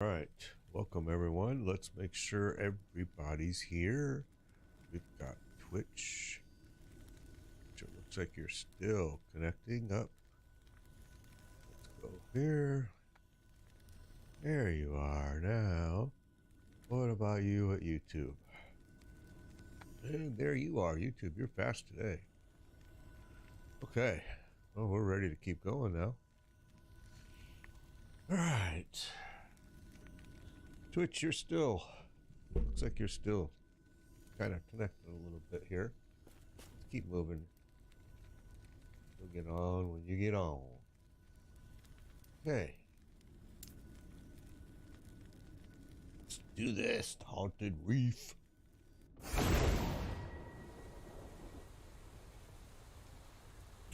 All right, welcome everyone. Let's make sure everybody's here. We've got Twitch, which it looks like you're still connecting up. Let's go here. There you are now. What about you at YouTube? And there you are, YouTube. You're fast today. Okay, well, we're ready to keep going now. All right. Twitch, you're still, looks like you're still kind of connected a little bit here. Let's keep moving. You'll get on when you get on. Okay. Let's do this, Haunted Reef.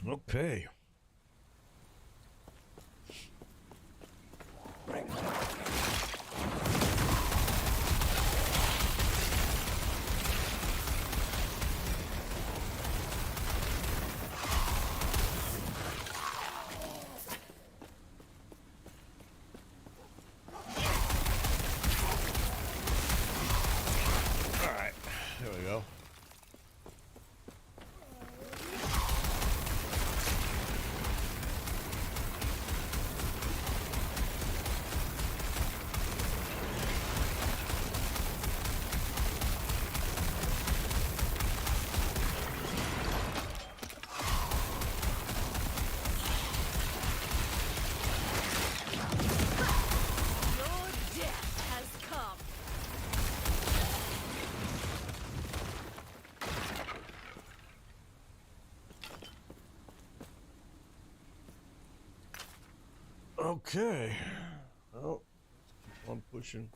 Okay. There we go. Your death has come. Okay. Well, let's keep on pushing.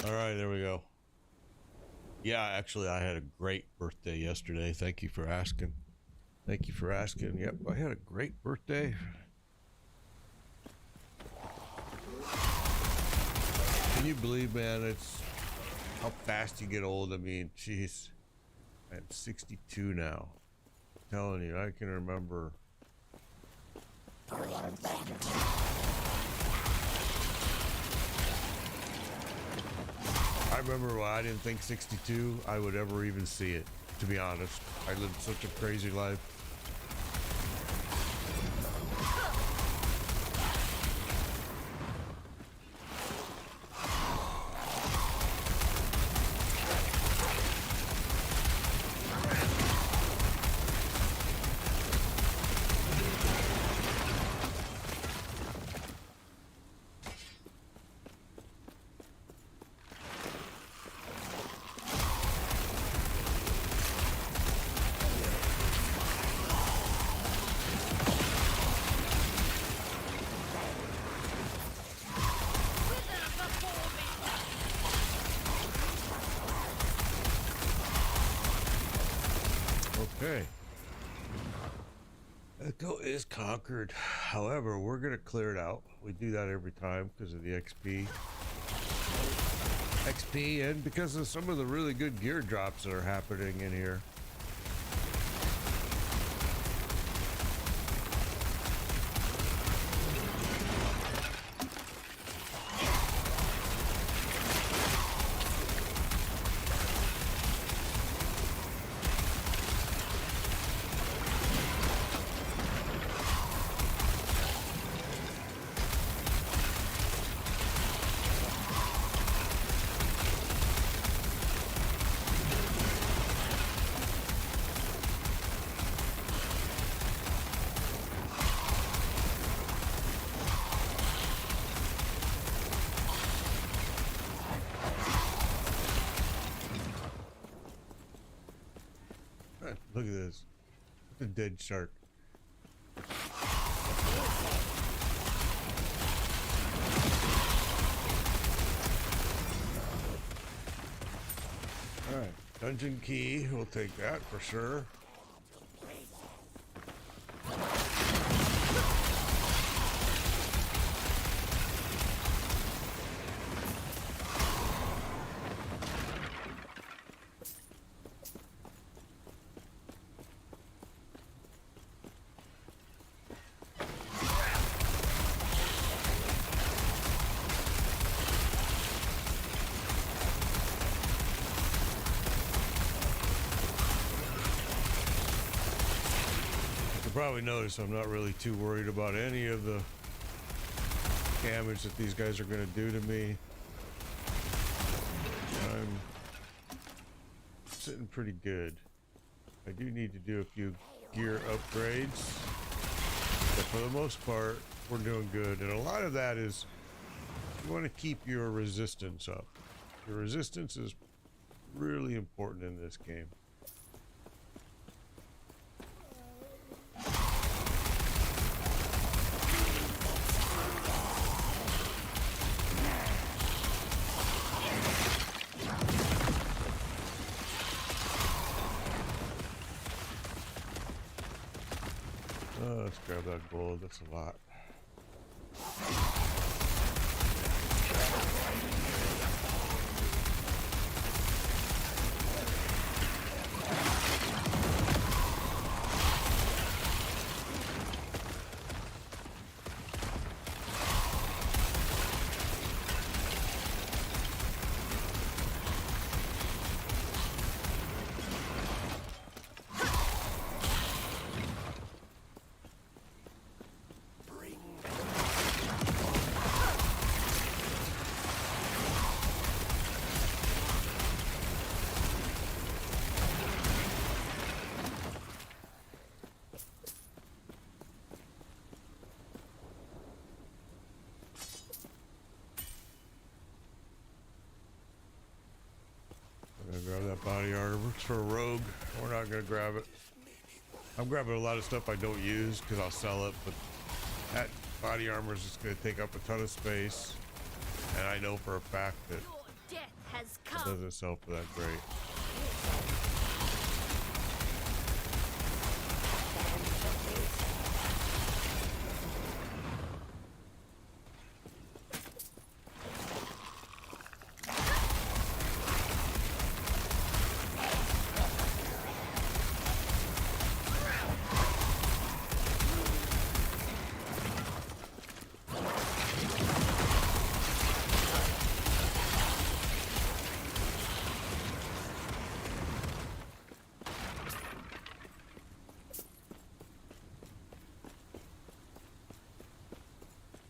All right, there we go. Yeah, actually, I had a great birthday yesterday. Thank you for asking. Thank you for asking. Yep, I had a great birthday. Can you believe, man, it's how fast you get old? I mean, jeez. I'm 62 now. I'm telling you, I can remember. I remember when I didn't think 62 I would ever even see it, to be honest. I lived such a crazy life. Okay. Echo is conquered. However, we're going to clear it out. We do that every time because of the XP. And because of some of the really good gear drops that are happening in here. Look at this. It's a dead shark. Alright, dungeon key. We'll take that for sure. Probably notice I'm not really too worried about any of the damage that these guys are going to do to me. I'm sitting pretty good. I do need to do a few gear upgrades, but for the most part we're doing good, and a lot of that is you want to keep your resistance up. Your resistance is really important in this game. Let's grab that gold. That's a lot. Grab that body armor for a rogue. We're not gonna grab it. I'm grabbing a lot of stuff I don't use because I'll sell it, but that body armor is just gonna take up a ton of space, and I know for a fact that Your death has it come. doesn't sell for that great.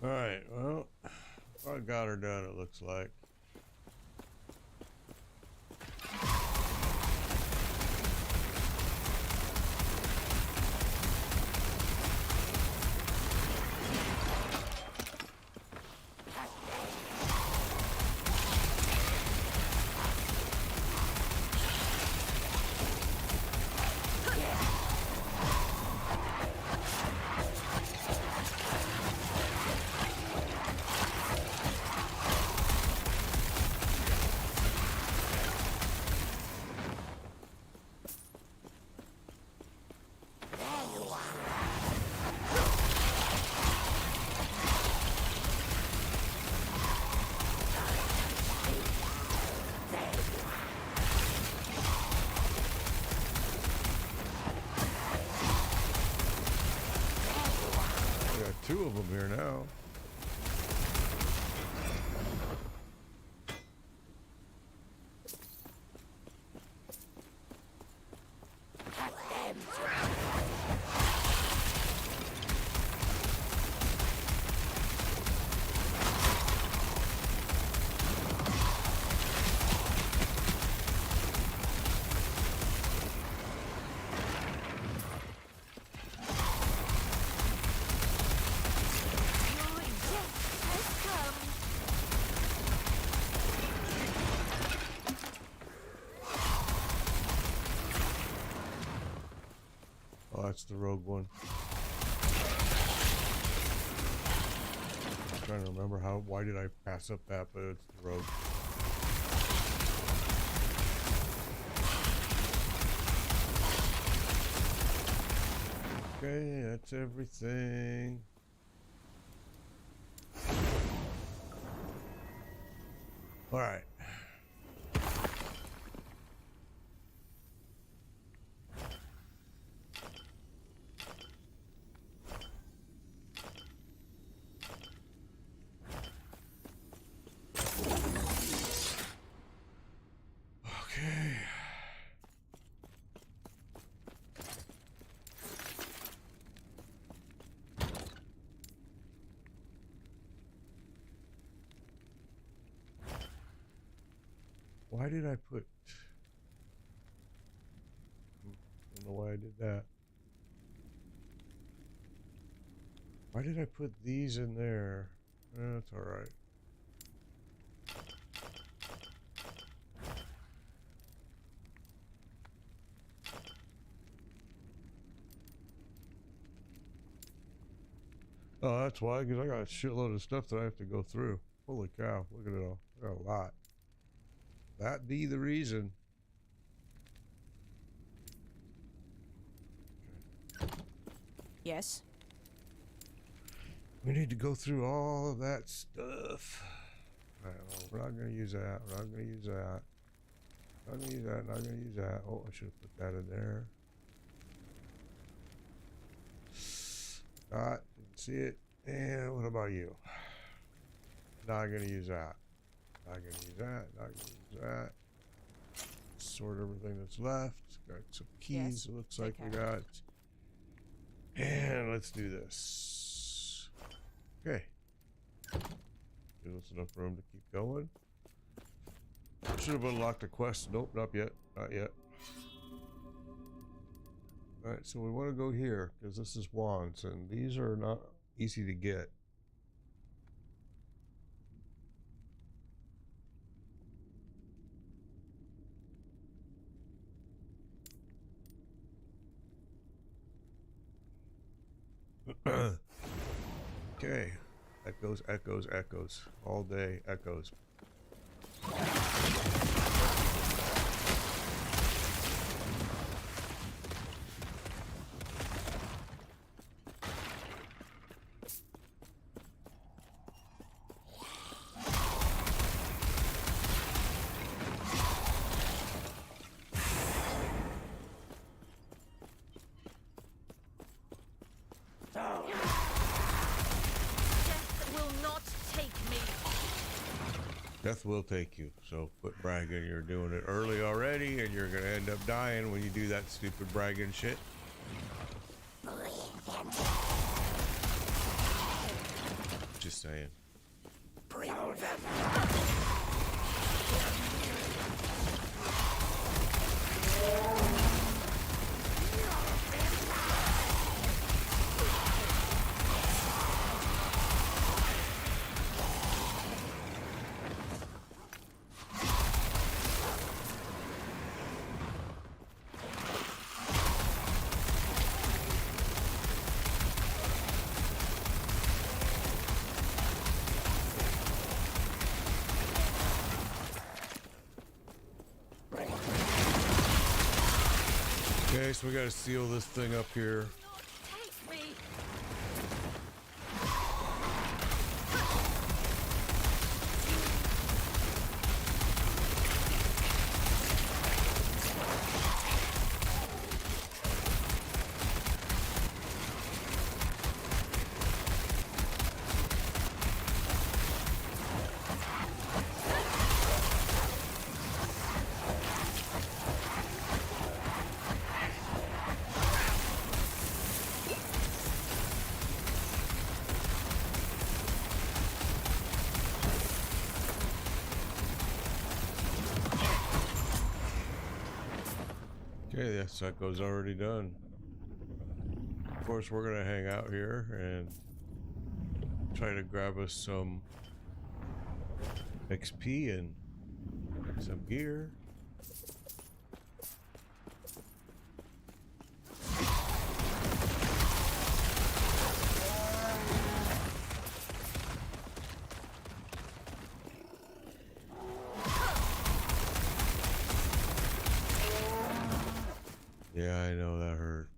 Alright, well, I got her done, it looks like. Two of them here now. that's the rogue one. I'm trying to remember why did I pass up that, but it's the rogue. Okay, that's everything. All right. Okay. Why did I put... I don't know why I did that. Why did I put these in there? That's all right. Oh, that's why, because I got a shitload of stuff that I have to go through. Holy cow, look at it all. I got a lot. That be the reason. Yes? We need to go through all of that stuff. Alright, well, we're not going to use that. We're not going to use that. Not going to use that. Not going to use that. Oh, I should have put that in there. Didn't see it. And what about you? Not going to use that. Not going to use that. Not going to use that. Sort everything that's left. Got some keys. Yes, It looks take like we care. got. And let's do this. Okay. Give us enough room to keep going. Should have unlocked a quest. Nope, not yet. Not yet. Alright, so we want to go here because this is wands and these are not easy to get. Okay. Echoes, echoes, echoes. All day, echoes. Death will not take me. Death will take you, so quit bragging. You're doing it early already, and you're gonna end up dying when you do that stupid bragging shit. Just saying. Okay, so we gotta seal this thing up here. Take me. Okay, yes, that goes already done. Of course, we're gonna hang out here and try to grab us some XP and some gear. Yeah, I know that hurt.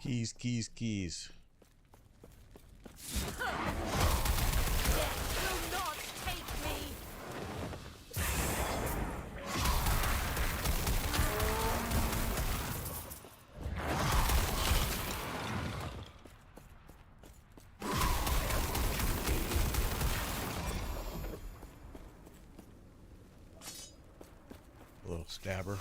Keys, keys, keys. Death will not take me. A little stabber.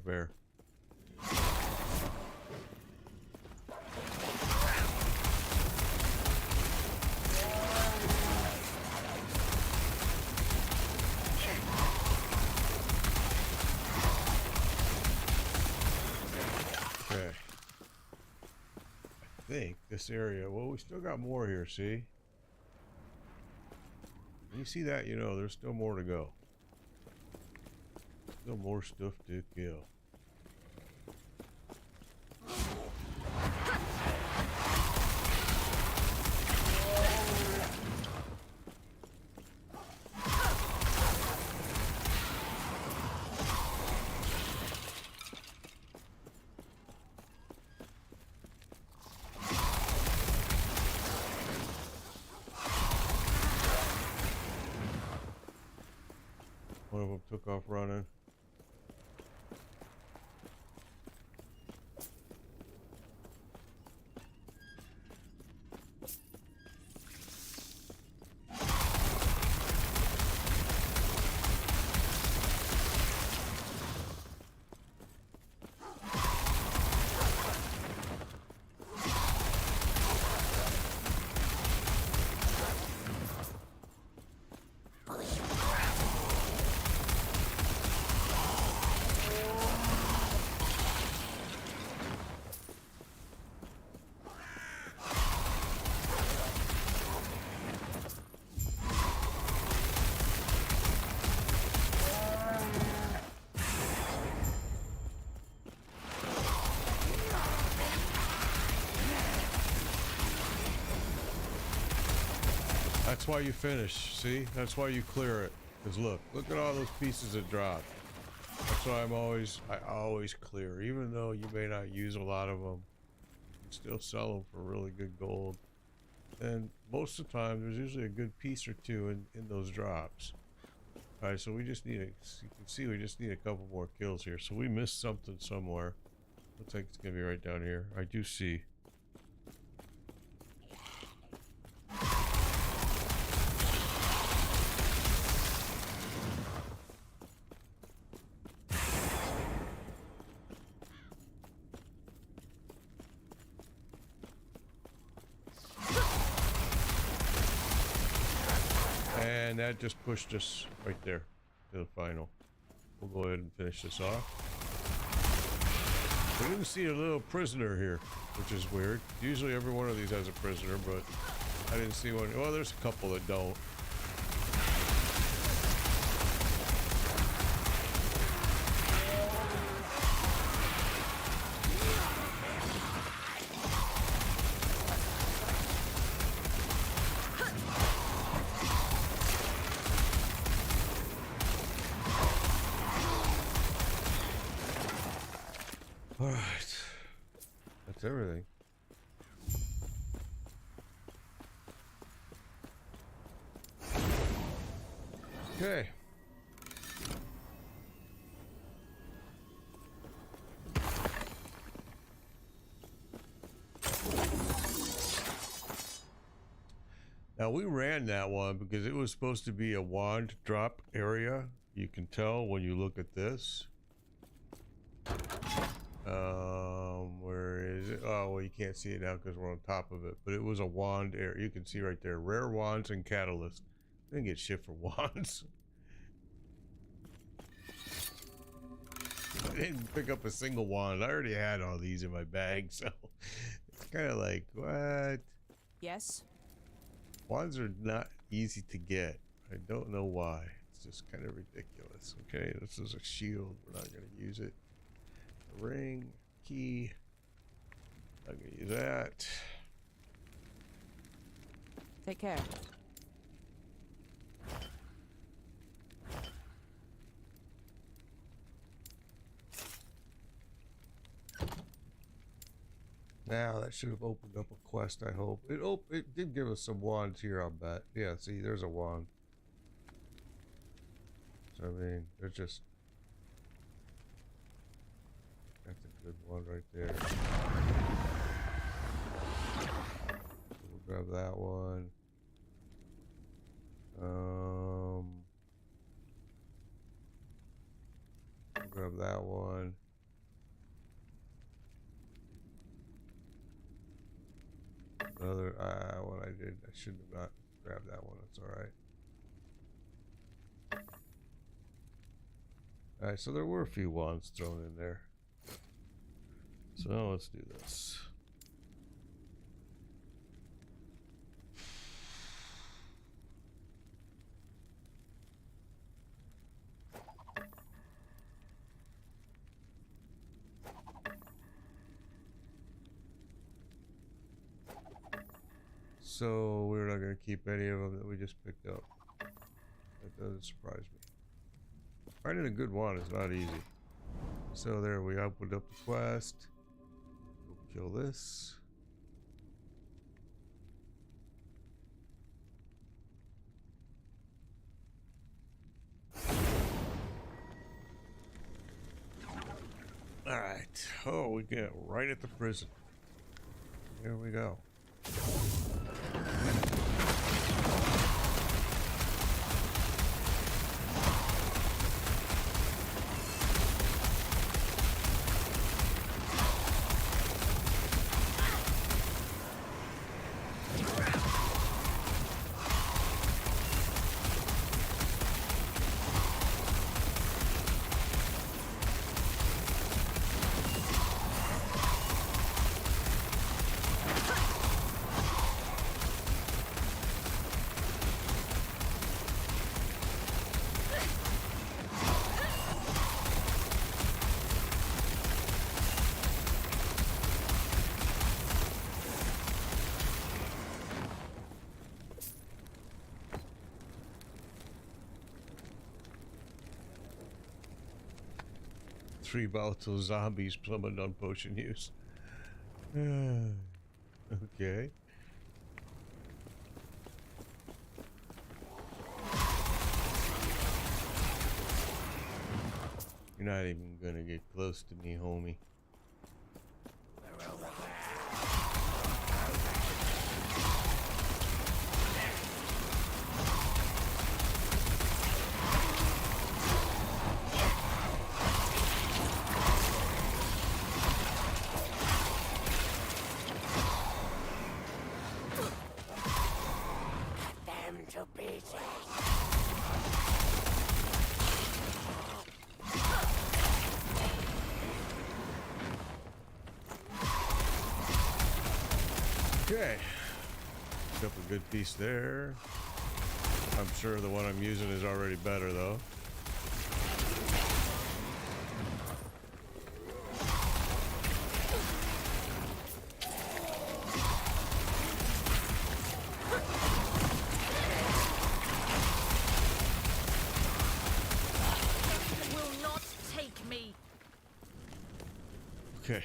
Bear. Okay. I think this area, well, we still got more here, see? When you see that, you know, there's still more to go. Still more stuff to kill. One of them took off running. That's why you finish, see? That's why you clear it. Because look at all those pieces that dropped. That's why I always clear. Even though you may not use a lot of them, you can still sell them for really good gold. And most of the time, there's usually a good piece or two in those drops. Alright, so we just need you can see we just need a couple more kills here. So we missed something somewhere. Looks like it's gonna be right down here. I do see. And that just pushed us right there to the final. We'll go ahead and finish this off. We didn't see a little prisoner here, which is weird. Usually every one of these has a prisoner, but I didn't see one. Well, there's a couple that don't. All right. That's everything. Okay. Now we ran that one because it was supposed to be a wand drop area. You can tell when you look at this. Where is it? Oh, well, you can't see it now because we're on top of it. But it was a wand area. You can see right there, rare wands and catalyst. I didn't get shit for wands. I didn't pick up a single wand. I already had all these in my bag, so it's kind of like, what? Yes? Wands are not easy to get. I don't know why. It's just kind of ridiculous. Okay, this is a shield. We're not going to use it. A ring, key. Not going to use that. Take care. Now that should have opened up a quest, I hope. It did give us some wands here, I'll bet. Yeah, see, there's a wand. So, I mean, they're just... That's a good one right there. We'll grab that one. We'll grab that one. Another what I did, I should have not grabbed that one. That's all right. All right, so there were a few wands thrown in there. So let's do this. So we're not going to keep any of them that we just picked up. That doesn't surprise me. Finding a good one is not easy. So there, we opened up the quest. Go kill this. All right. Oh, we get right at the prison. Here we go. Three volatile zombies summoned on potion use. Okay. You're not even gonna get close to me, homie. Okay, picked up a good piece there. I'm sure the one I'm using is already better though. Will not take me. Okay.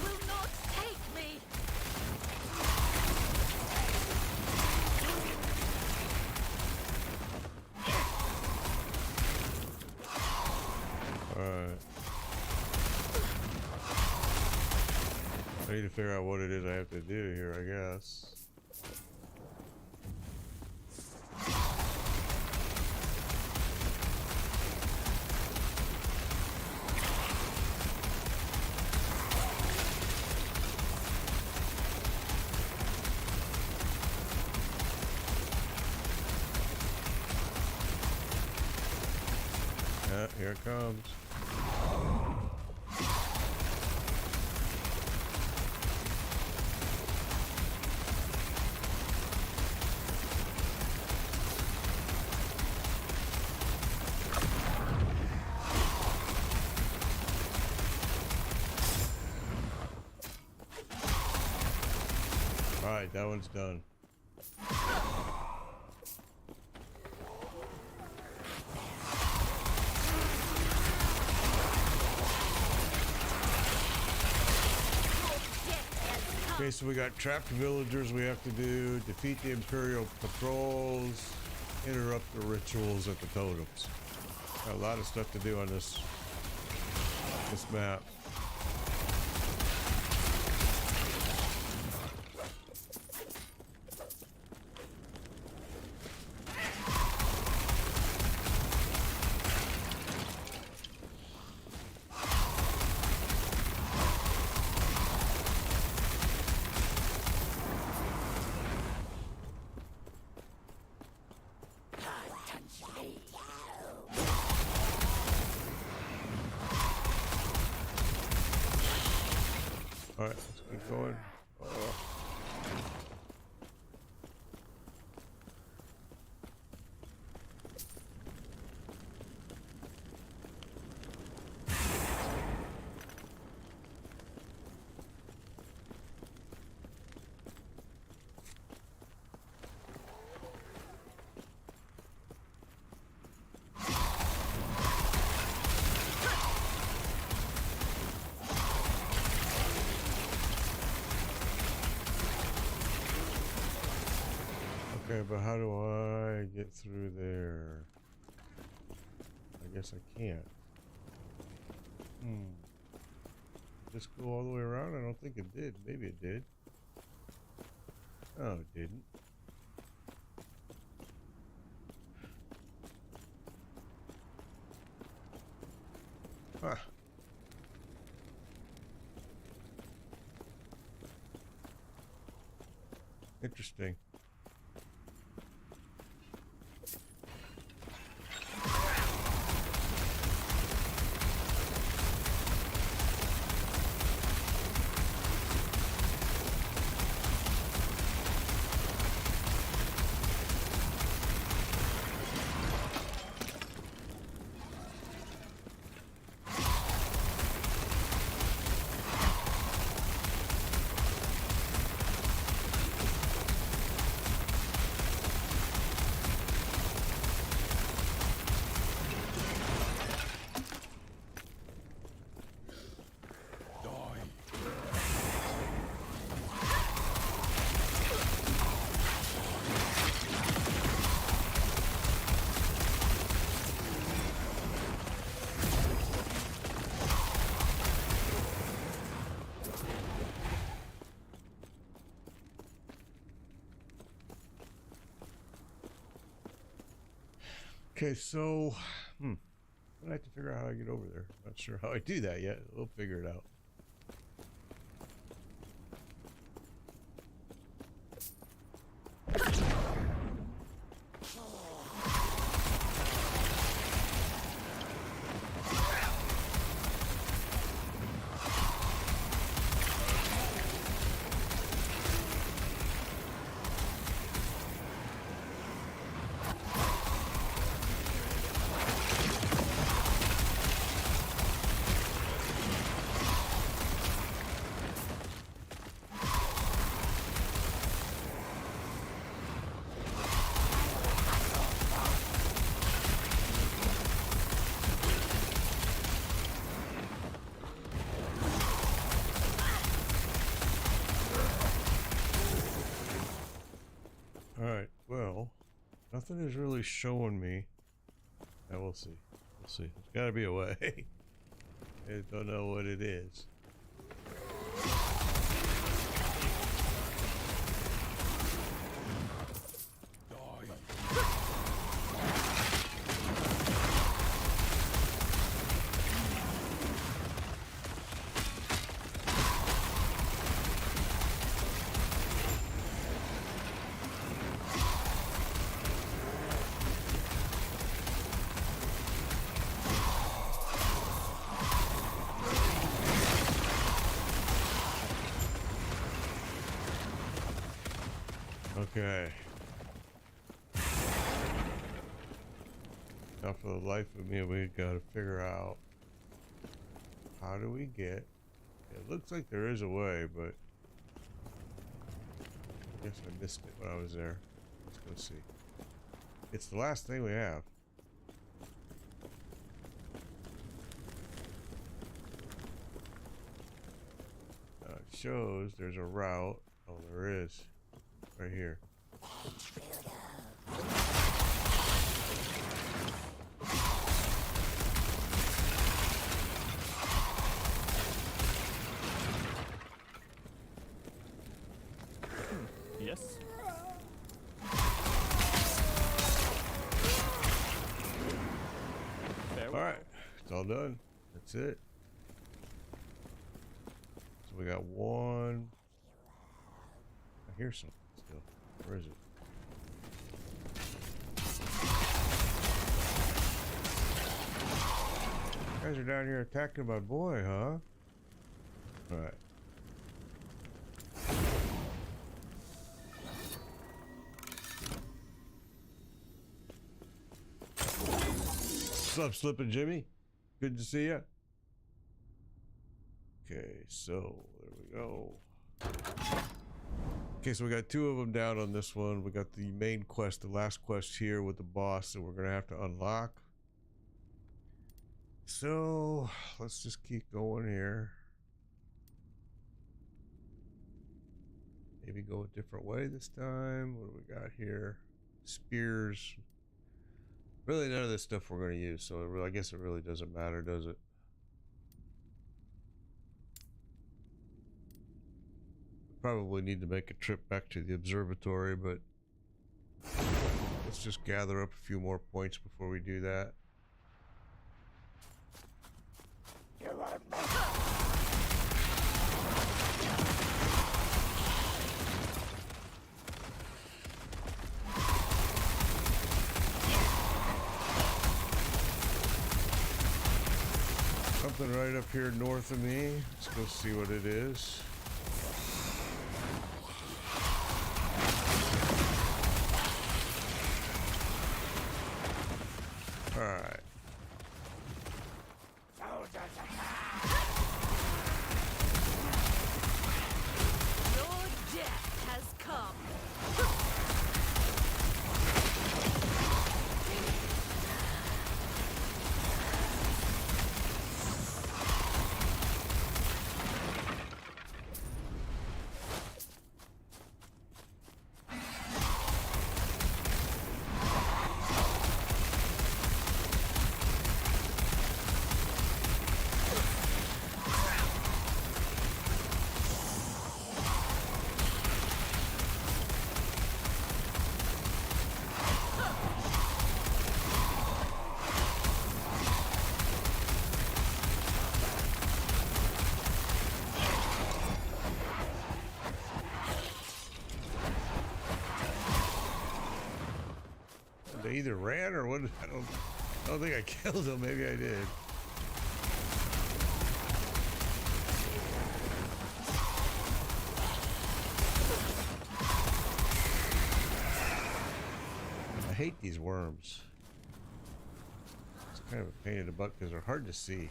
Will not take me. Alright. I need to figure out what it is I have to do here, I guess. Yeah, here it comes. Alright, that one's done. Okay, so we got trapped villagers we have to do, defeat the Imperial patrols, interrupt the rituals at the totems. Got a lot of stuff to do on this map. Alright, let's keep going. Okay, but how do I get through there? I guess I can't. Just go all the way around? I don't think it did. Maybe it did. Oh, it didn't. Huh. Interesting. Okay, so I have to figure out how I get over there. Not sure how I do that yet. We'll figure it out. Nothing is really showing me. Yeah, we'll see. We'll see. There's gotta be a way. I don't know what it is. Okay. Now for the life of me, we gotta figure out how do we get. It looks like there is a way, but I guess I missed it when I was there. Let's go see. It's the last thing we have. It shows there's a route. Oh, there is. Right here. Yes. All right, it's all done. That's it. So we got one. I hear something still. Where is it? You guys are down here attacking my boy, huh? All right. What's up, Slippin' Jimmy? Good to see ya. Okay, so there we go. Okay, so we got two of them down on this one. We got the main quest, the last quest here with the boss that we're gonna have to unlock. So let's just keep going here. Maybe go a different way this time. What do we got here? Spears. Really, none of this stuff we're going to use, so I guess it really doesn't matter, does it? Probably need to make a trip back to the observatory, but let's just gather up a few more points before we do that. Something right up here north of me. Let's go see what it is. All right. Your death has come. They either ran or what? I don't think I killed them. Maybe I did. I hate these worms. It's kind of a pain in the butt because they're hard to see.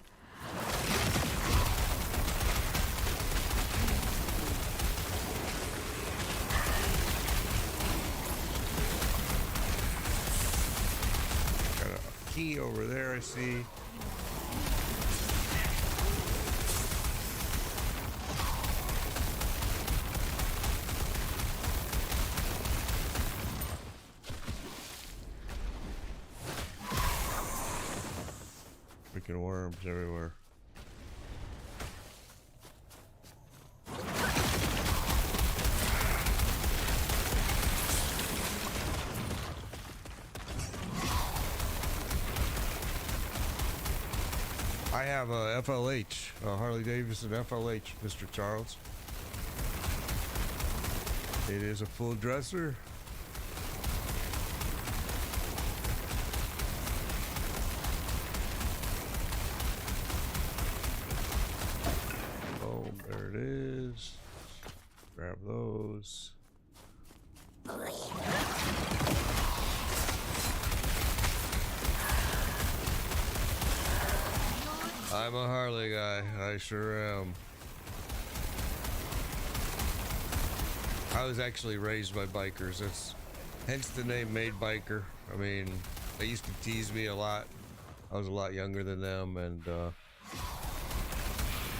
Key over there, I see. freaking worms everywhere. I have a FLH, a Harley Davidson FLH, Mr. Charles. It is a full dresser. Boom, there it is. Grab those. I'm a Harley guy. I sure am. I was actually raised by bikers. That's hence the name Made Biker. I mean, they used to tease me a lot. I was a lot younger than them, and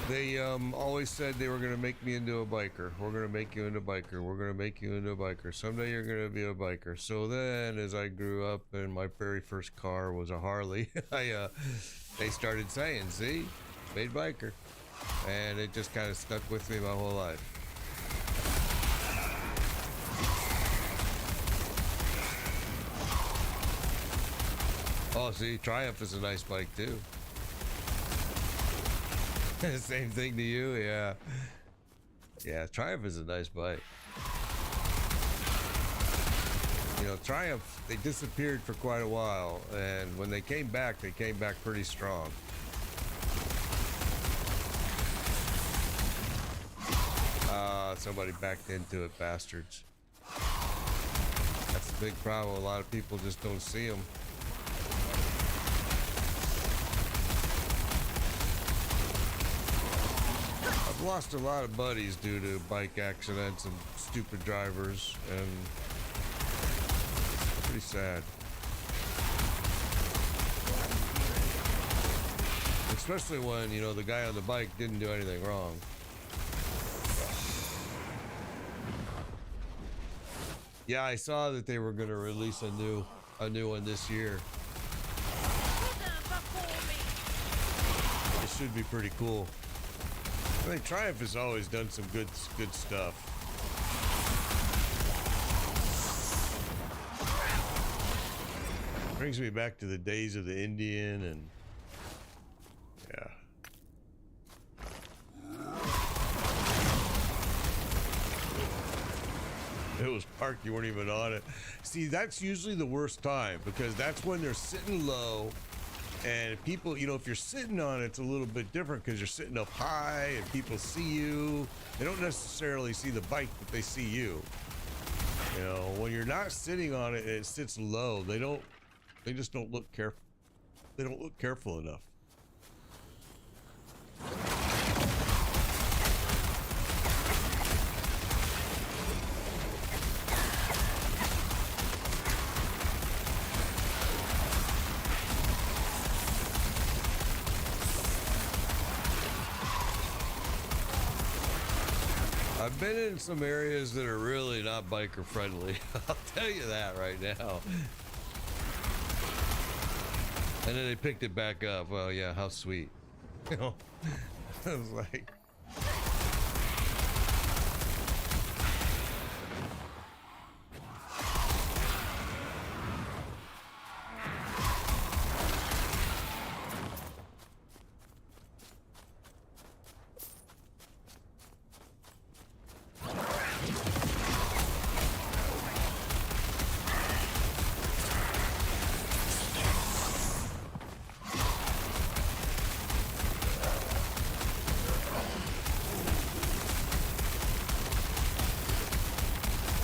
they always said they were going to make me into a biker. We're going to make you into a biker. We're going to make you into a biker. Someday you're going to be a biker. So then, as I grew up and my very first car was a Harley, they started saying, see, Made Biker. And it just kind of stuck with me my whole life. Oh, see, Triumph is a nice bike too. Same thing to you, yeah. Yeah, Triumph is a nice bike. You know, Triumph, they disappeared for quite a while, and when they came back pretty strong. Somebody backed into it, bastards. That's a big problem. A lot of people just don't see them. I've lost a lot of buddies due to bike accidents and stupid drivers, and it's pretty sad. Especially when, you know, the guy on the bike didn't do anything wrong. Yeah, I saw that they were going to release a new one this year. It should be pretty cool. I think Triumph has always done some good stuff. Brings me back to the days of the Indian, and yeah. It was parked, you weren't even on it. See, that's usually the worst time, because that's when they're sitting low, and people, you know, if you're sitting on it, it's a little bit different because you're sitting up high and people see you. They don't necessarily see the bike, but they see you. You know, when you're not sitting on it and it sits low, they just don't look careful. They don't look careful enough. I've been in some areas that are really not biker friendly. I'll tell you that right now. And then they picked it back up. Well, yeah, how sweet. You know, I was like,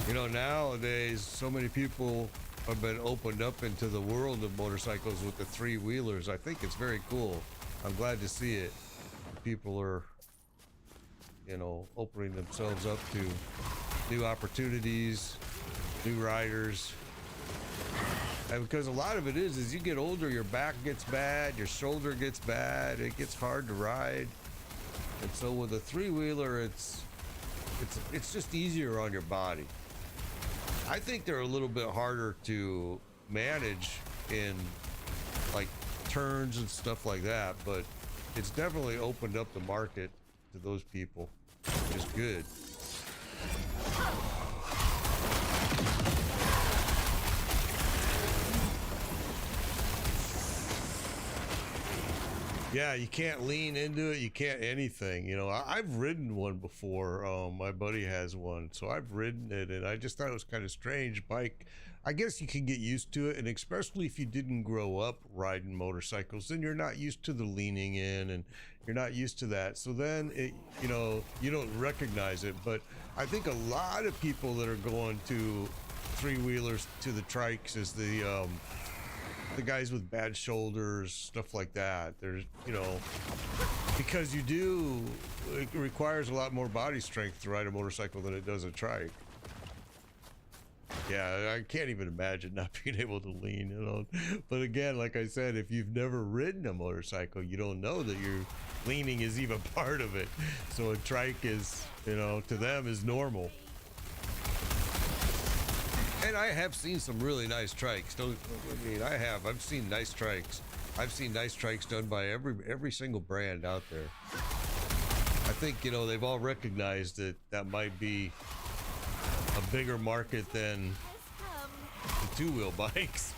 you know, nowadays, so many people have been opened up into the world of motorcycles with the three-wheelers. I think it's very cool. I'm glad to see it. People are, you know, opening themselves up to new opportunities, new riders. And because a lot of it is, as you get older, your back gets bad, your shoulder gets bad, it gets hard to ride. And so with a three-wheeler, it's just easier on your body. I think they're a little bit harder to manage in like turns and stuff like that, but it's definitely opened up the market to those people, which is good. Yeah, you can't lean into it. You can't anything. You know, I've ridden one before. My buddy has one, so I've ridden it, and I just thought it was kind of strange. Bike, I guess you can get used to it, and especially if you didn't grow up riding motorcycles, then you're not used to the leaning in, and you're not used to that. So then, you know, you don't recognize it. But I think a lot of people that are going to three-wheelers to the trikes is the guys with bad shoulders, stuff like that. There's, you know, because it requires a lot more body strength to ride a motorcycle than it does a trike. Yeah, I can't even imagine not being able to lean, you know. But again, like I said, if you've never ridden a motorcycle, you don't know that your leaning is even part of it. So a trike is, you know, to them is normal. And I have seen some really nice trikes. I've seen nice trikes. I've seen nice trikes done by every single brand out there. I think, you know, they've all recognized that that might be a bigger market than the two-wheel bikes.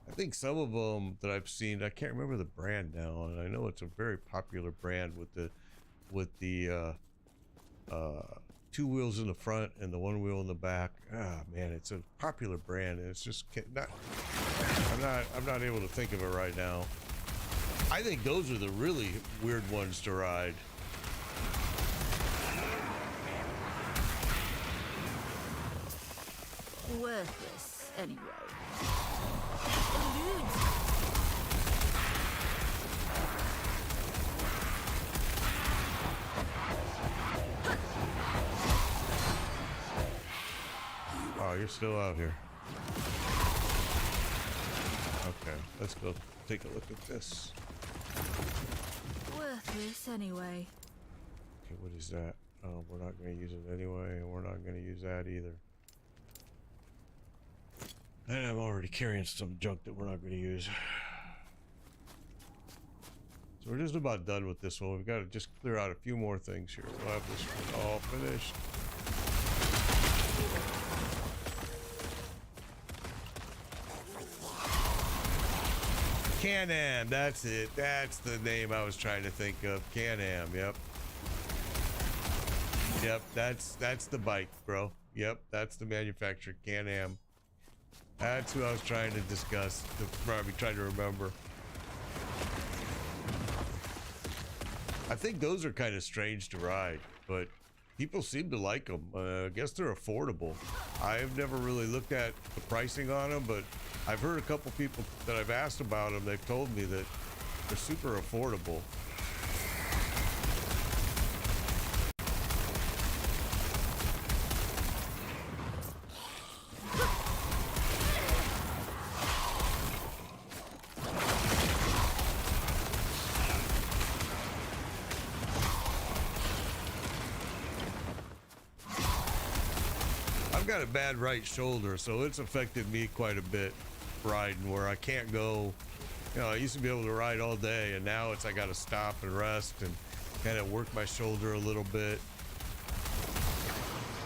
I think some of them that I've seen, I can't remember the brand now, and I know it's a very popular brand with the two wheels in the front and the one wheel in the back. Ah, man, it's a popular brand, and it's just not. I'm not able to think of it right now. I think those are the really weird ones to ride. Worthless, anyway. Oh, you're still out here. Okay, let's go take a look at this. Worthless, anyway. Okay, what is that? Oh, we're not going to use it anyway, and we're not going to use that either. And I'm already carrying some junk that we're not going to use. So we're just about done with this one. We've got to just clear out a few more things here. We'll have this one all finished. Can-Am, that's it. That's the name I was trying to think of. Can-Am, yep. Yep, that's the bike, bro. Yep, that's the manufacturer, Can-Am. That's who I was trying to discuss, probably trying to remember. I think those are kind of strange to ride, but people seem to like them. I guess they're affordable. I've never really looked at the pricing on them, but I've heard a couple people that I've asked about them. They've told me that they're super affordable. I've got a bad right shoulder, so it's affected me quite a bit riding, where I can't go, you know, I used to be able to ride all day, and now it's I got to stop and rest and kind of work my shoulder a little bit.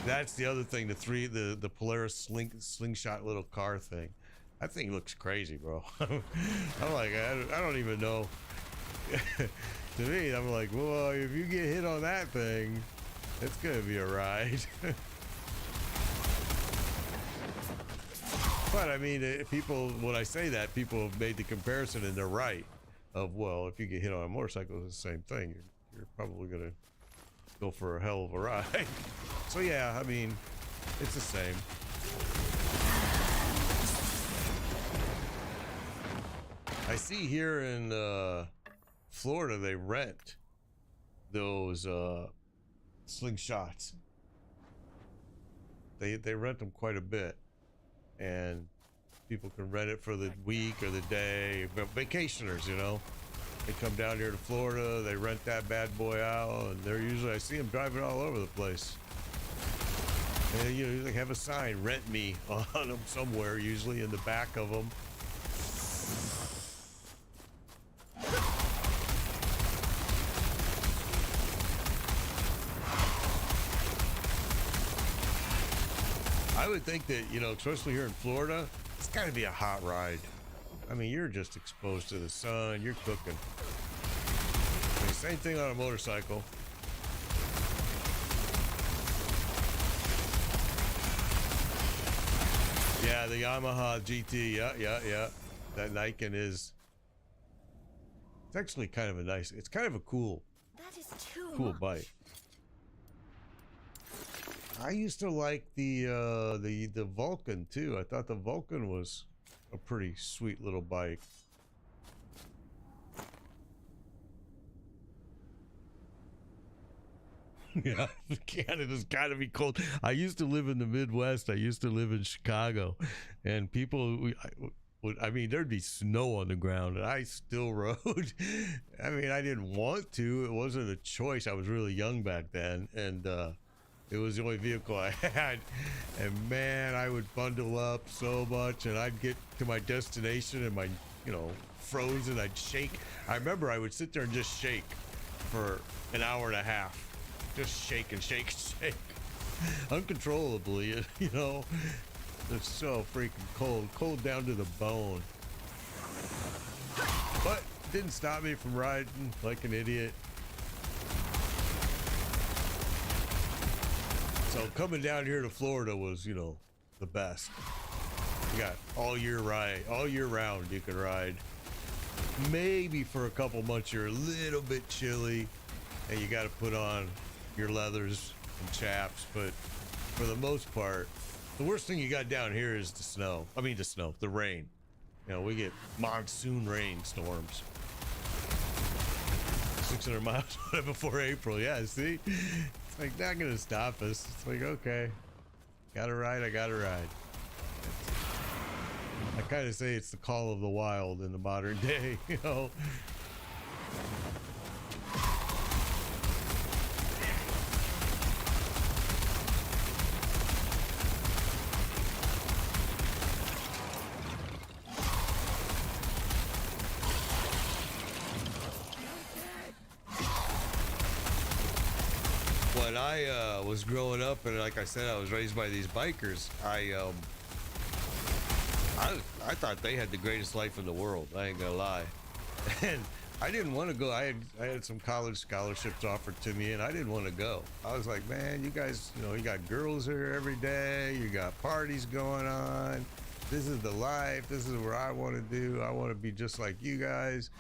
That's the other thing, the Polaris slingshot little car thing. That thing looks crazy, bro. I'm like, I don't even know. To me, I'm like, well, if you get hit on that thing, it's gonna be a ride. But I mean, people, when I say that, people have made the comparison, and they're right. Of, well, if you get hit on a motorcycle, it's the same thing. You're probably gonna go for a hell of a ride. So yeah, I mean, it's the same. I see here in Florida they rent those slingshots. They rent them quite a bit, and people can rent it for the week or the day. Vacationers, you know, they come down here to Florida, they rent that bad boy out, and they're usually, I see them driving all over the place. And you know, have a sign, rent me, on them somewhere, usually in the back of them. I would think that, you know, especially here in Florida, it's got to be a hot ride. I mean, you're just exposed to the sun, you're cooking. I mean, same thing on a motorcycle. Yeah, the Yamaha GT, yeah. That Niken is, it's actually kind of a nice, it's kind of a cool That is too cool much. bike. I used to like the Vulcan too. I thought the Vulcan was a pretty sweet little bike. Yeah, Canada's got to be cold. I used to live in the Midwest. I used to live in Chicago, and people I mean, there'd be snow on the ground, and I still rode. I mean, I didn't want to. It wasn't a choice. I was really young back then, and it was the only vehicle I had. And man, I would bundle up so much, and I'd get to my destination, and my, you know, frozen. I'd shake. I remember I would sit there and just shake for an hour and a half. Just shake and shake and shake uncontrollably, you know. It's so freaking cold down to the bone, but it didn't stop me from riding like an idiot. So coming down here to Florida was, you know, the best. You got all year round you can ride. Maybe for a couple months you're a little bit chilly and you got to put on your leathers and chaps, but for the most part, the worst thing you got down here is the snow. I mean, the rain. You know, we get monsoon rain storms. 600 miles before April. Yeah, see? It's like not gonna stop us. It's like, okay, gotta ride, I gotta ride. I kind of say it's the call of the wild in the modern day, you know. When I was growing up, and like I said, I was raised by these bikers, I thought they had the greatest life in the world. I ain't gonna lie. And I didn't want to go. I had some college scholarships offered to me, and I didn't want to go. I was like, man, you guys, you know, you got girls here every day, you got parties going on. This is the life. This is what I want to do. I want to be just like you guys.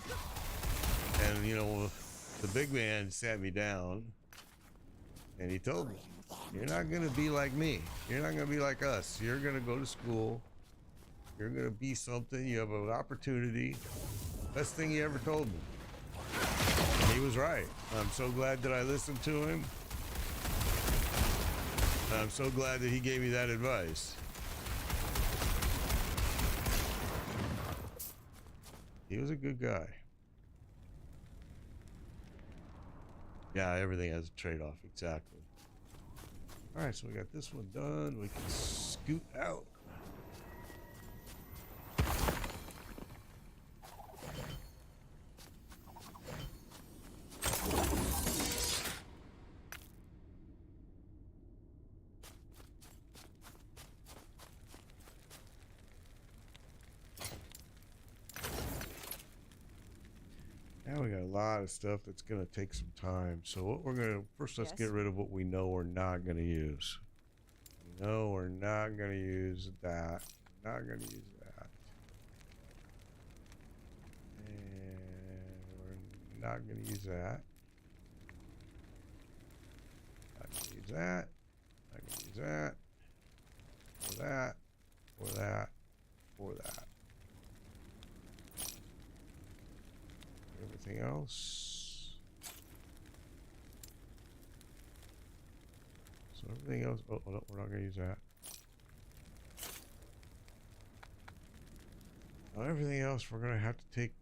And you know, the big man sat me down, and he told me, you're not gonna be like me. You're not gonna be like us. You're gonna go to school. You're gonna be something. You have an opportunity. Best thing he ever told me. And he was right. I'm so glad that I listened to him. And I'm so glad that he gave me that advice. He was a good guy. Yeah, everything has a trade-off, exactly. All right, so we got this one done. We can scoot out. Now we got a lot of stuff that's going to take some time. So what we're going to, first let's get rid of what we know we're not going to use. We know we're not going to use that. We're not going to use that. And we're not going to use that. Not going to use that. Not going to use that. Or that. Or that. Or that. Everything else. So everything else. Oh no, we're not going to use that. Now everything else we're going to have to take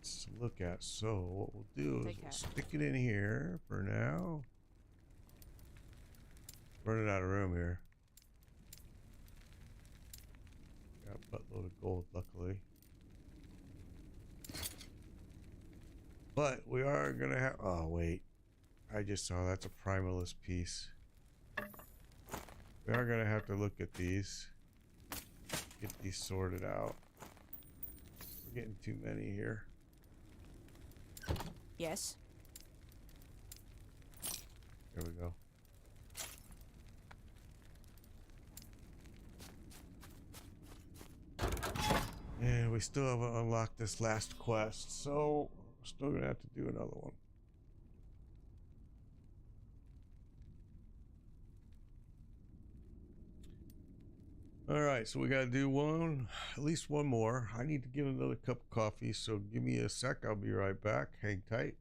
a look at. So what we'll do is we'll stick it in here for now. Running out of room here. Got a buttload of gold, luckily. But we are gonna have. Oh wait, I just saw that's a primalist piece. We are gonna have to look at these. Get these sorted out. We're getting too many here. Yes. There we go. And we still haven't unlocked this last quest, so we're still gonna have to do another one. All right, so we gotta do one, at least one more. I need to get another cup of coffee, so give me a sec. I'll be right back. Hang tight.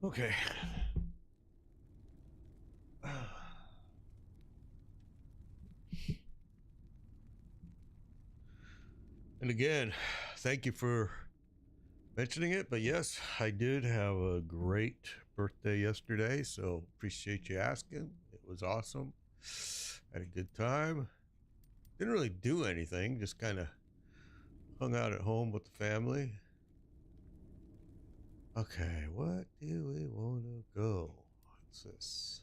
Okay. And again, thank you for mentioning it, but yes, I did have a great birthday yesterday, so appreciate you asking. It was awesome. Had a good time. Didn't really do anything, just kind of hung out at home with the family. Okay, what do we want to go? What's this?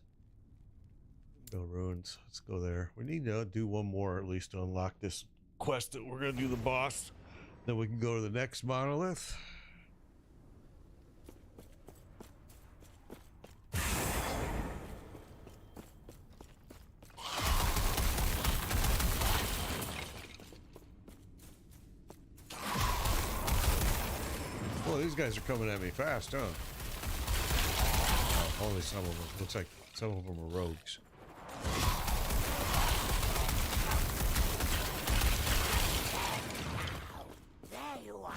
Go ruins. Let's go there. We need to do one more at least to unlock this quest that we're going to do the boss. Then we can go to the next monolith. Well, these guys are coming at me fast, huh? Oh, only some of them. Looks like some of them are rogues. There you are.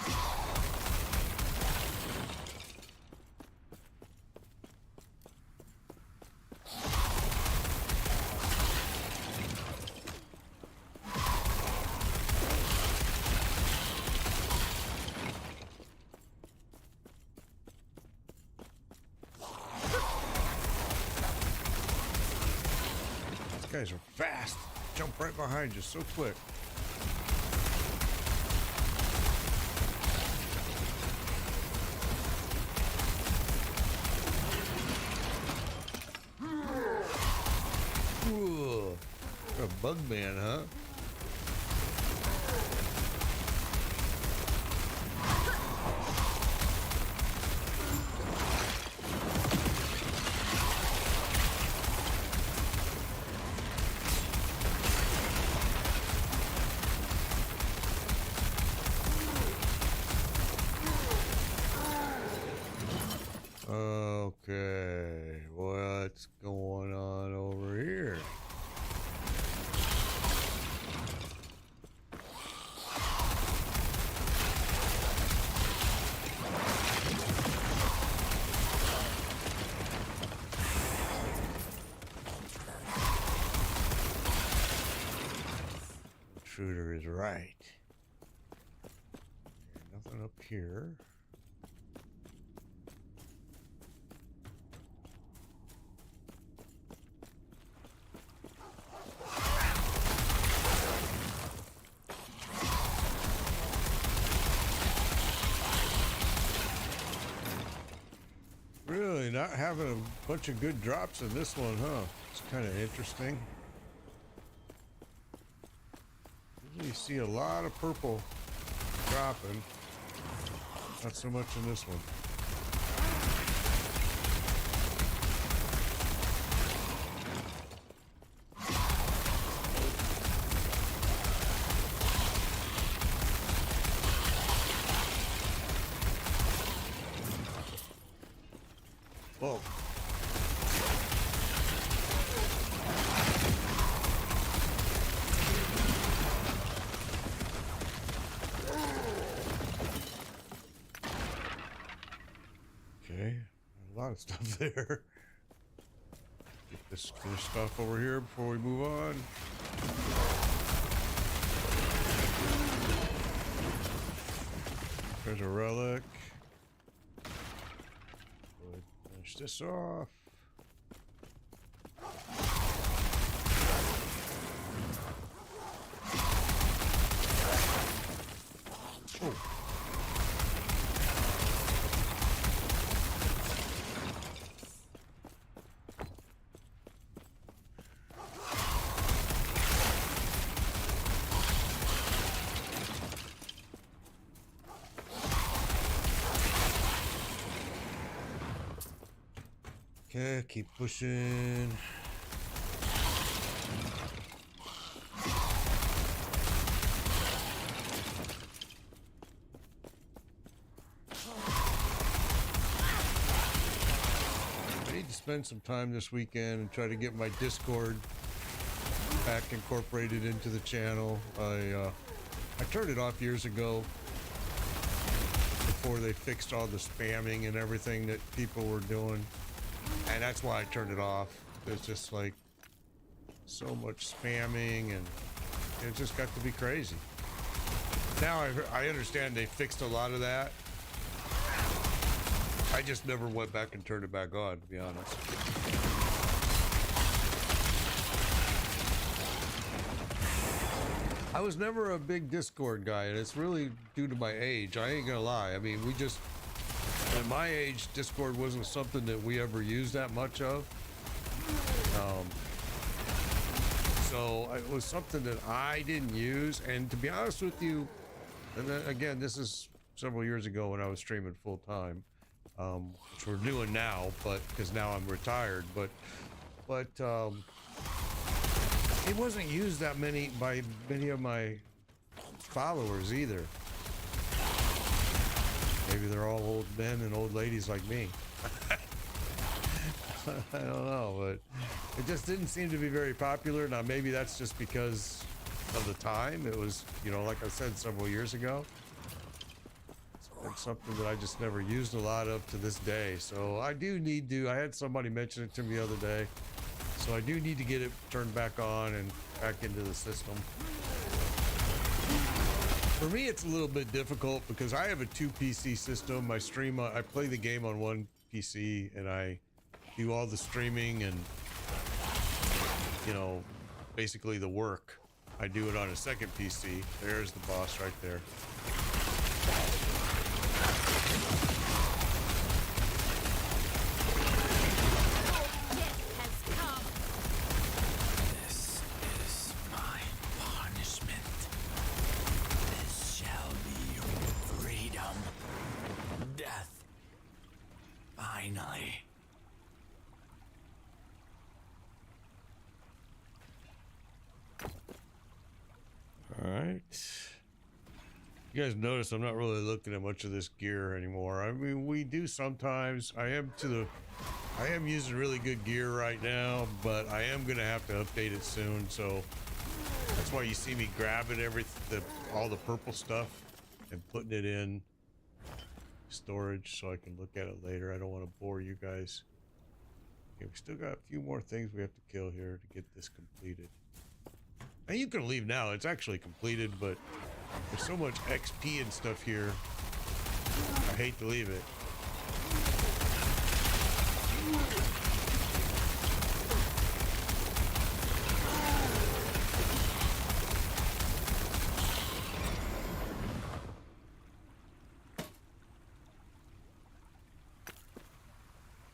guys are fast. Jump right behind you so quick. Whoa. A bug man, huh? Okay, what's going on over here? Intruder is right. Nothing up here. Really not having a bunch of good drops in this one, huh? It's kind of interesting. Usually you see a lot of purple dropping. Not so much in this one. Whoa. Okay, a lot of stuff there. Get this stuff over here before we move on. There's a relic. Finish this off. Oh. Okay, keep pushing. I need to spend some time this weekend and try to get my Discord back incorporated into the channel. I turned it off years ago before they fixed all the spamming and everything that people were doing. And that's why I turned it off. There's just like so much spamming and it just got to be crazy. Now I understand they fixed a lot of that. I just never went back and turned it back on, to be honest. I was never a big Discord guy, and it's really due to my age. I ain't gonna lie. I mean, at my age, Discord wasn't something that we ever used that much of. So it was something that I didn't use. And to be honest with you, and then again, this is several years ago when I was streaming full time, which we're doing now, but because now I'm retired. But it wasn't used that by many of my followers either. Maybe they're all old men and old ladies like me. I don't know, but it just didn't seem to be very popular. Now, maybe that's just because of the time. It was, you know, like I said, several years ago. It's something that I just never used a lot of to this day. So I do need to, I had somebody mention it to me the other day. So I do need to get it turned back on and back into the system. For me, it's a little bit difficult because I have a 2 PC system. I play the game on one PC and I do all the streaming and, you know, basically the work. I do it on a second PC. There's the boss right there. This is my punishment. This shall be your freedom. Death. Finally. All right. You guys notice I'm not really looking at much of this gear anymore. I mean, we do sometimes. I am using really good gear right now, but I am gonna have to update it soon. So that's why you see me grabbing all the purple stuff and putting it in storage so I can look at it later. I don't want to bore you guys. Okay, we still got a few more things we have to kill here to get this completed. And you can leave now. It's actually completed, but there's so much XP and stuff here. I hate to leave it.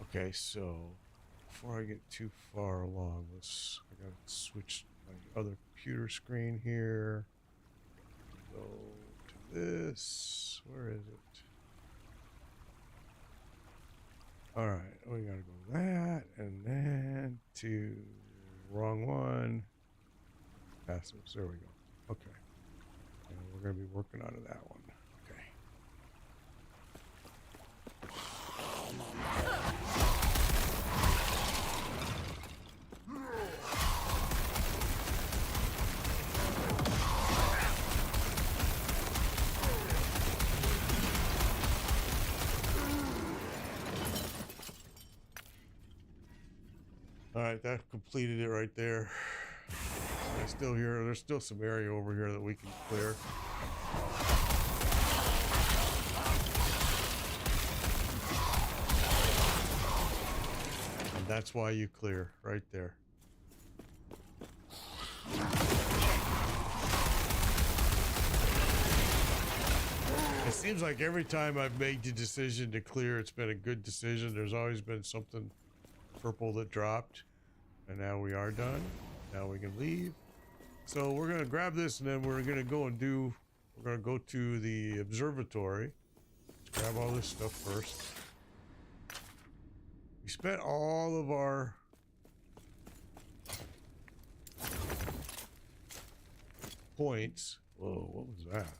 Okay, so before I get too far along, I gotta switch my other computer screen here. Go to this. Where is it? All right, we gotta go that and then to wrong one. Passives. There we go. Okay, and we're gonna be working out of that one. Okay. All right, that completed it right there. There's still some area over here that we can clear. And that's why you clear right there. It seems like every time I've made the decision to clear, it's been a good decision. There's always been something purple that dropped, and now we are done. Now we can leave. So we're gonna grab this, and then we're gonna go to the observatory. Let's grab all this stuff first. We spent all of our points. Whoa, what was that?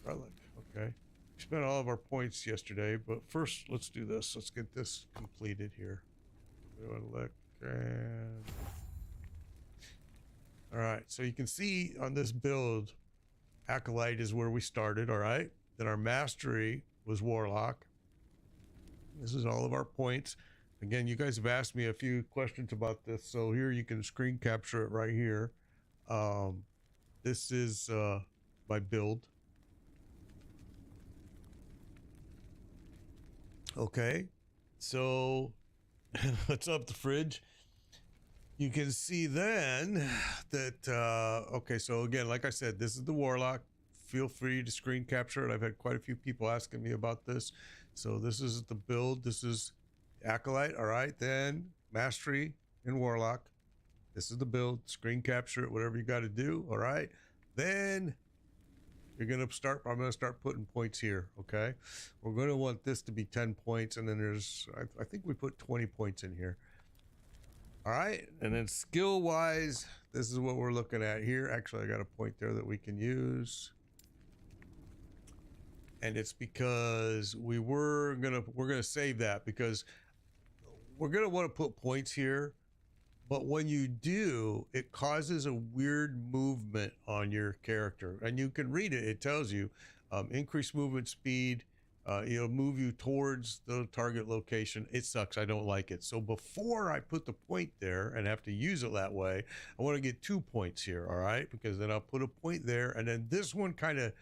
Relic. Okay. We spent all of our points yesterday, but first let's do this. Let's get this completed here. Look, and all right, so you can see on this build, Acolyte is where we started. All right, then our mastery was Warlock. This is all of our points. Again, you guys have asked me a few questions about this, so here you can screen capture it right here. This is my build. Okay, so let's up the fridge. You can see then that, okay, so again, like I said, this is the Warlock. Feel free to screen capture it. I've had quite a few people asking me about this. So this is the build. This is Acolyte. All right, then Mastery and Warlock. This is the build. Screen capture it, whatever you got to do. All right, then I'm going to start putting points here. Okay, we're going to want this to be 10 points, and then there's, I think we put 20 points in here. All right, and then skill wise, this is what we're looking at here. Actually, I got a point there that we can use, and it's because we're gonna save that, because we're gonna want to put points here, but when you do, it causes a weird movement on your character, and you can read it. It tells you increased movement speed. It'll move you towards the target location. It sucks. I don't like it. So before I put the point there and have to use it that way, I want to get 2 points here. All right, because then I'll put a point there, and then this one kind of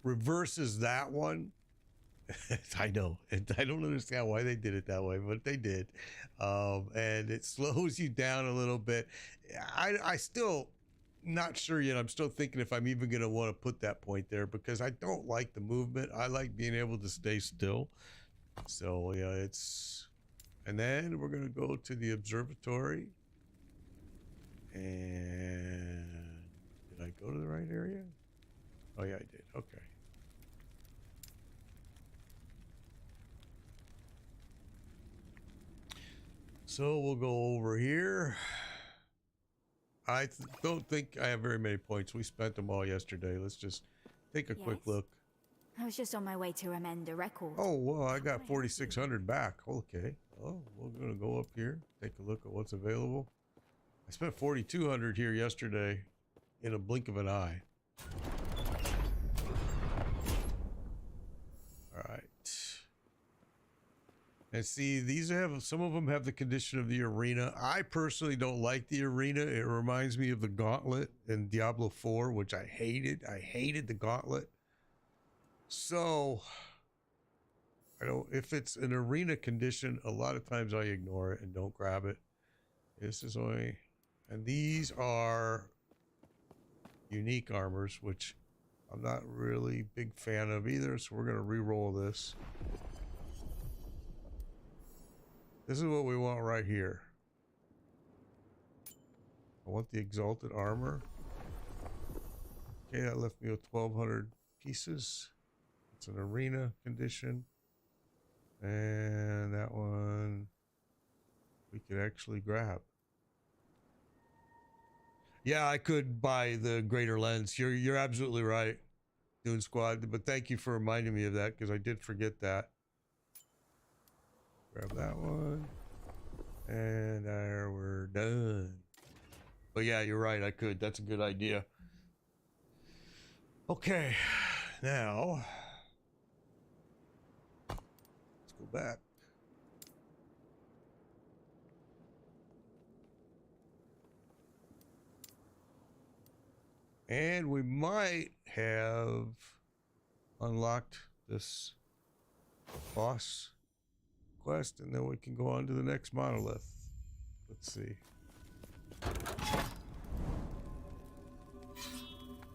reverses that one. I know, and I don't understand why they did it that way, but they did. And it slows you down a little bit. I still not sure yet. I'm still thinking if I'm even going to want to put that point there, because I don't like the movement. I like being able to stay still. So yeah, it's, and then we're going to go to the observatory. And did I go to the right area? Oh yeah, I did. Okay. So we'll go over here. I don't think I have very many points. We spent them all yesterday. Let's just take a quick look. I was just on my way to amend a record. Oh, well, I got 4,600 back. Okay. Oh, we're going to go up here, take a look at what's available. I spent 4,200 here yesterday in a blink of an eye. All right. And see, these have, some of them have the condition of the arena. I personally don't like the arena. It reminds me of the gauntlet in Diablo 4, which I hated. I hated the gauntlet. So, I don't, if it's an arena condition, a lot of times I ignore it and don't grab it. This is only, and these are unique armors, which I'm not really a big fan of either. So we're going to re-roll this. This is what we want right here. I want the exalted armor. Okay, that left me with 1,200 pieces. It's an arena condition. And that one we could actually grab. Yeah, I could buy the greater lens. You're absolutely right, Dune Squad. But thank you for reminding me of that, because I did forget that. Grab that one. And there, we're done. But yeah, you're right, I could. That's a good idea. Okay, now let's go back. And we might have unlocked this boss quest, and then we can go on to the next monolith. Let's see.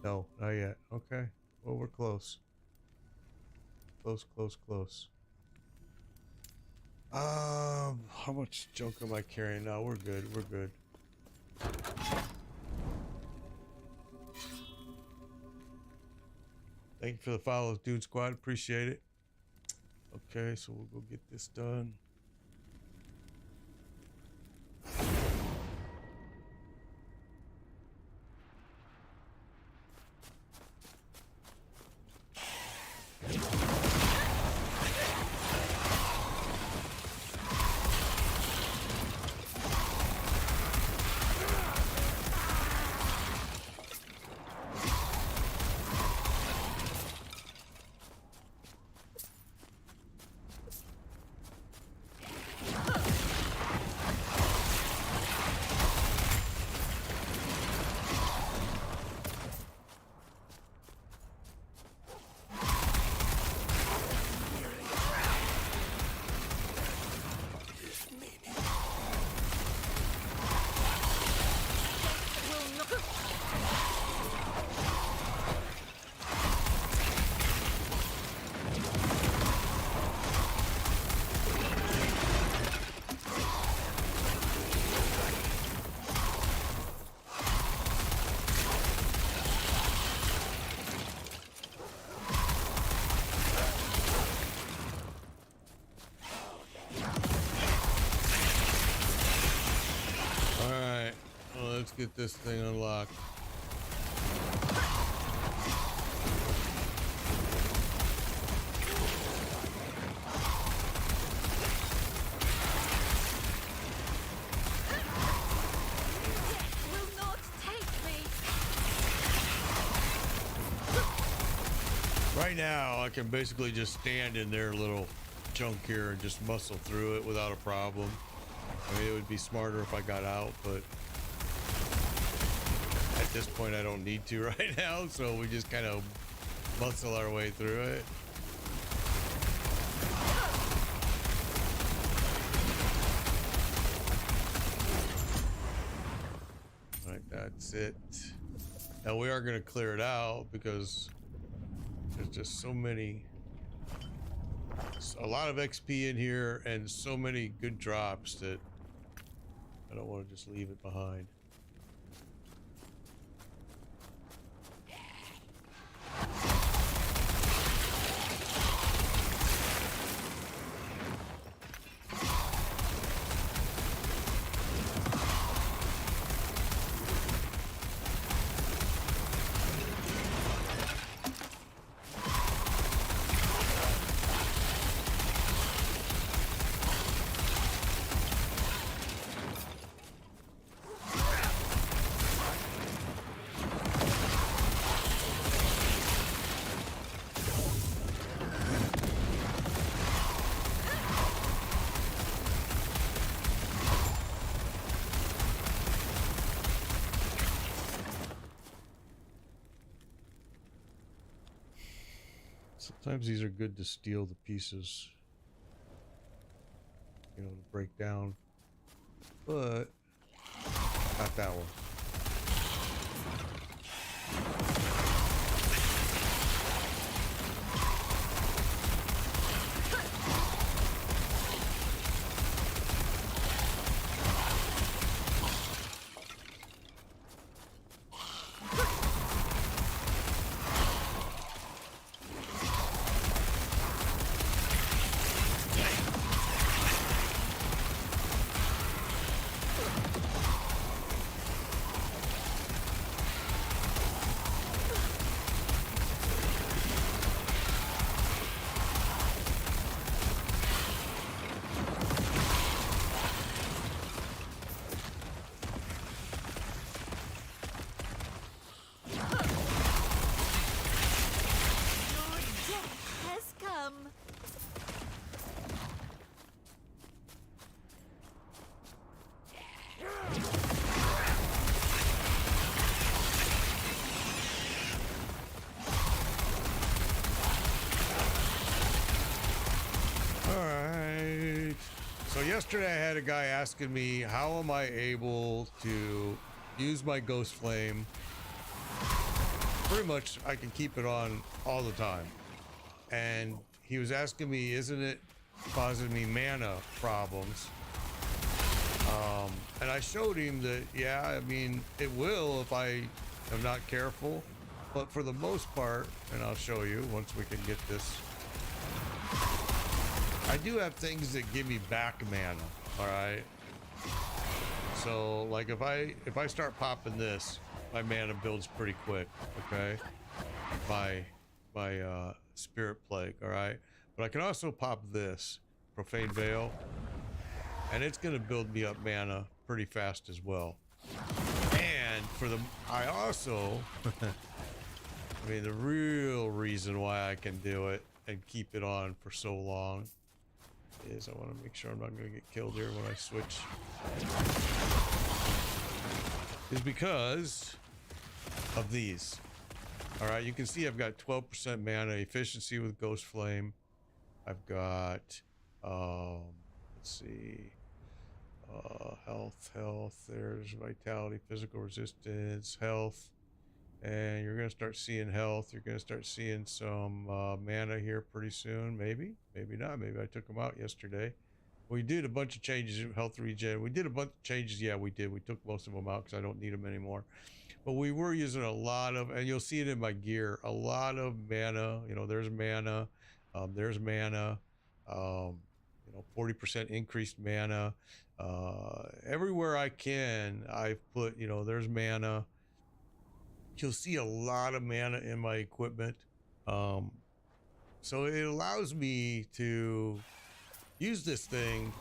No, not yet. Okay. Well, we're close. Close. How much junk am I carrying now? We're good. Thank you for the follow, Dune Squad. Appreciate it. Okay, so we'll go get this done. Let's get this thing unlocked. Will not take me. Right now, I can basically just stand in their little chunk here and just muscle through it without a problem. I mean, it would be smarter if I got out, but at this point I don't need to right now, so we just kind of muscle our way through it. Sit. Now we are going to clear it out because there's just so many, a lot of XP in here and so many good drops that I don't want to just leave it behind. Sometimes these are good to steal the pieces, you know, to break down, but not that one. Yesterday I had a guy asking me, how am I able to use my Ghost Flame? Pretty much I can keep it on all the time. And he was asking me, isn't it causing me mana problems? And I showed him that, yeah, I mean, it will if I am not careful. But for the most part, and I'll show you once we can get this, I do have things that give me back mana, all right? So, like, if I start popping this, my mana builds pretty quick, okay? My Spirit Plague, all right? But I can also pop this, Profane Veil, and it's gonna build me up mana pretty fast as well. And I also, I mean, the real reason why I can do it and keep it on for so long is I want to make sure I'm not going to get killed here when I switch, is because of these. All right, you can see I've got 12% mana efficiency with Ghost Flame. I've got let's see, health, there's vitality, physical resistance, health, and you're going to start seeing health. You're going to start seeing some mana here pretty soon. Maybe not. Maybe I took them out yesterday. We did a bunch of changes in health regen. We did a bunch of changes. Yeah, we did. We took most of them out because I don't need them anymore. But we were using a lot of, and you'll see it in my gear, a lot of mana. You know, there's mana. There's mana. You know, 40% increased mana. Everywhere I can, I've put, you know, there's mana. You'll see a lot of mana in my equipment. So it allows me to use this thing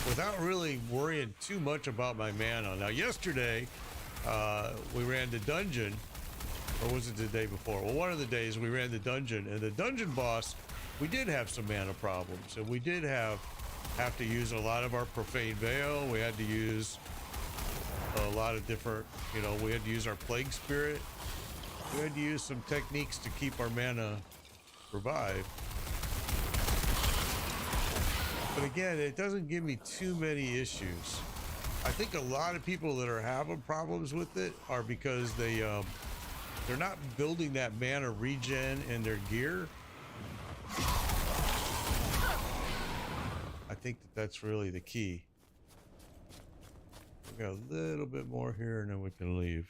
without really worrying too much about my mana. Now, yesterday, we ran the dungeon, or was it the day before? Well, one of the days we ran the dungeon, and the dungeon boss, we did have some mana problems, and we did have to use a lot of our Profane Veil. We had to use a lot of different, you know, we had to use our Plague Spirit. We had to use some techniques to keep our mana revived. But again, it doesn't give me too many issues. I think a lot of people that are having problems with it are because they're not building that mana regen in their gear. I think that's really the key. We got a little bit more here and then we can leave.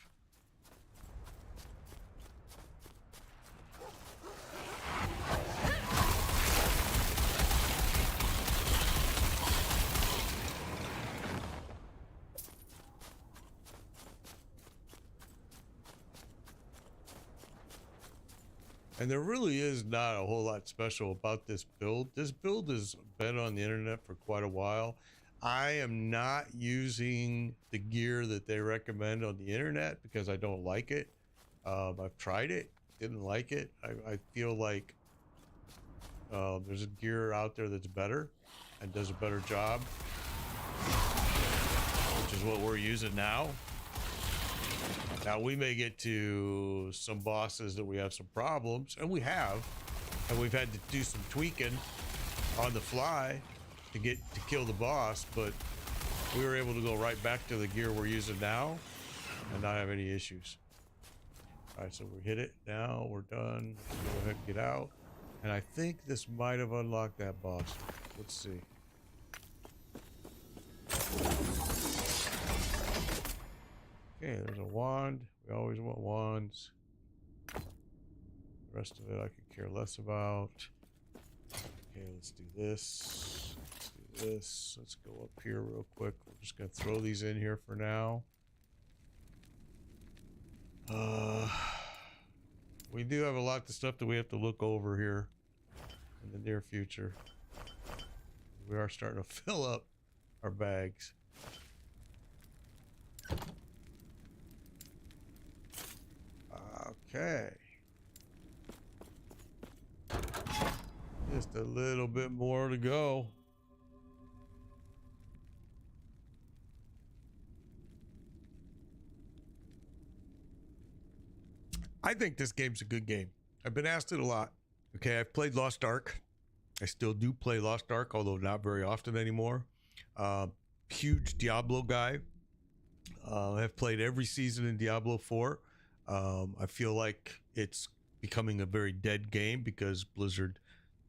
And there really is not a whole lot special about this build. This build has been on the internet for quite a while. I am not using the gear that they recommend on the internet because I don't like it. I've tried it, didn't like it. I feel like there's a gear out there that's better and does a better job, which is what we're using now. Now we may get to some bosses that we have some problems, and we have, and we've had to do some tweaking on the fly to kill the boss, but we were able to go right back to the gear we're using now and not have any issues. All right, so we hit it now, we're done. Go ahead and get out. And I think this might have unlocked that boss. Let's see. Okay, there's a wand. We always want wands. The rest of it I could care less about. Okay, let's do this. Let's do this. Let's go up here real quick. We're just gonna throw these in here for now. We do have a lot of stuff that we have to look over here in the near future. We are starting to fill up our bags. Okay. Just a little bit more to go. I think this game's a good game. I've been asked it a lot. Okay, I've played Lost Ark. I still do play Lost Ark, although not very often anymore. Huge Diablo guy. I've played every season in Diablo 4. I feel like it's becoming a very dead game because Blizzard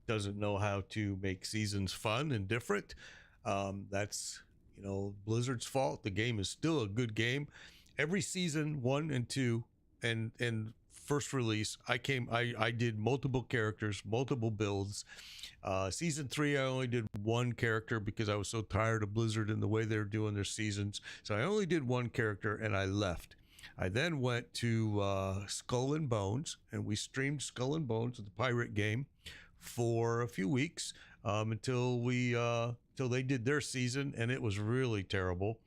doesn't know how to make seasons fun and different. That's, you know, Blizzard's fault. The game is still a good game. Every season 1 and 2 and first release, I did multiple characters, multiple builds. Season 3, I only did one character because I was so tired of Blizzard and the way they're doing their seasons. So I only did one character and I left. I then went to Skull and Bones, and we streamed Skull and Bones, the pirate game, for a few weeks until they did their season, and it was really terrible.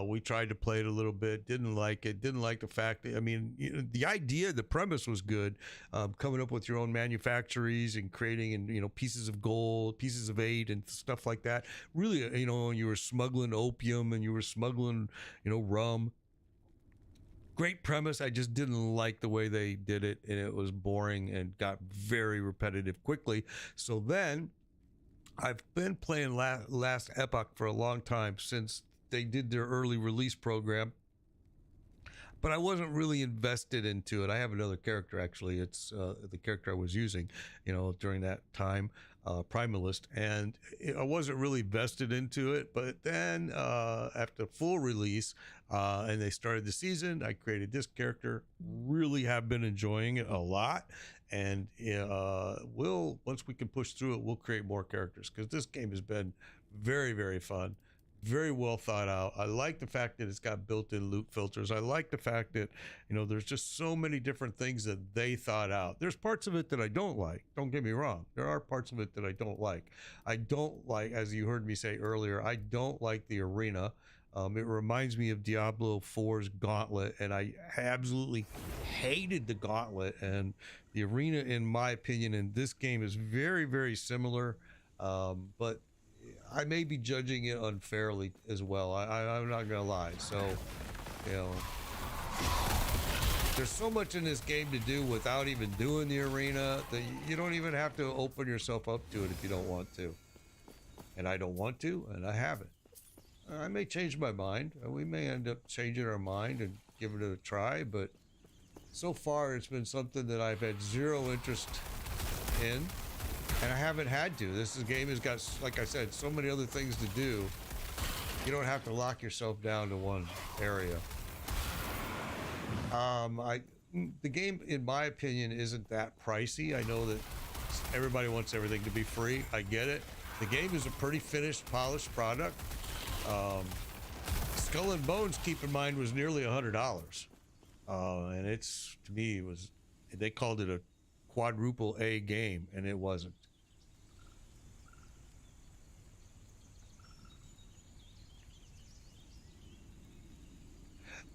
We tried to play it a little bit, didn't like it, didn't like the fact that, I mean, you know, the idea, the premise was good, coming up with your own manufactories and creating, and, you know, pieces of gold, pieces of 8 and stuff like that. Really, you know, you were smuggling opium and you were smuggling, you know, rum. Great premise. I just didn't like the way they did it, and it was boring and got very repetitive quickly. So then I've been playing last Epoch for a long time, since they did their early release program, but I wasn't really invested into it. I have another character, actually. It's the character I was using, you know, during that time, Primalist, and I wasn't really vested into it. But then after full release and they started the season, I created this character. Really have been enjoying it a lot, and once we can push through it, we'll create more characters, because this game has been very, very fun. Very well thought out. I like the fact that it's got built-in loot filters. I like the fact that, you know, there's just so many different things that they thought out. There's parts of it that I don't like. Don't get me wrong. There are parts of it that I don't like. I don't like, as you heard me say earlier, I don't like the arena. It reminds me of Diablo 4's Gauntlet, and I absolutely hated the Gauntlet. And the arena, in my opinion, in this game is very, very similar, but I may be judging it unfairly as well. I'm not gonna lie. So, you know, there's so much in this game to do without even doing the arena that you don't even have to open yourself up to it if you don't want to. And I don't want to, and I haven't. I may change my mind. We may end up changing our mind and giving it a try, but so far it's been something that I've had zero interest in, and I haven't had to. This game has got, like I said, so many other things to do. You don't have to lock yourself down to one area. The game, in my opinion, isn't that pricey. I know that everybody wants everything to be free. I get it. The game is a pretty finished, polished product. Skull and Bones, keep in mind, was nearly $100. And it's, to me, they called it a quadruple A game, and it wasn't.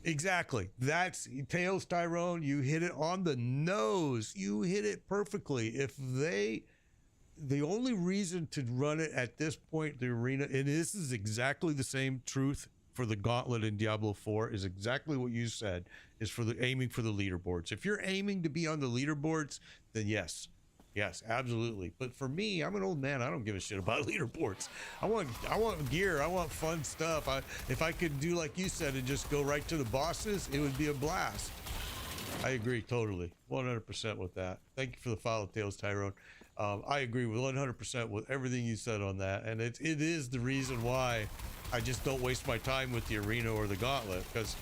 Exactly. That's Tails Tyrone. You hit it on the nose. You hit it perfectly. The only reason to run it at this point, the arena, and this is exactly the same truth for the Gauntlet in Diablo 4, is exactly what you said, is for the aiming for the leaderboards. If you're aiming to be on the leaderboards, then yes, absolutely. But for me, I'm an old man. I don't give a shit about leaderboards. I want gear. I want fun stuff. If I could do like you said and just go right to the bosses, it would be a blast. I agree totally, 100% with that. Thank you for the follow, Tails Tyrone. I agree with 100% with everything you said on that, and it is the reason why I just don't waste my time with the arena or the Gauntlet, because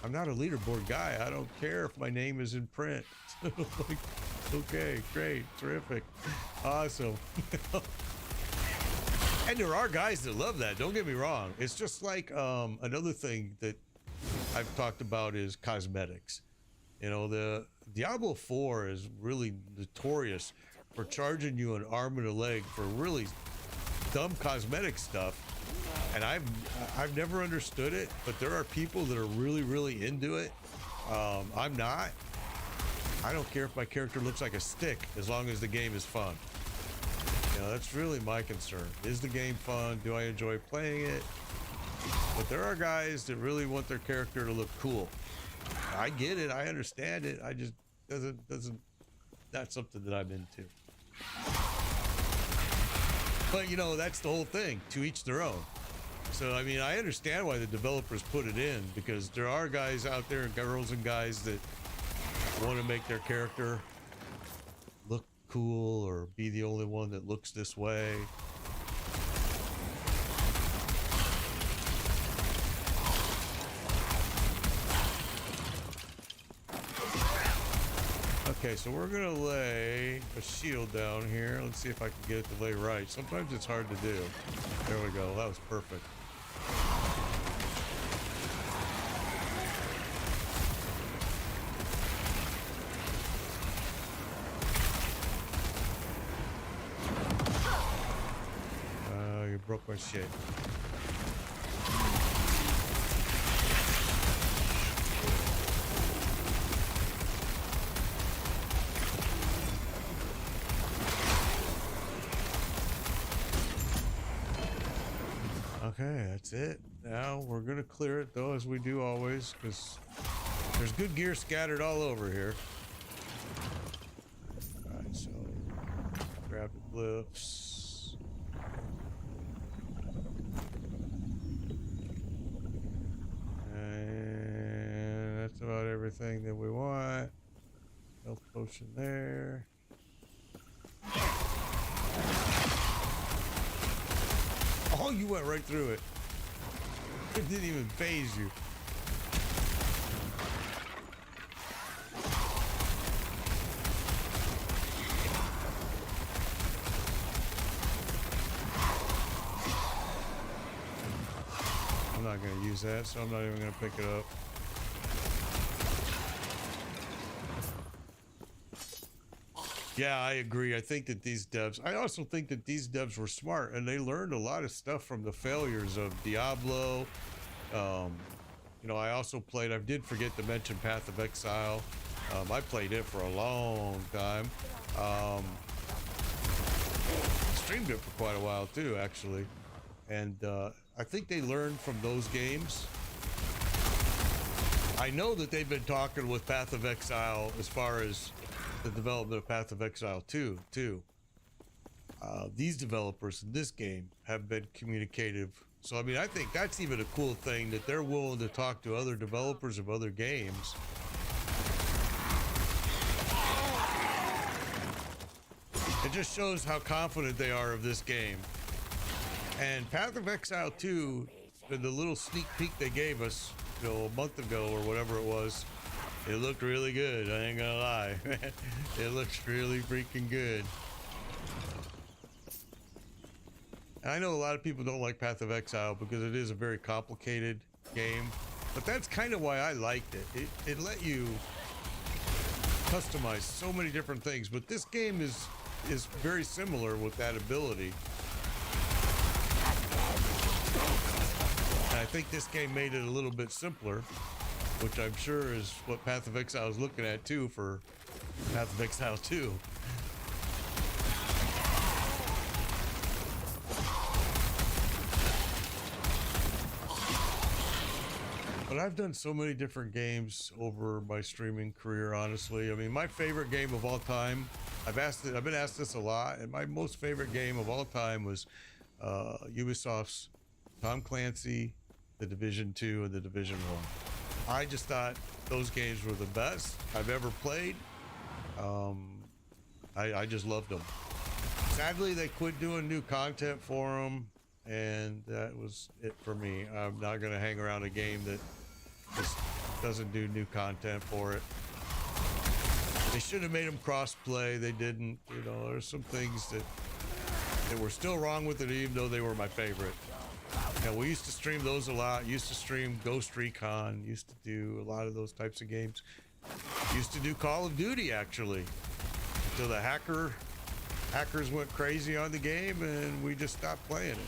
I'm not a leaderboard guy. I don't care if my name is in print. Like, okay, great, terrific, awesome. And there are guys that love that, don't get me wrong. It's just like another thing that I've talked about is cosmetics. You know, the Diablo 4 is really notorious for charging you an arm and a leg for really dumb cosmetic stuff. And I've never understood it, but there are people that are really, really into it. I'm not. I don't care if my character looks like a stick, as long as the game is fun. You know, that's really my concern. Is the game fun? Do I enjoy playing it? But there are guys that really want their character to look cool. I get it. I understand it. I just that's something that I'm into. But you know, that's the whole thing. To each their own. So I mean, I understand why the developers put it in, because there are guys out there, and girls and guys, that want to make their character look cool or be the only one that looks this way. Okay, so we're gonna lay a shield down here. Let's see if I can get it to lay right. Sometimes it's hard to do. There we go. That was perfect. You broke my shit. Okay, that's it. Now we're gonna clear it though, as we do always, because there's good gear scattered all over here. Alright, so grab the glyphs. And that's about everything that we want. Health potion there. Oh, you went right through it. It didn't even phase you. I'm not going to use that, so I'm not even going to pick it up. Yeah, I agree. I think that I also think that these devs were smart, and they learned a lot of stuff from the failures of Diablo. You know, I did forget to mention Path of Exile. I played it for a long time. Streamed it for quite a while too, actually. And I think they learned from those games. I know that they've been talking with Path of Exile as far as the development of Path of Exile 2 too. these developers in this game have been communicative. So, I mean, I think that's even a cool thing that they're willing to talk to other developers of other games. It just shows how confident they are of this game. And Path of Exile 2, the little sneak peek they gave us, you know, a month ago or whatever it was, it looked really good. I ain't gonna lie. It looks really freaking good. And I know a lot of people don't like Path of Exile because it is a very complicated game, but that's kind of why I liked it. It let you customize so many different things, but this game is very similar with that ability. And I think this game made it a little bit simpler, which I'm sure is what Path of Exile is looking at too for Path of Exile 2. But I've done so many different games over my streaming career, honestly. I mean, my favorite game of all time, I've been asked this a lot, and my most favorite game of all time was Ubisoft's Tom Clancy, The Division 2, and The Division 1. I just thought those games were the best I've ever played. I just loved them. Sadly, they quit doing new content for them, and that was it for me. I'm not going to hang around a game that just doesn't do new content for it. They should have made them cross-play. They didn't. You know, there's some things that were still wrong with it, even though they were my favorite. And we used to stream those a lot. Used to stream Ghost Recon. Used to do a lot of those types of games. Used to do Call of Duty, actually, until the hackers went crazy on the game, and we just stopped playing it.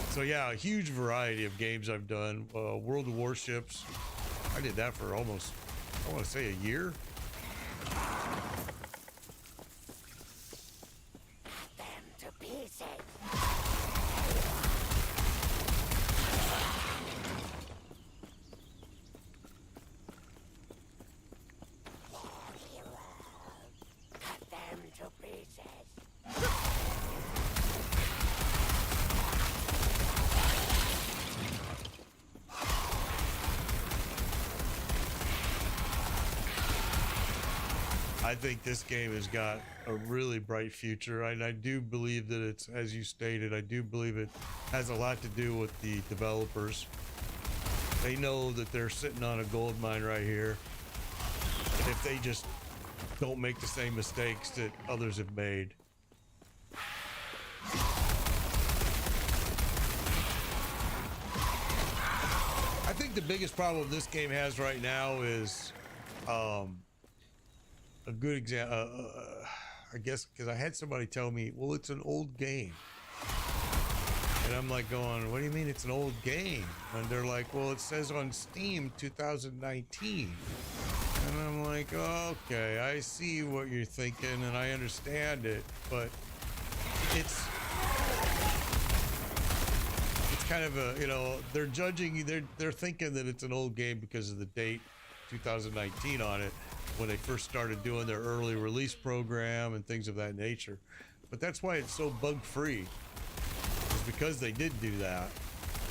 So yeah, a huge variety of games I've done. World of Warships, I did that for almost, I want to say, a year. Them to pieces. Cut them to pieces. I think this game has got a really bright future, and I do believe that it's, as you stated, I do believe it has a lot to do with the developers. They know that they're sitting on a gold mine right here, and if they just don't make the same mistakes that others have made. I think the biggest problem this game has right now is a good example, I guess, because I had somebody tell me, well, it's an old game. And I'm like going, what do you mean it's an old game? And they're like, well, it says on Steam 2019. And I'm like, okay, I see what you're thinking and I understand it, but it's kind of a, you know, they're judging, they're thinking that it's an old game because of the date 2019 on it, when they first started doing their early release program and things of that nature. But that's why it's so bug free, is because they did do that.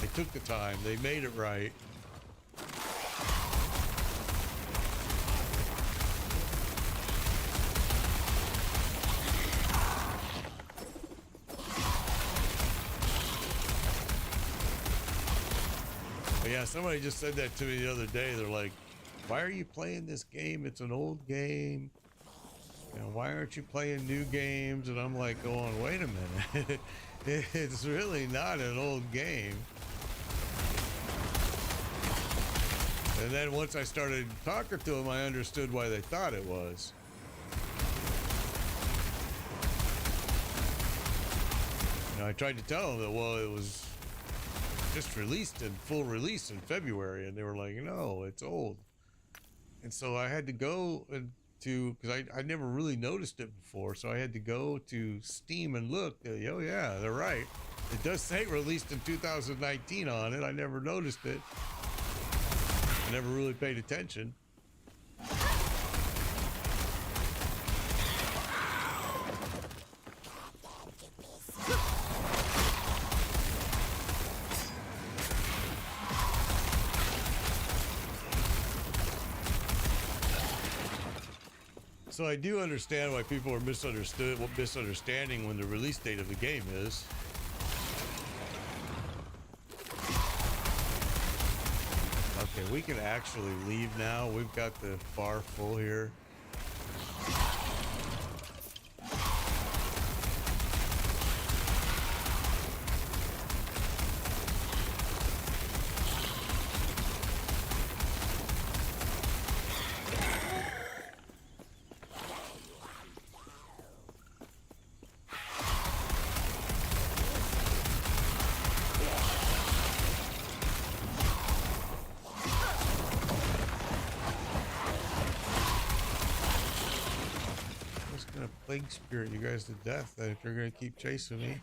They took the time, they made it right. But yeah, somebody just said that to me the other day. They're like, why are you playing this game? It's an old game. You know, why aren't you playing new games? And I'm like going, wait a minute. It's really not an old game. And then once I started talking to them, I understood why they thought it was. You know, I tried to tell them that, well, it was just released in full release in February. And they were like, no, it's old. And so I had to go to, because I never really noticed it before, so I had to go to Steam and look. Oh yeah, they're right. It does say released in 2019 on it. I never noticed it. I never really paid attention. So I do understand why people are misunderstanding when the release date of the game is. Okay, we can actually leave now. We've got the bar full here. Plague spirit you guys to death if you're gonna keep chasing me.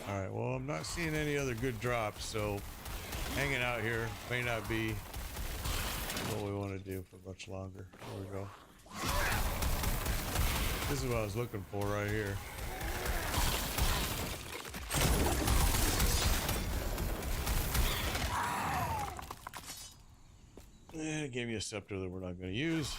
Alright, well, I'm not seeing any other good drops, so hanging out here may not be what we want to do for much longer. There we go. This is what I was looking for right here. And it gave me a scepter that we're not going to use.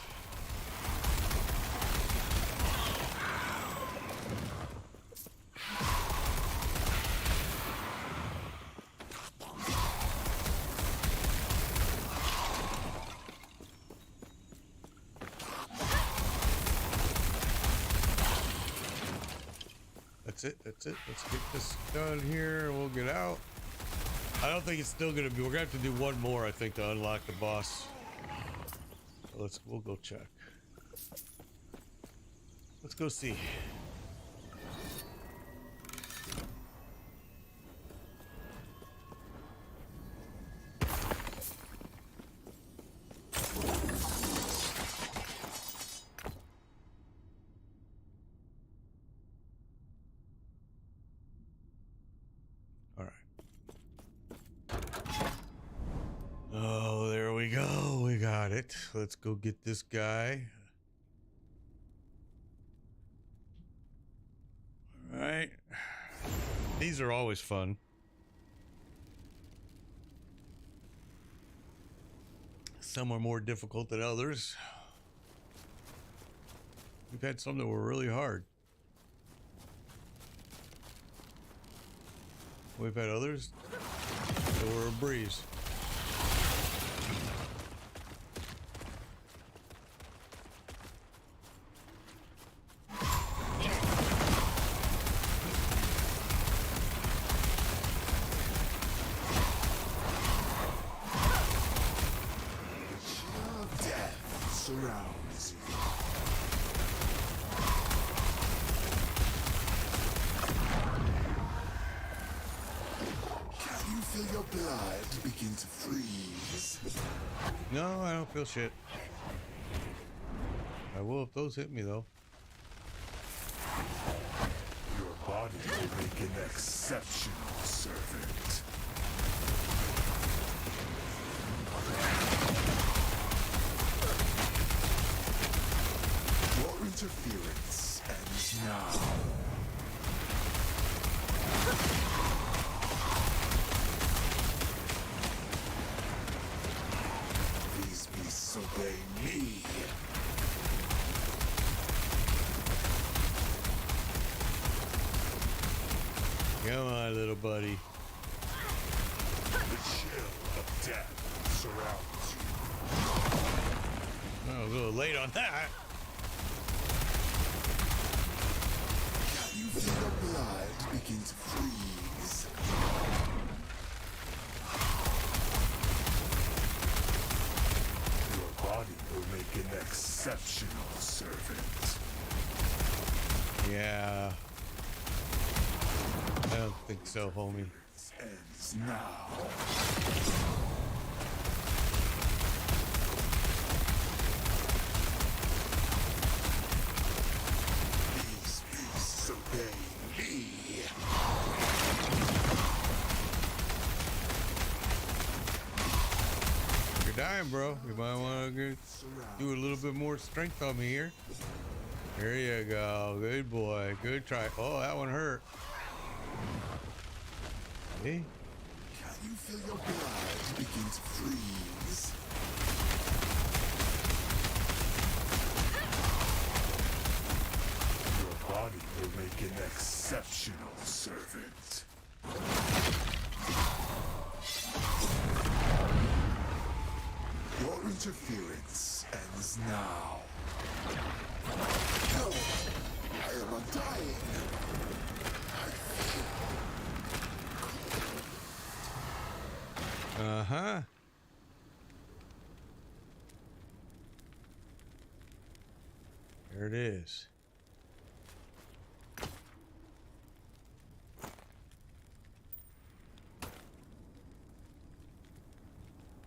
That's it. That's it. Let's get this done here and we'll get out. I don't think it's still going to be. We're going to have to do one more, I think, to unlock the boss. So we'll go check. Let's go see. All right. Oh, there we go. We got it. Let's go get this guy. All right. These are always fun. Some are more difficult than others. We've had some that were really hard. We've had others that were a breeze. Surrounds you. Can you feel your blood begin to freeze? No, I don't feel shit. I will if those hit me though. Your body will make an exceptional servant. Your interference ends now. These beasts obey me. Come on, little buddy. The chill of death surrounds you. Oh, I was a little late on that. Can you feel your blood begin to freeze? Your body will make an exceptional servant. Yeah. I don't think so, homie. Ends now. These beasts obey me. You're dying, bro. You might want to do a little bit more strength on me here. There you go. Good boy. Good try. Oh, that one hurt. See? You feel your blood begin to freeze. Your body will make an exceptional servant. Your interference ends now. No, I am undying. Uh-huh. There it is.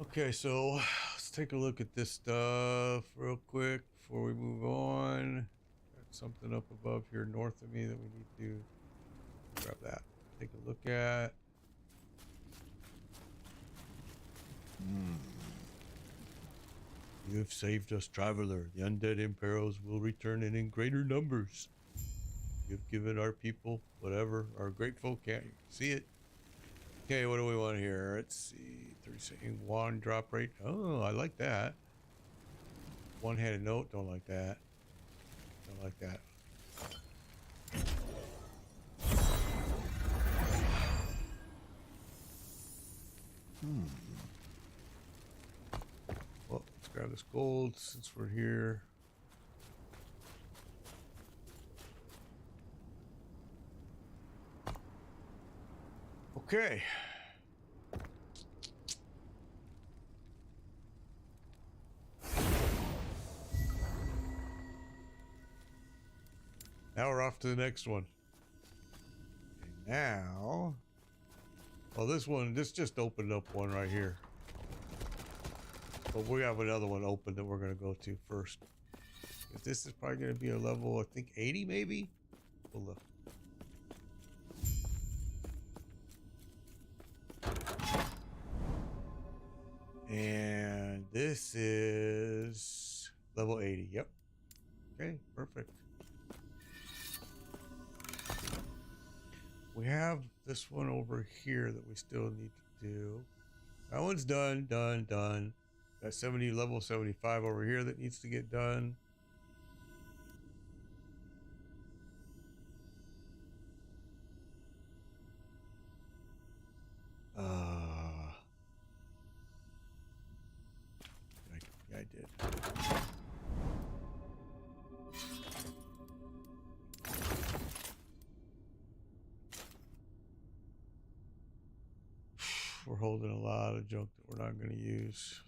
Okay, so let's take a look at this stuff real quick before we move on. Got something up above here north of me that we need to grab that. Take a look at. You have saved us, traveler. The undead imperils will return and in greater numbers. You've given our people whatever. Our grateful can't see it. Okay, what do we want here? Let's see. 30-second wand drop rate. Oh, I like that. One-handed note. Don't like that. Don't like that. Well, let's grab this gold since we're here. Okay. Now we're off to the next one. And now, well, this just opened up one right here. But we have another one open that we're going to go to first. This is probably going to be a level, I think, 80 maybe? We'll look. And this is level 80. Yep. Okay, perfect. We have this one over here that we still need to do. That one's done. Got 70, level 75 over here that needs to get done. Yeah, I did. We're holding a lot of junk that we're not going to use.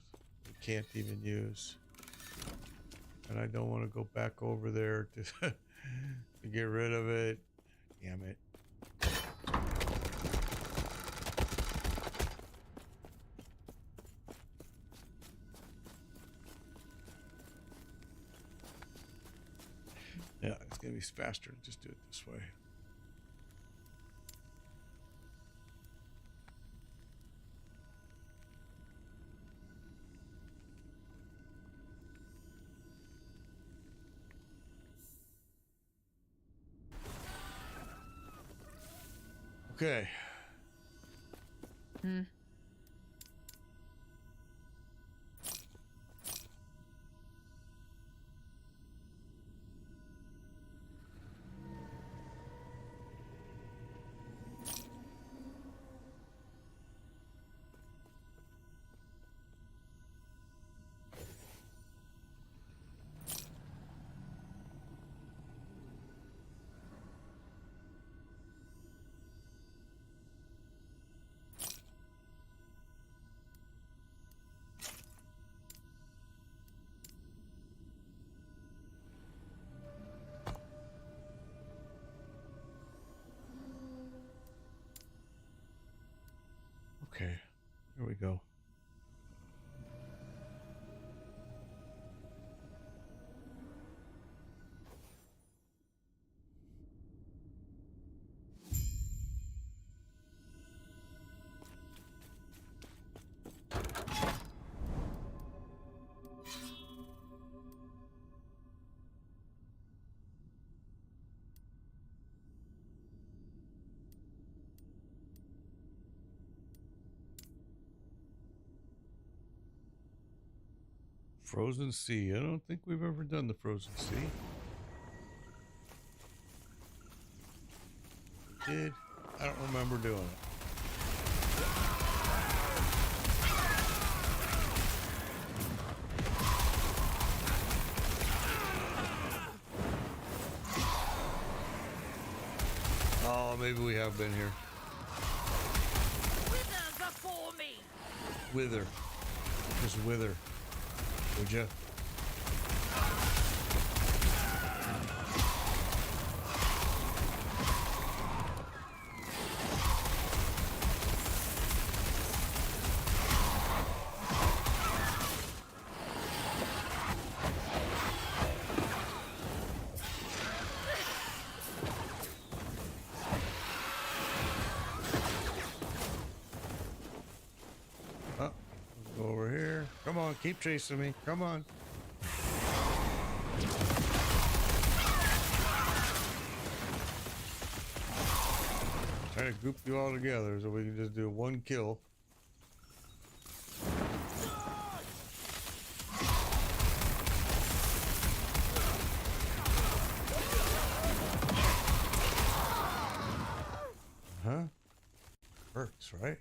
We can't even use. And I don't want to go back over there to, to get rid of it. Damn it. Yeah, it's going to be faster to just do it this way. Okay. Frozen Sea. I don't think we've ever done the Frozen Sea. We did. I don't remember doing it. Oh, maybe we have been here. Wither before me! Wither. Just wither. Would ya? Over here. Come on, keep chasing me. Come on. Trying to group you all together so we can just do one kill. Huh? Works, right?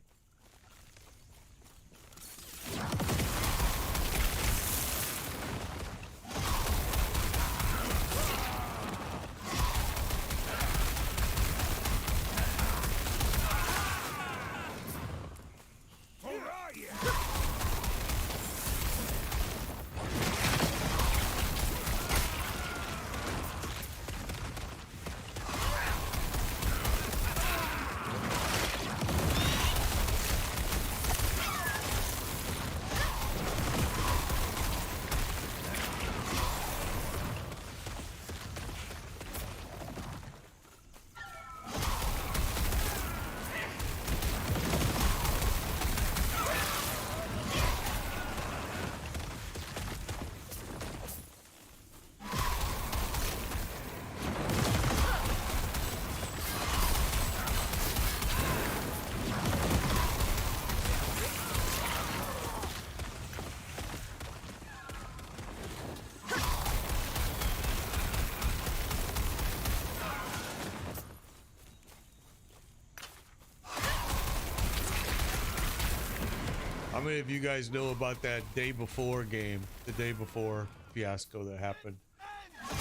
How many of you guys know about that day before game, the day before fiasco that happened?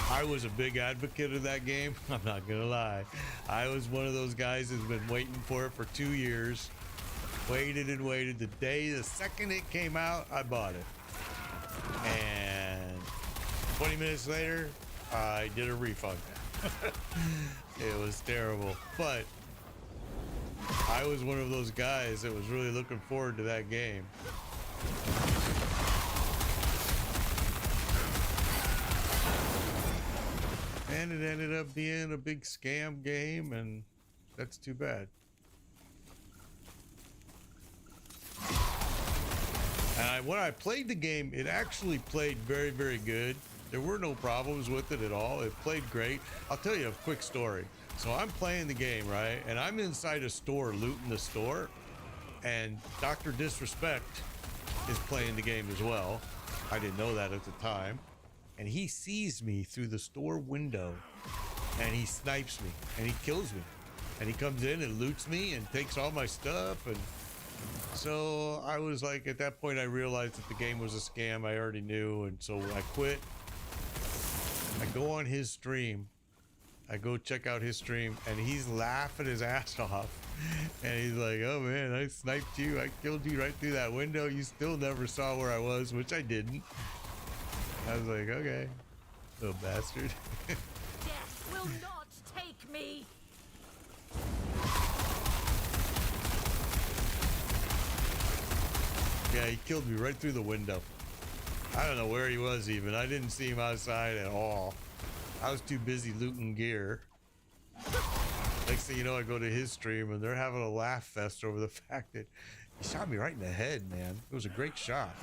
I was a big advocate of that game. I'm not gonna lie. I was one of those guys who's been waiting for it for 2 years. Waited and waited. The second it came out, I bought it. And 20 minutes later, I did a refund. It was terrible. But I was one of those guys that was really looking forward to that game. And it ended up being a big scam game, and that's too bad. And when I played the game, it actually played very, very good. There were no problems with it at all. It played great. I'll tell you a quick story. So I'm playing the game, right? And I'm inside a store, looting the store. And Dr. Disrespect is playing the game as well. I didn't know that at the time. And he sees me through the store window. And he snipes me. And he kills me. And he comes in and loots me and takes all my stuff. And so I was like, at that point, I realized that the game was a scam. I already knew. And so I quit. I go on his stream. I go check out his stream, and he's laughing his ass off. And he's like, oh man, I sniped you. I killed you right through that window. You still never saw where I was, which I didn't. I was like, okay, little bastard. Death will not take me! Yeah, he killed me right through the window. I don't know where he was even. I didn't see him outside at all. I was too busy looting gear. Next thing you know, I go to his stream and they're having a laugh fest over the fact that he shot me right in the head, man. It was a great shot.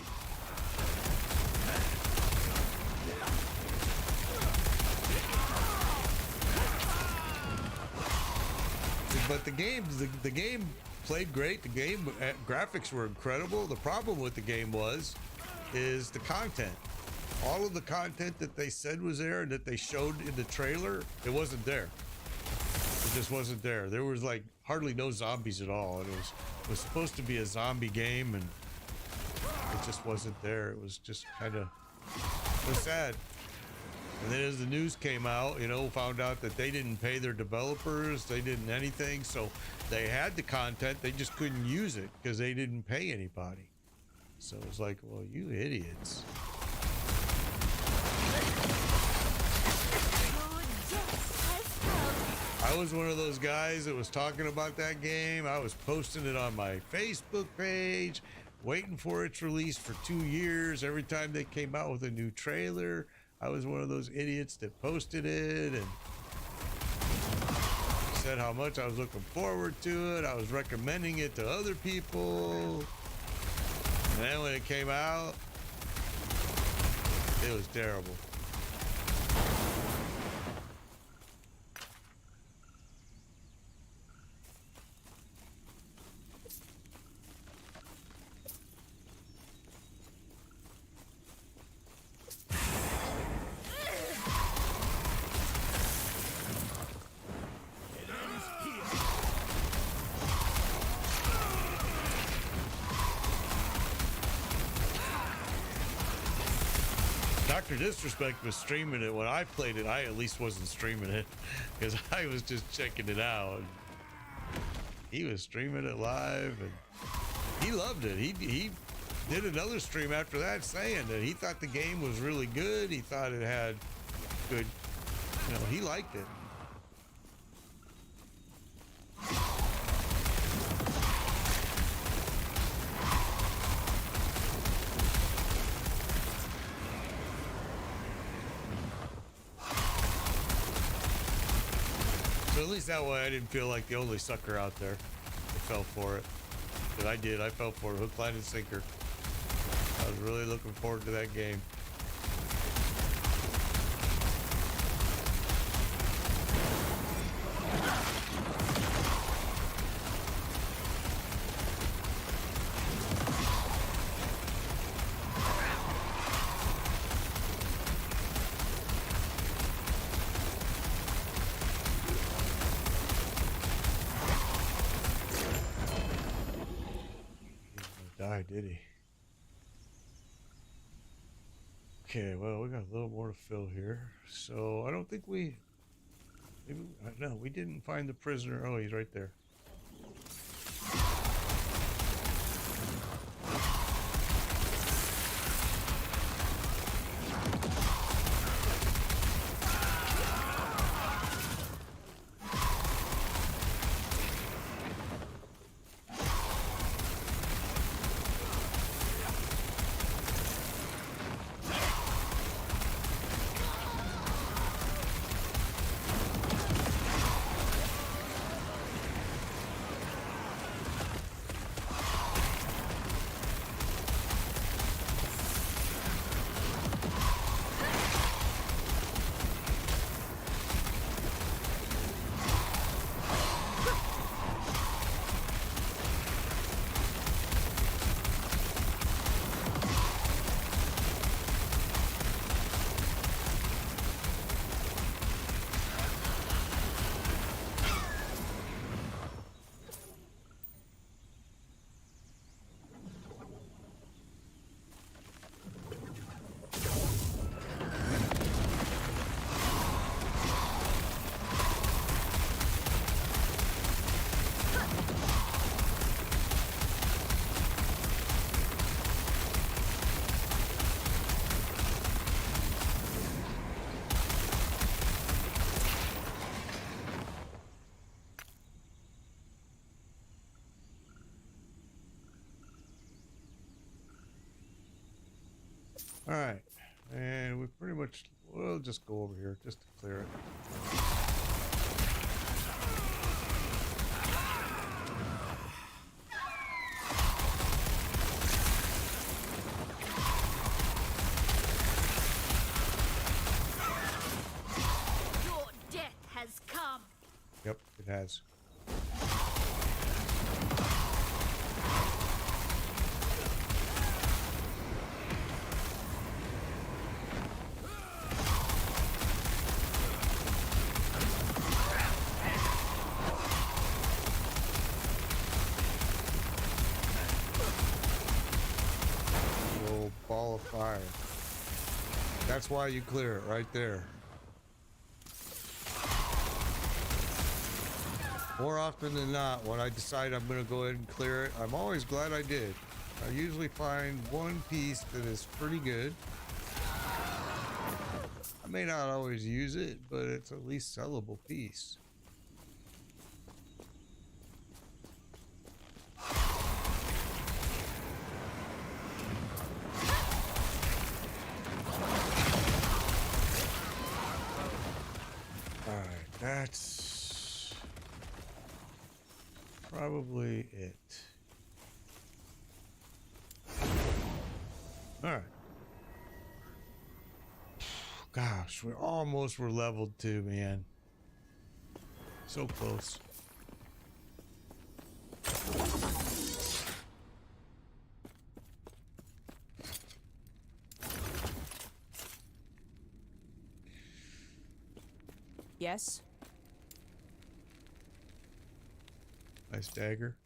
But the game played great. The game graphics were incredible. The problem with the game was is the content. All of the content that they said was there and that they showed in the trailer, it wasn't there. It just wasn't there. There was like hardly no zombies at all, and it was supposed to be a zombie game, and it just wasn't there. It was just kind of, it was sad. And then as the news came out, you know, found out that they didn't pay their developers, they didn't anything, so they had the content, they just couldn't use it because they didn't pay anybody. So it was like, well, you idiots. I was one of those guys that was talking about that game. I was posting it on my Facebook page, waiting for its release for 2 years. Every time they came out with a new trailer, I was one of those idiots that posted it and said how much I was looking forward to it. I was recommending it to other people. And then when it came out, it was terrible. Dr. Disrespect was streaming it. When I played it, I at least wasn't streaming it because I was just checking it out. He was streaming it live and he loved it. He did another stream after that saying that he thought the game was really good. He thought it had good, you know, he liked it. So at least that way I didn't feel like the only sucker out there that fell for it. But I did. I fell for it. Hook, line, and sinker. I was really looking forward to that game. Did he? Okay, well, we got a little more to fill here. So I don't think we, maybe, no, we didn't find the prisoner. Oh, he's right there. All right, and we pretty much, we'll just go over here just to clear it. Your death has come. Yep, it has. wall of fire. That's why you clear it right there. More often than not, when I decide I'm going to go ahead and clear it, I'm always glad I did. I usually find one piece that is pretty good. I may not always use it, but it's at least sellable piece. Alright, that's probably it. Alright. Gosh, we almost were leveled 2, man. So close. Yes. Nice dagger.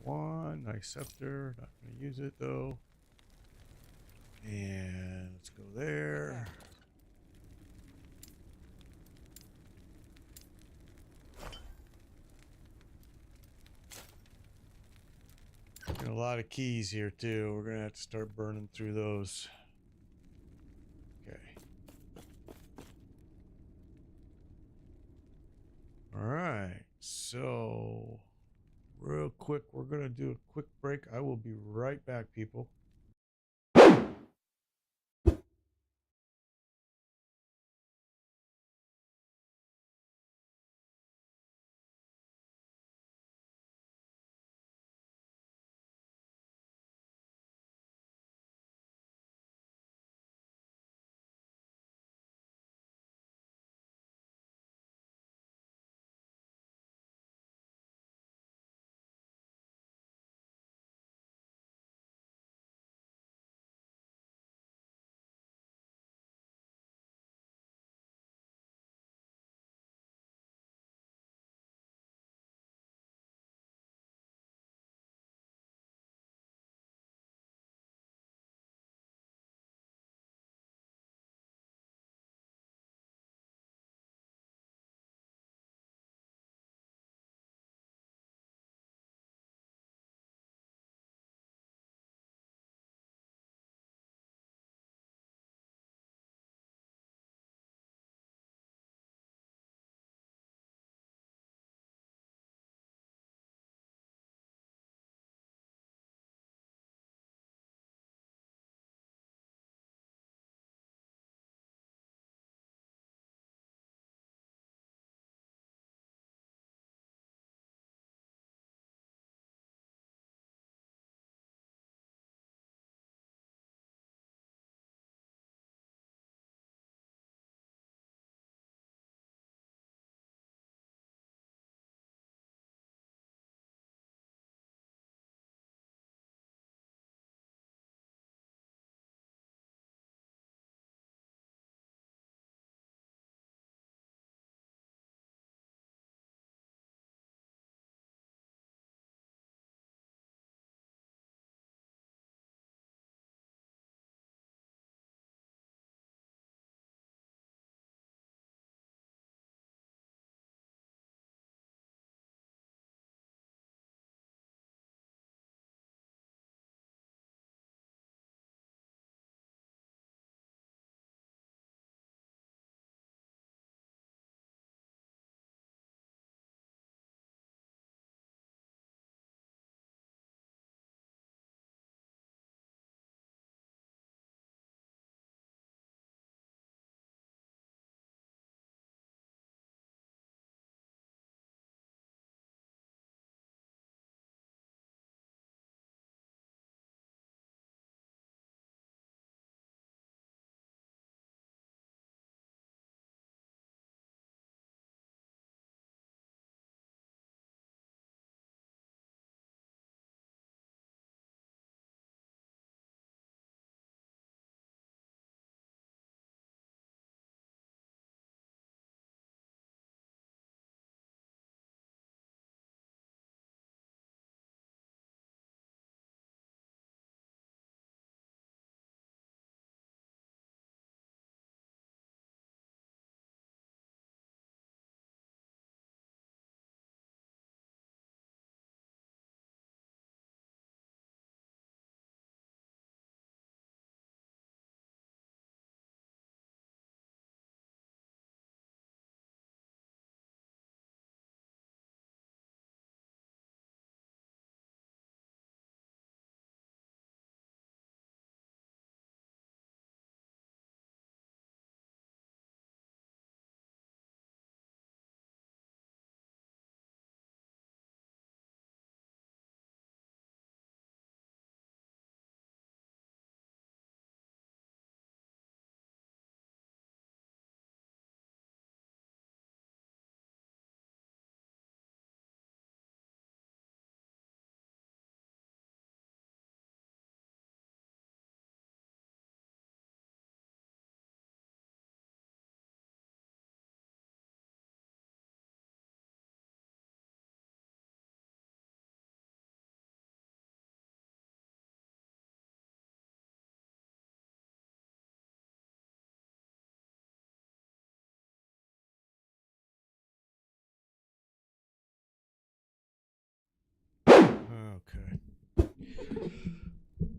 One, nice scepter. Not gonna use it though. And let's go there. And a lot of keys here too. We're gonna have to start burning through those. Okay. All right. So real quick, we're gonna do a quick break. I will be right back, people.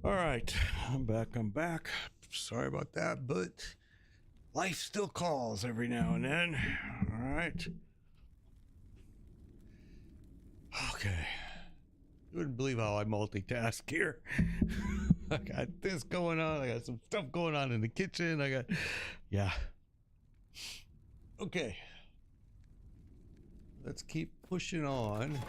All right, I'm back. I'm back. Sorry about that, but life still calls every now and then. All right. Okay. You wouldn't believe how I multitask here. I got this going on. I got some stuff going on in the kitchen. Yeah. Okay. Let's keep pushing on.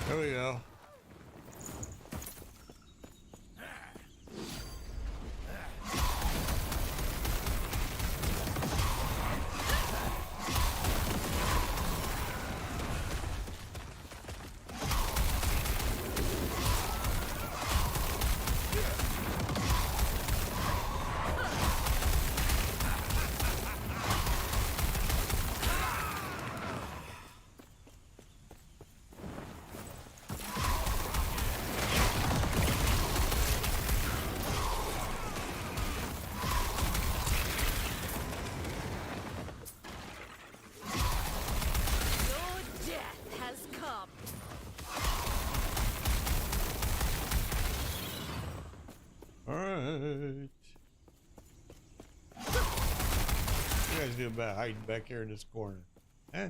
There we go. Your death has come. All right. You guys doing about hiding back here in this corner? Huh?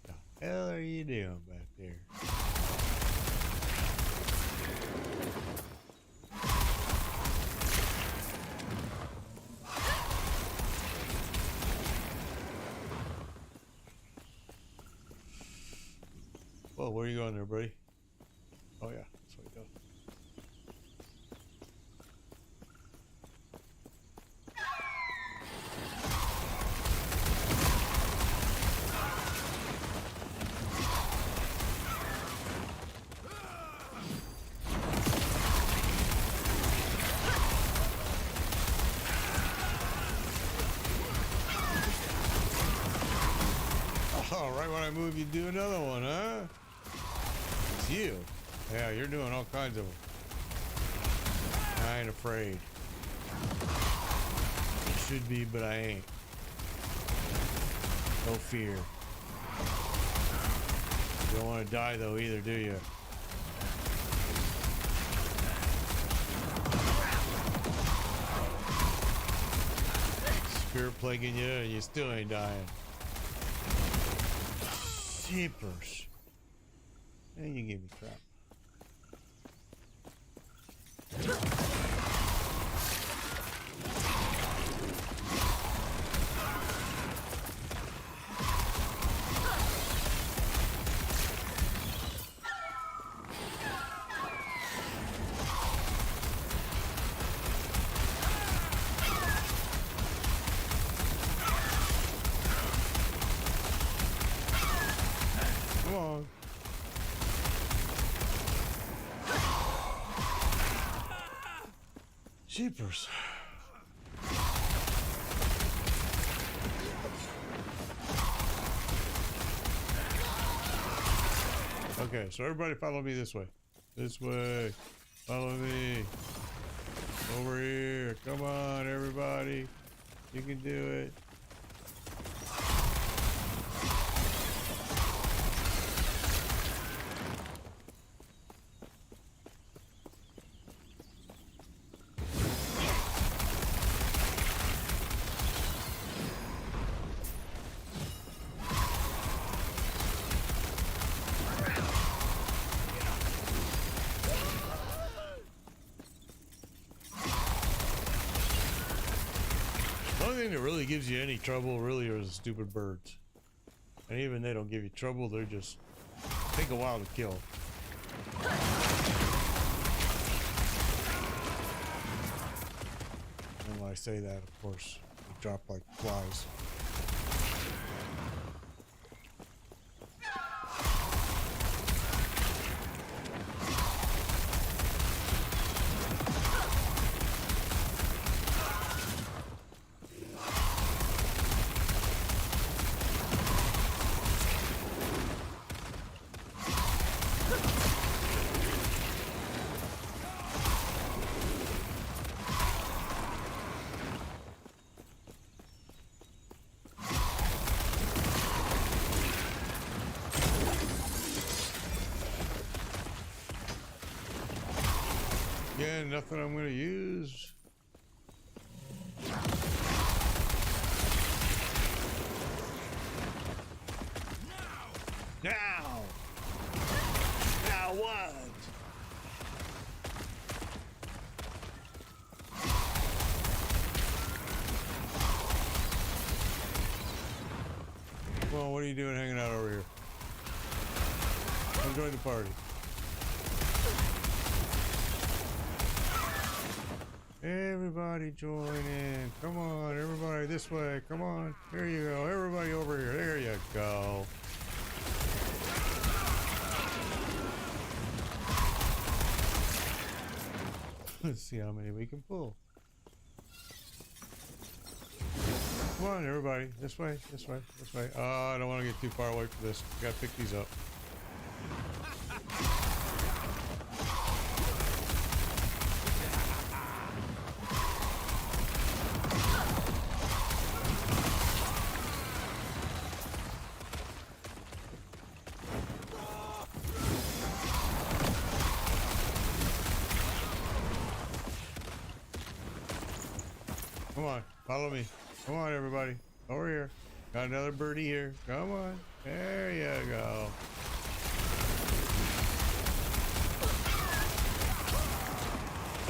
The hell are you doing back there? Well, where are you going there, buddy? Oh, yeah. That's where you go. Oh, right when I move, you do another one, huh? It's you. Yeah, you're doing all kinds of them. I ain't afraid. I should be, but I ain't. No fear. You don't want to die, though, either, do you? Spirit plaguing you, and you still ain't dying. Jeepers. And you gave me crap. Come on. Jeepers. Okay, so everybody follow me this way. This way. Follow me. Over here. Come on, everybody. You can do it. only thing that really gives you any trouble really are the stupid birds. And even they don't give you trouble, they're just take a while to kill. And when I say that, of course, they drop like flies. Yeah, nothing I'm gonna use. Now! Now what? Well, what are you doing hanging out over here? Come join the party. Everybody join in. Come on, everybody this way. Come on. There you go. Everybody over here. There you go. Let's see how many we can pull. Come on, everybody. This way, this way, this way. Oh, I don't want to get too far away from this. Gotta pick these up. Come on, follow me. Come on, everybody. Over here. Got another birdie here. Come on. There you go.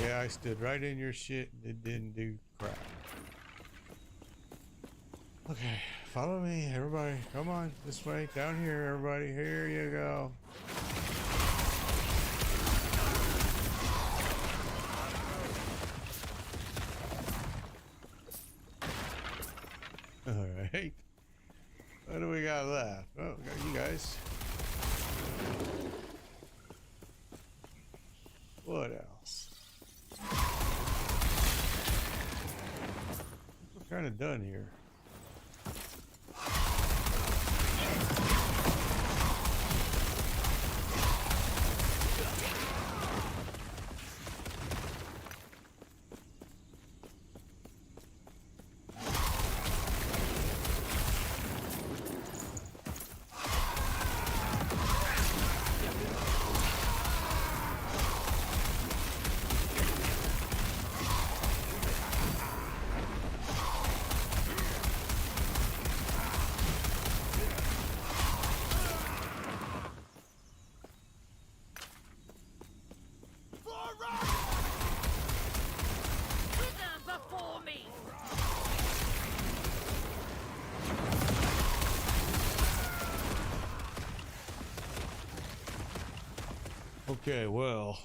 Yeah, I stood right in your shit and it didn't do crap. Okay, follow me, everybody. Come on, this way. Down here, everybody. Here you go. Alright. What do we got left? Oh, we got you guys. What else? We're kind of done here. Okay, well,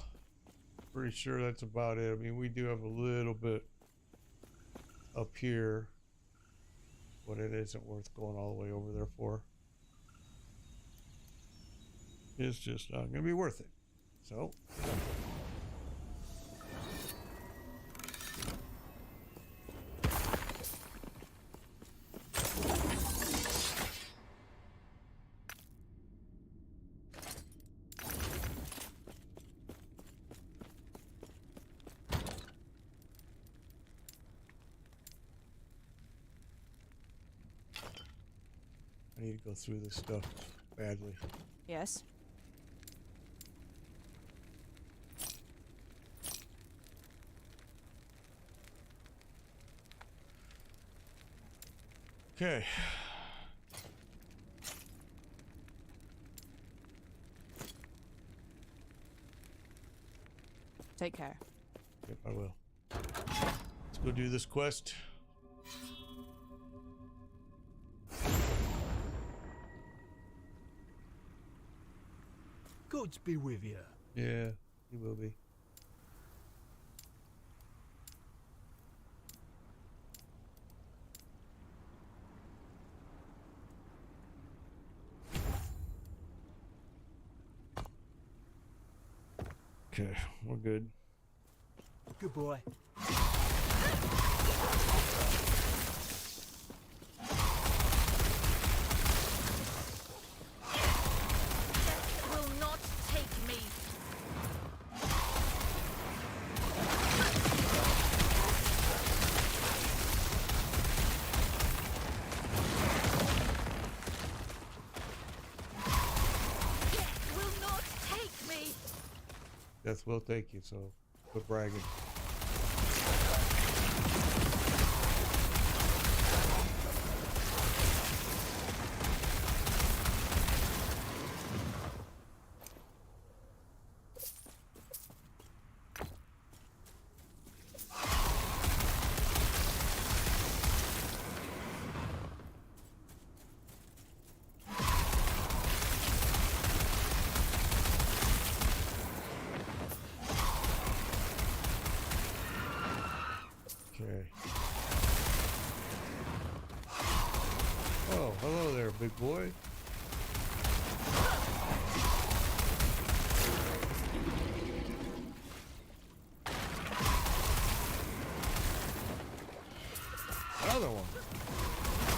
pretty sure that's about it. I mean, we do have a little bit up here, but it isn't worth going all the way over there for. It's just not going to be worth it. So, I need to go through this stuff badly. Yes. Okay. Take care. Yep, I will. Let's go do this quest. Gods be with you. Yeah, he will be. Okay, we're good. Good boy. Death will not take me. Death will not take me. Death will take you, so quit bragging. Okay. Oh, hello there, big boy. Another one.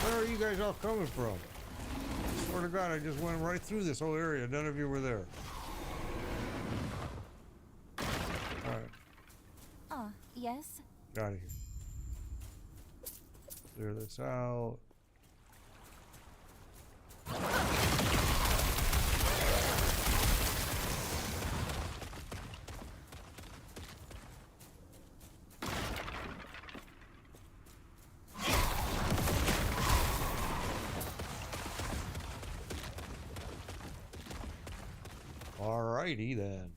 Where are you guys all coming from? Swear to God, I just went right through this whole area. None of you were there. Alright, Yes? get out of here. Clear this out. Alrighty then.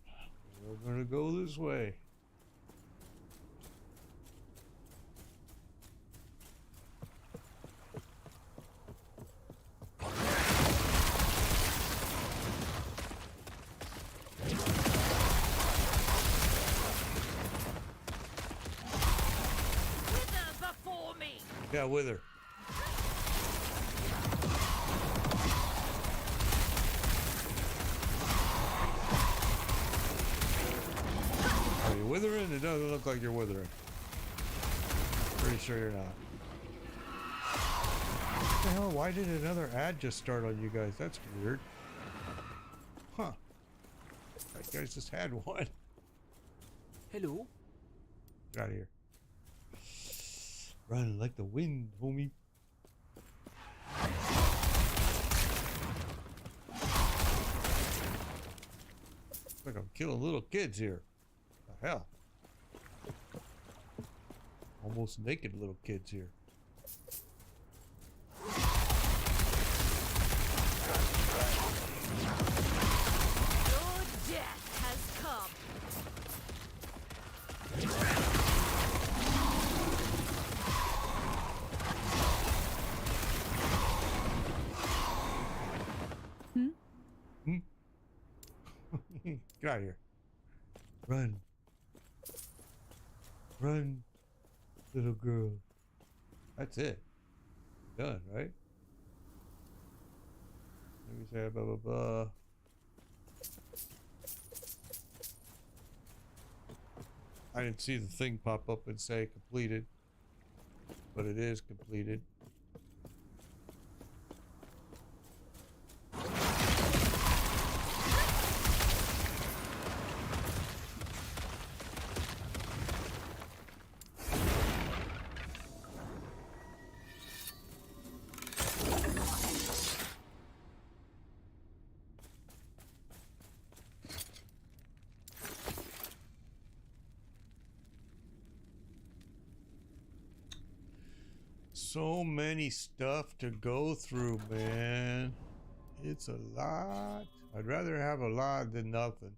We're gonna go this way. Wither before me. Yeah, with her. Are you withering? It doesn't look like you're withering. Pretty sure you're not. What the hell? Why did another ad just start on you guys? That's weird. Huh. You guys just had one. Hello. Get out of here. Run like the wind, homie. Looks like I'm killing little kids here. What the hell? Almost naked little kids here. Your death has come. Get out of here. Run. Run, little girl. That's it. Done, right? Let me say blah blah blah. I didn't see the thing pop up and say completed, but it is completed. So many stuff to go through, man. It's a lot. I'd rather have a lot than nothing.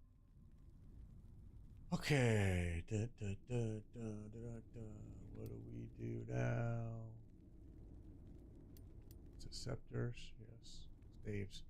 Okay. Da, da, da, da, da, da. What do we do now? It's a scepters. Yes. Staves.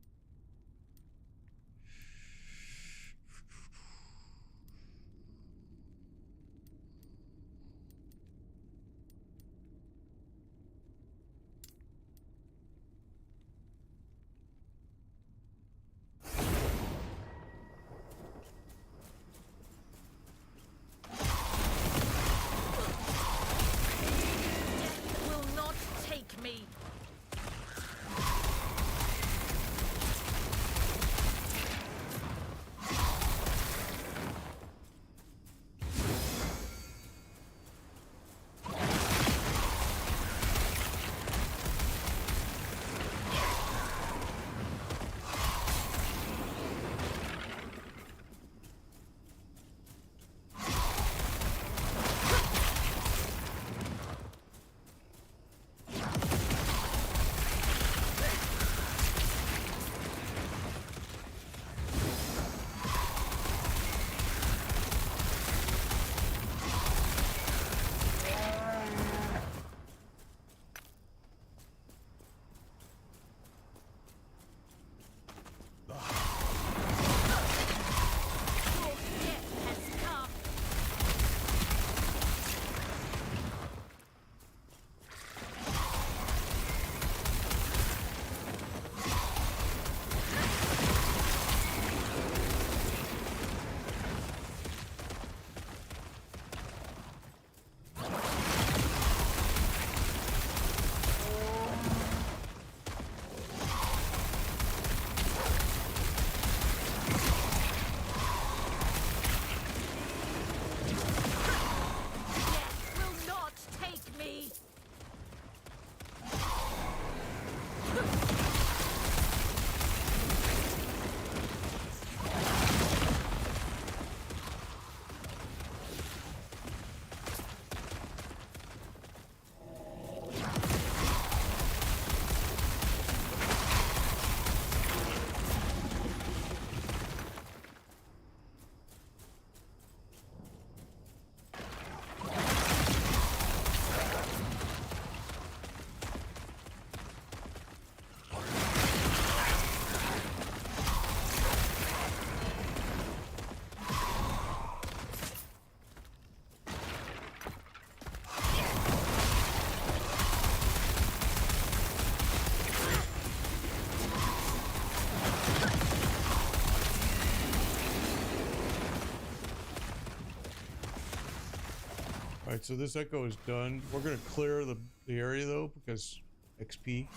Alright, so this echo is done. We're gonna clear the area though, because XP.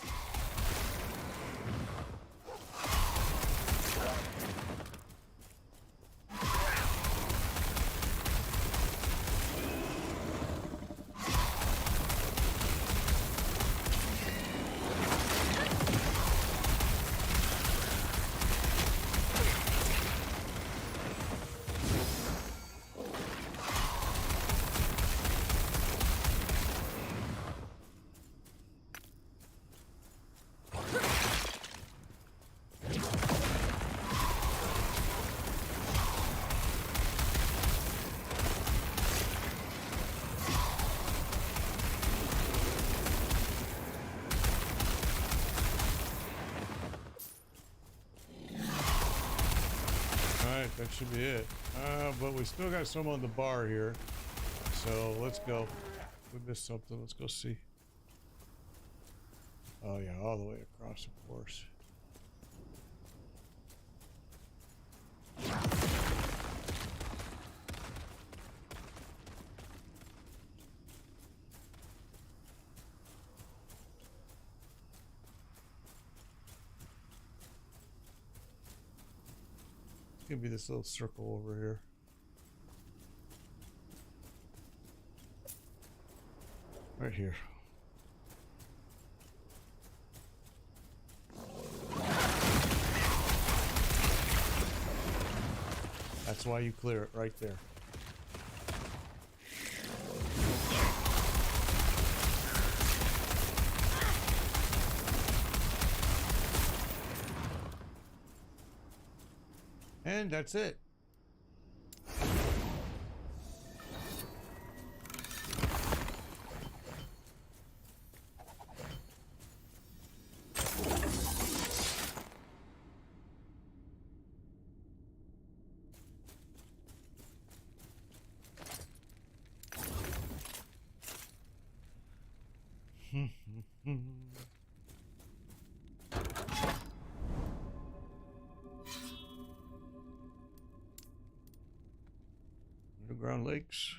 That should be it. But we still got some on the bar here. So let's go. We missed something. Let's go see. Oh yeah, all the way across, of course. Give me this little circle over here. Right here. That's why you clear it right there. And that's it. Underground lakes.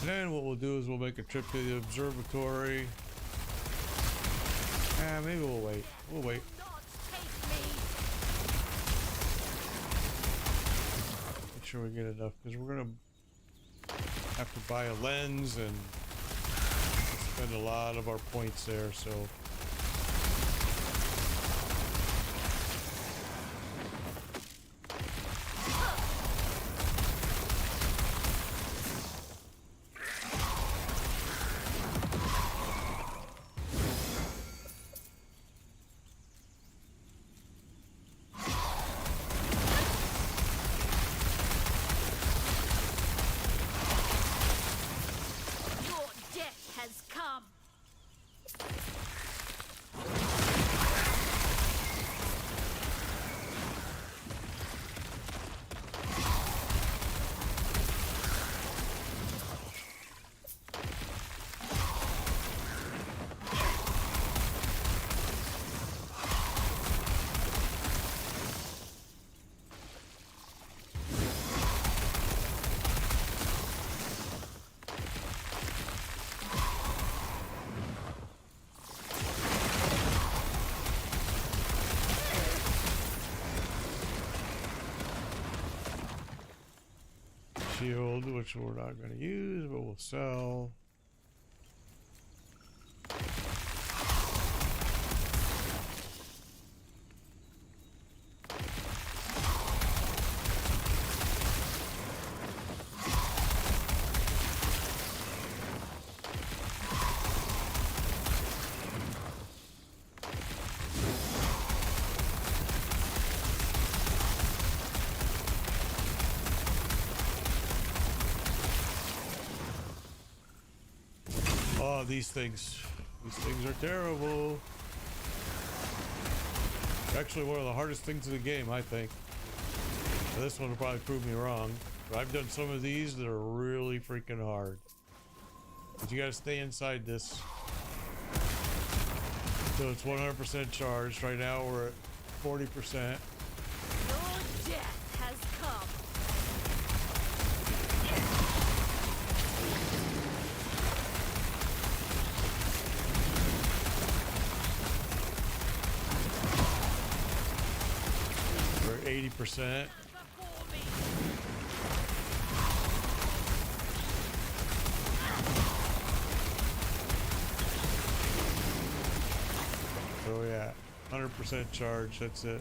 Then what we'll do is we'll make a trip to the observatory. Maybe we'll wait. We'll wait. Make sure we get enough, because we're gonna have to buy a lens and spend a lot of our points there, so Your death has come. shield, which we're not going to use, but we'll sell. Oh, these things are terrible. Actually, one of the hardest things in the game, I think. Now, this one will probably prove me wrong, but I've done some of these that are really freaking hard. But you gotta stay inside this. So it's 100% charged. Right now we're at 40%. Your death has come. We're at 80%. Before me. So yeah, 100% charge, that's it.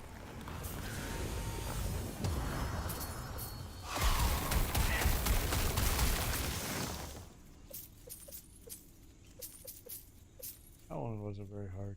That one wasn't very hard.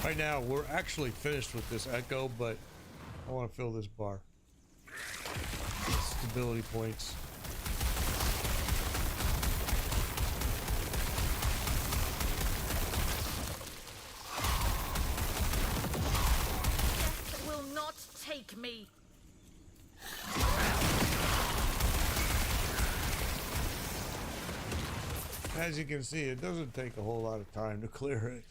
Right now, we're actually finished with this Echo, but I want to fill this bar. Stability points. Death will not take me. As you can see, it doesn't take a whole lot of time to clear it.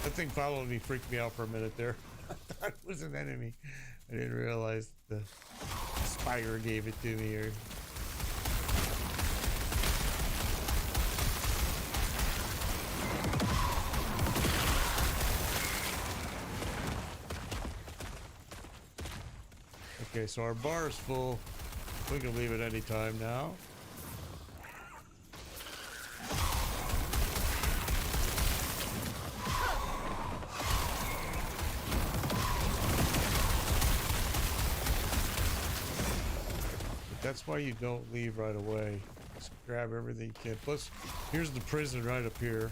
That thing followed me, freaked me out for a minute there. I thought it was an enemy. I didn't realize the Spire gave it to me. Or okay, so our bar is full. We can leave it any time now. That's why you don't leave right away. Just grab everything you can. Plus, here's the prison right up here.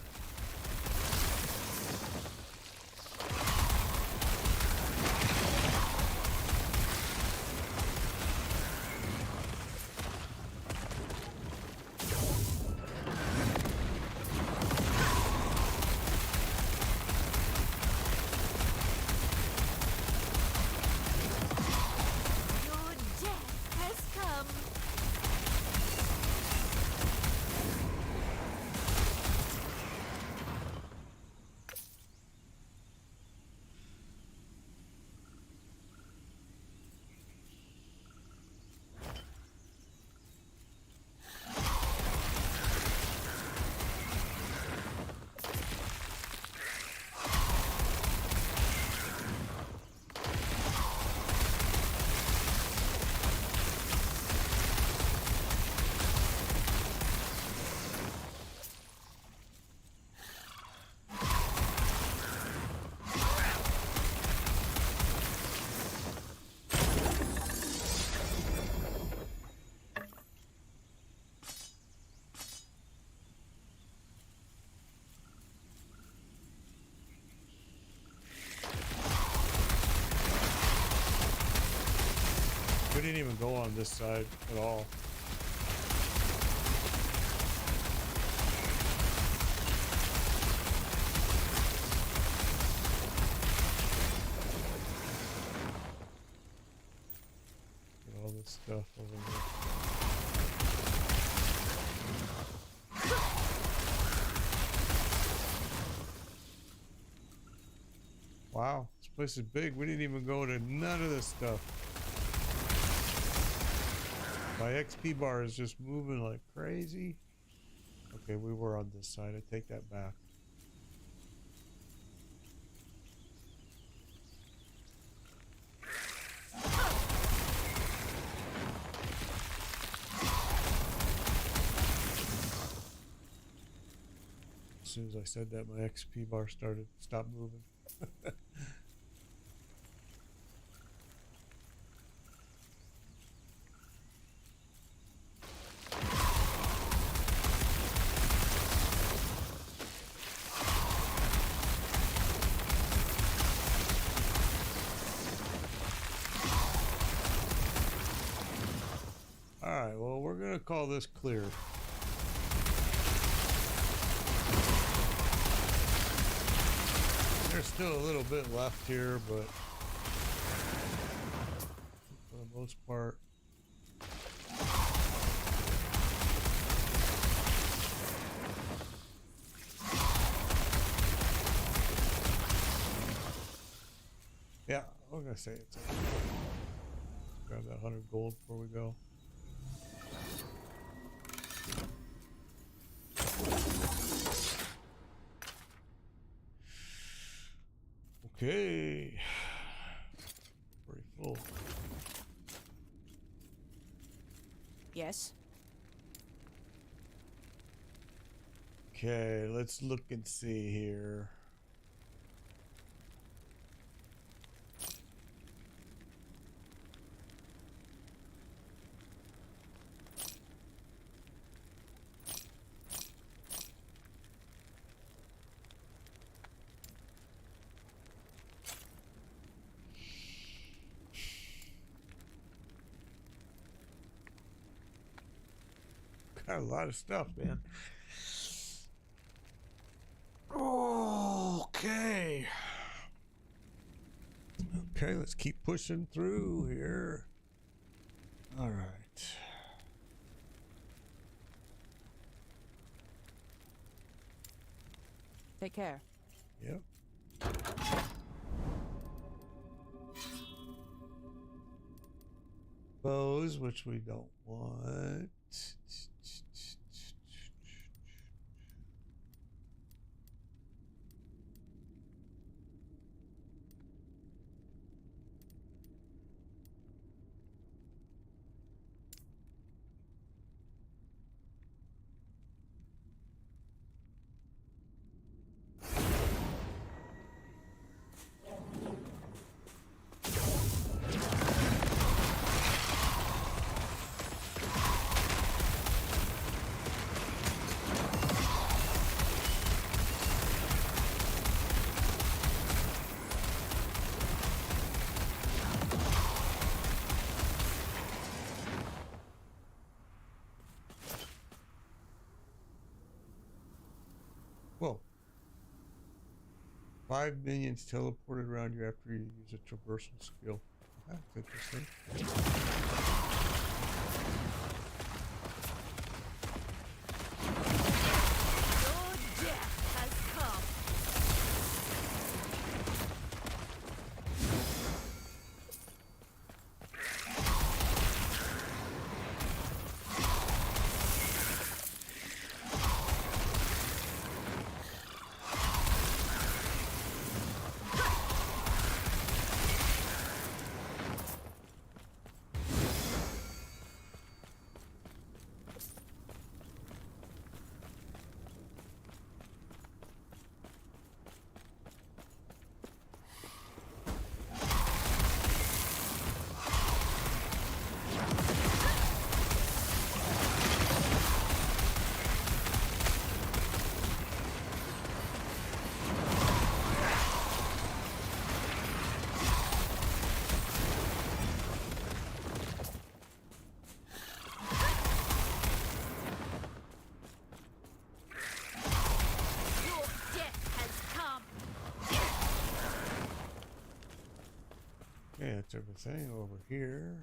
Your death has come. We didn't even go on this side at all. Get all this stuff over here. Wow, this place is big. We didn't even go to none of this stuff. My XP bar is just moving like crazy. Okay, we were on this side. I take that back. As soon as I said that, my XP bar stopped moving. Alright, well, we're gonna call this clear. There's still a little bit left here, but for the most part, yeah, I'm gonna say it's okay. Grab that 100 gold before we go. Okay, pretty full. Yes. Okay, let's look and see here. Got a lot of stuff, man. Okay. Okay, let's keep pushing through here. All right. Take care. Yep. Bows, which we don't want. 5 minions teleported around you after you use a traversal skill. That's interesting. Your death has come. Your death has come. Okay, that's everything over here.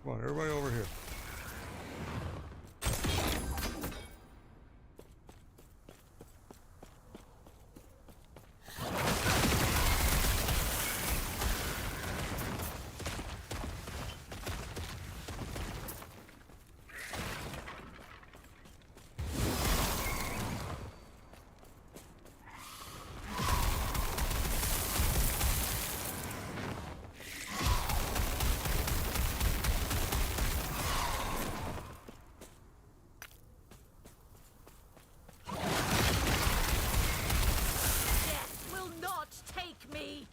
Come on, everybody over here. Death will not take me.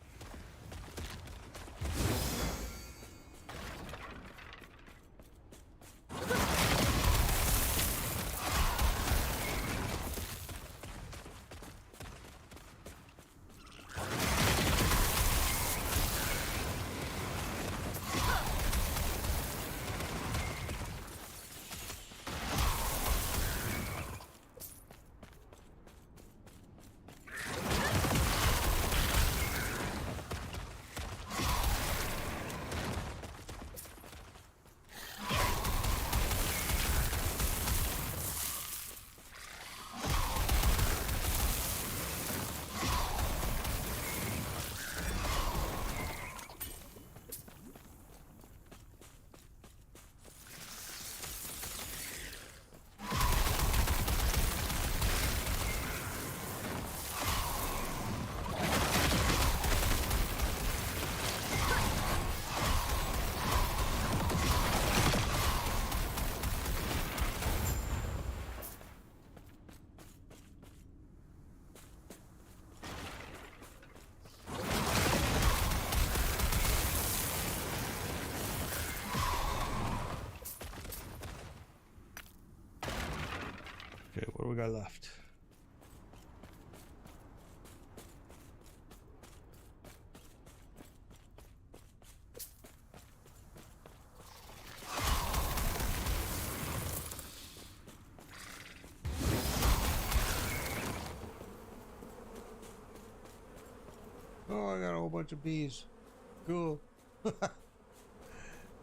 Okay, what do we got left? Oh, I got a whole bunch of bees. Cool. That's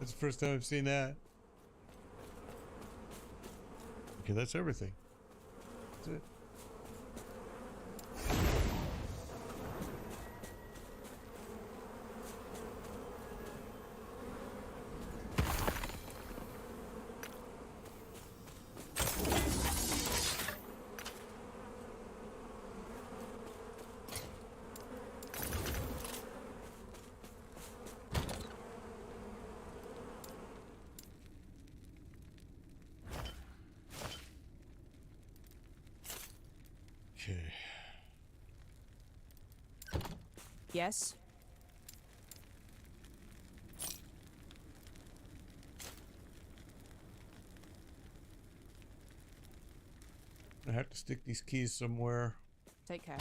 the first time I've seen that. Okay, that's everything. That's it. Okay. Yes? I have to stick these keys somewhere. Take care.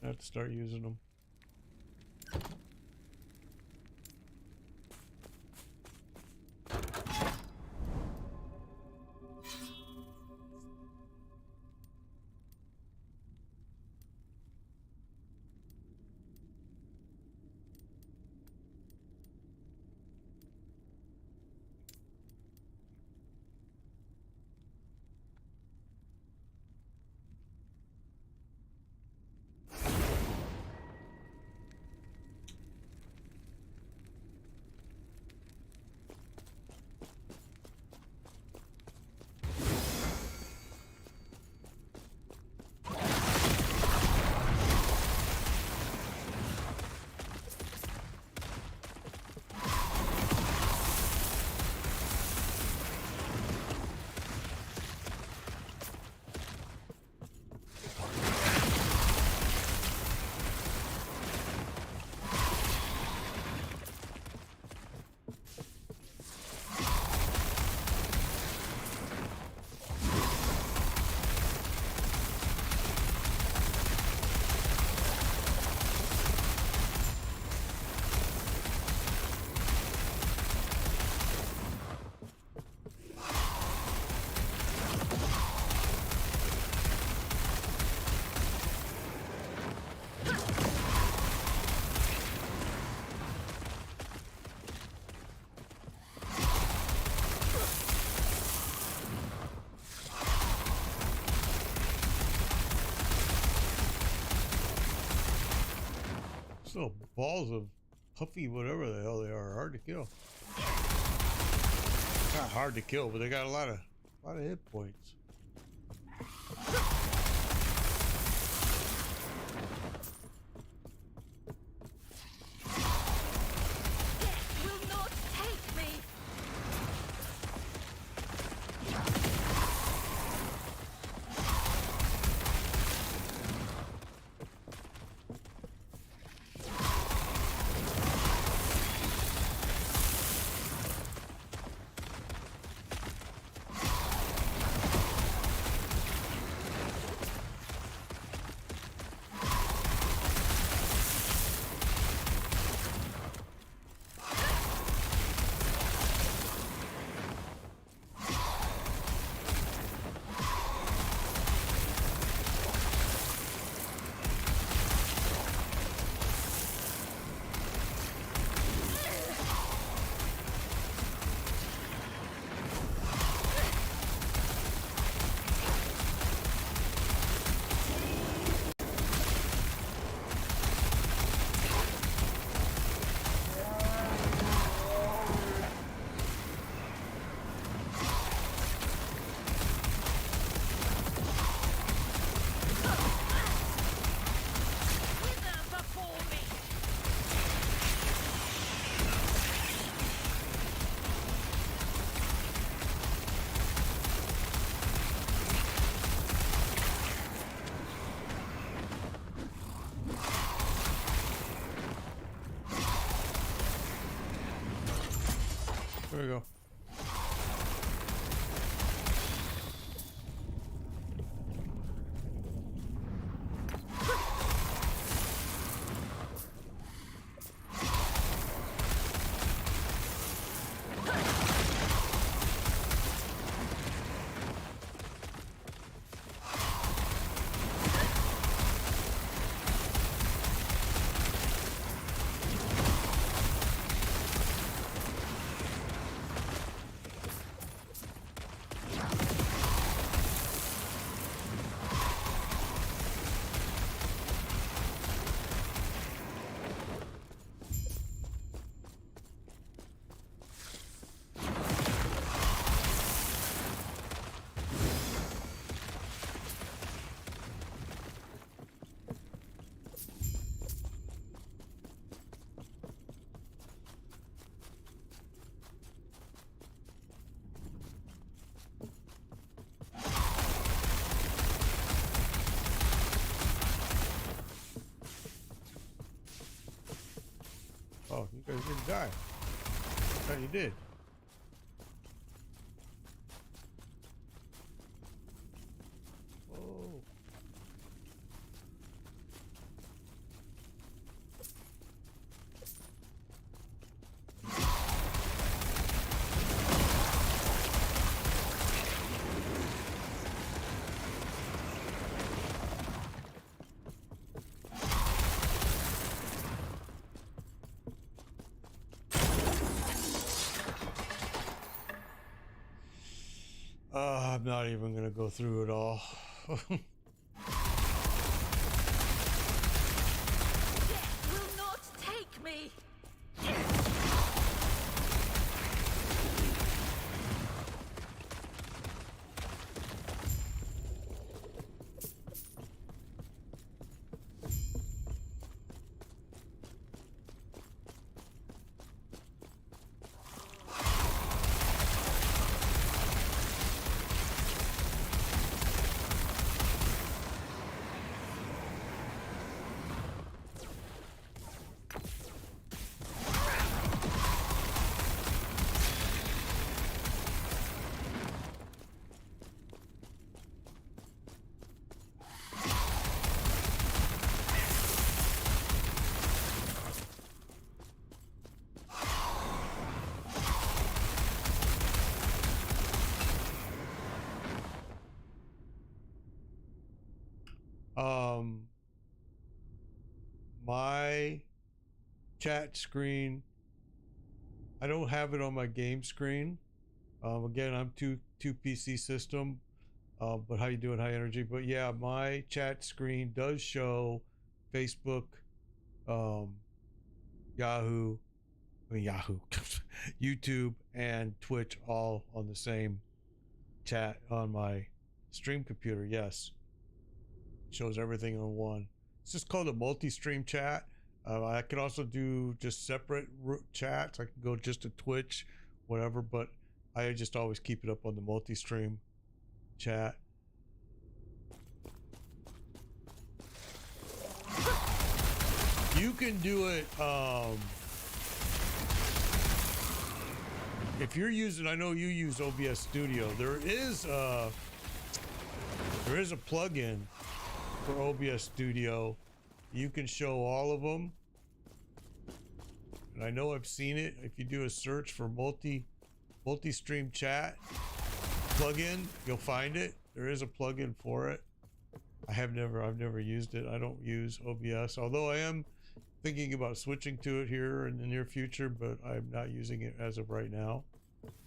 I have to start using them. Little balls of puffy whatever the hell they are hard to kill. Not hard to kill, but they got a lot of hit points. Will not take me. There we go. Oh, you guys didn't die. I thought you did. Oh. I'm not even gonna go through it all. Death will not take me. My chat screen, I don't have it on my game screen. Again, I'm two PC system. But how you doing, High Energy? But yeah, my chat screen does show Facebook, Yahoo, YouTube, and Twitch all on the same chat on my stream computer. Yes, shows everything on one. It's just called a multi-stream chat. I could also do just separate chats. I could go just to Twitch, whatever, but I just always keep it up on the multi-stream chat. You can do it if you're using, I know you use OBS Studio. There is a plugin for OBS Studio. You can show all of them, and I know I've seen it. If you do a search for multi-stream chat plugin, you'll find it. There is a plugin for it. I've never used it. I don't use OBS, although I am thinking about switching to it here in the near future, but I'm not using it as of right now.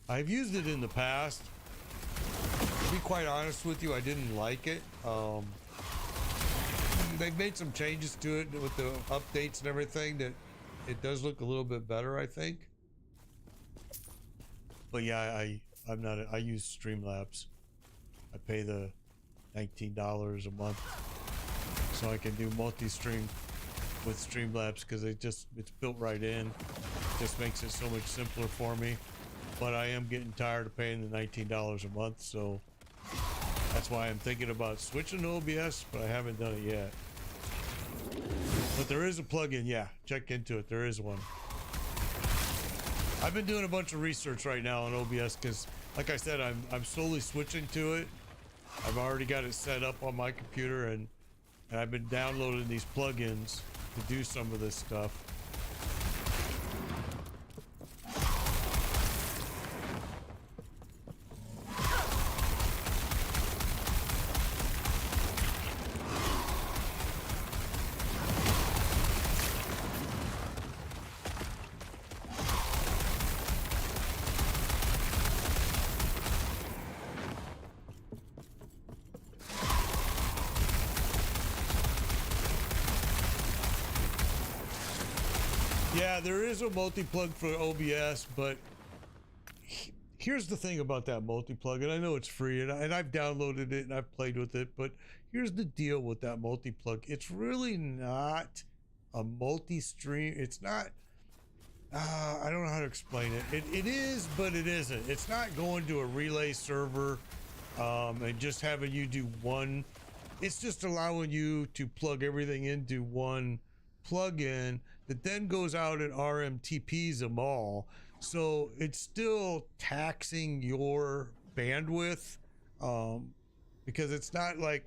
I've used it in the past. To be quite honest with you, I didn't like it. They've made some changes to it with the updates and everything that it does look a little bit better, I think. But yeah, I use Streamlabs. I pay the $19 a month so I can do multi-stream with Streamlabs because it's built right in. It just makes it so much simpler for me. But I am getting tired of paying the $19 a month, so that's why I'm thinking about switching to OBS, but I haven't done it yet. But there is a plugin, yeah, check into it. There is one. I've been doing a bunch of research right now on OBS because, like I said, I'm slowly switching to it. I've already got it set up on my computer, and I've been downloading these plugins to do some of this stuff. Yeah, there is a multi-plug for OBS, but here's the thing about that multi-plug, and I know it's free, and I've downloaded it and I've played with it, but here's the deal with that multi-plug. It's really not a multi-stream. It's not, I don't know how to explain it. It is, but it isn't. It's not going to a relay server and just having you do one. It's just allowing you to plug everything into one plugin that then goes out and RMTPs them all. So it's still taxing your bandwidth, because it's not like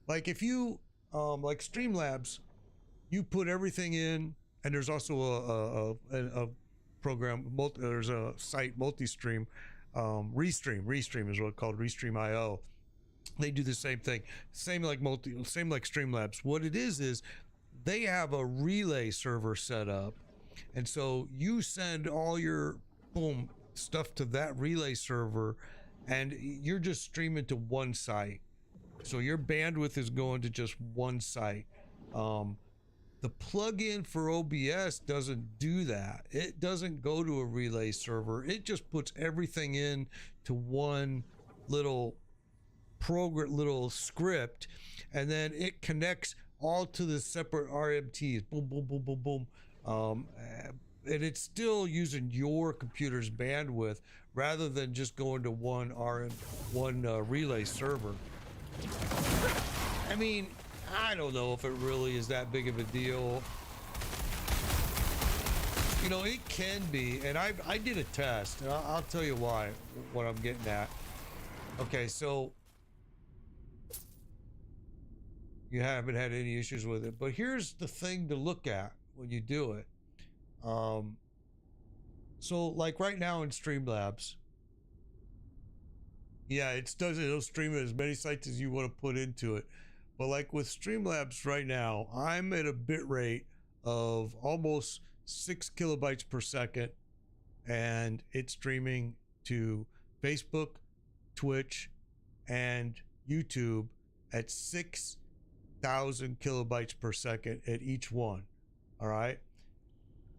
if you like Streamlabs, you put everything in, and there's also a program, there's a site, Multistream, Restream is what it's called, Restream.io. They do the same thing, same like Streamlabs. What it is they have a relay server set up, and so you send all your stuff to that relay server, and you're just streaming to one site. So your bandwidth is going to just one site. The plugin for OBS doesn't do that. It doesn't go to a relay server. It just puts everything in to one little script, and then it connects all to the separate RMTs. Boom, boom, boom, boom, boom. And it's still using your computer's bandwidth rather than just going to one relay server. I mean, I don't know if it really is that big of a deal. You know, it can be, and I did a test, and I'll tell you what I'm getting at. Okay, so you haven't had any issues with it, but here's the thing to look at when you do it. So like right now in Streamlabs, yeah, it'll stream as many sites as you want to put into it. But like with Streamlabs right now, I'm at a bit rate of almost 6 kilobytes per second, and it's streaming to Facebook, Twitch, and YouTube at 6,000 kilobytes per second at each one. All right.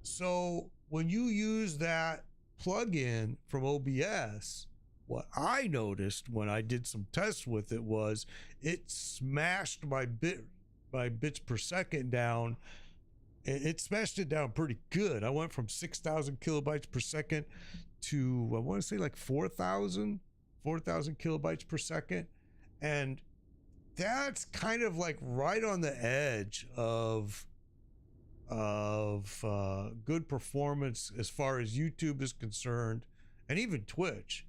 So when you use that plugin from OBS, what I noticed when I did some tests with it was it smashed my bits per second down. It smashed it down pretty good. I went from 6,000 kilobytes per second to, I want to say like 4,000 kilobytes per second. And that's kind of like right on the edge of good performance as far as YouTube is concerned, and even Twitch.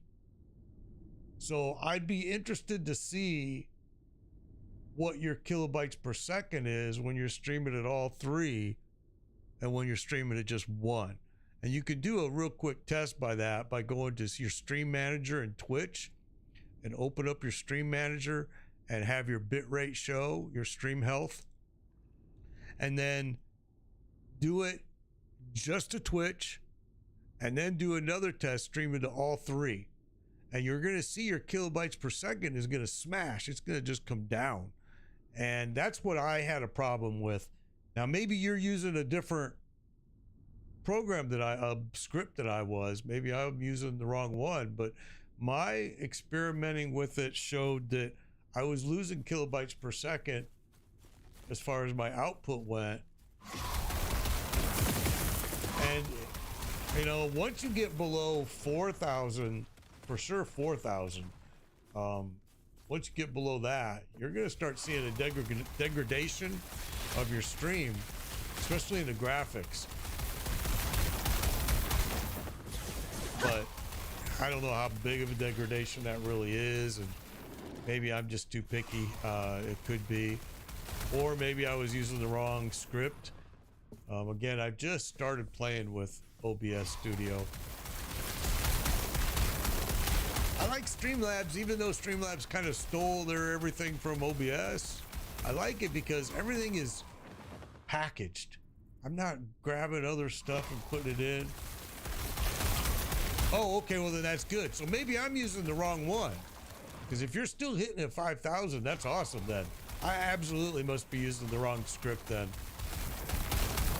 So I'd be interested to see what your kilobytes per second is when you're streaming at all three and when you're streaming at just one. And you could do a real quick test by going to your stream manager in Twitch and open up your stream manager and have your bitrate show, your stream health, and then do it just to Twitch, and then do another test streaming to all three. And you're going to see your kilobytes per second is going to smash. It's going to just come down. And that's what I had a problem with. Now, maybe you're using a different program script that I was. Maybe I'm using the wrong one, but my experimenting with it showed that I was losing kilobytes per second as far as my output went. And, you know, once you get below 4,000, for sure 4,000, once you get below that, you're going to start seeing a degradation of your stream, especially in the graphics. But I don't know how big of a degradation that really is, and maybe I'm just too picky. It could be, or maybe I was using the wrong script. Again, I've just started playing with OBS Studio. I like Streamlabs, even though Streamlabs kind of stole their everything from OBS. I like it because everything is packaged. I'm not grabbing other stuff and putting it in. Oh, okay, well then that's good. So maybe I'm using the wrong one. Because if you're still hitting at 5,000, that's awesome then. I absolutely must be using the wrong script then.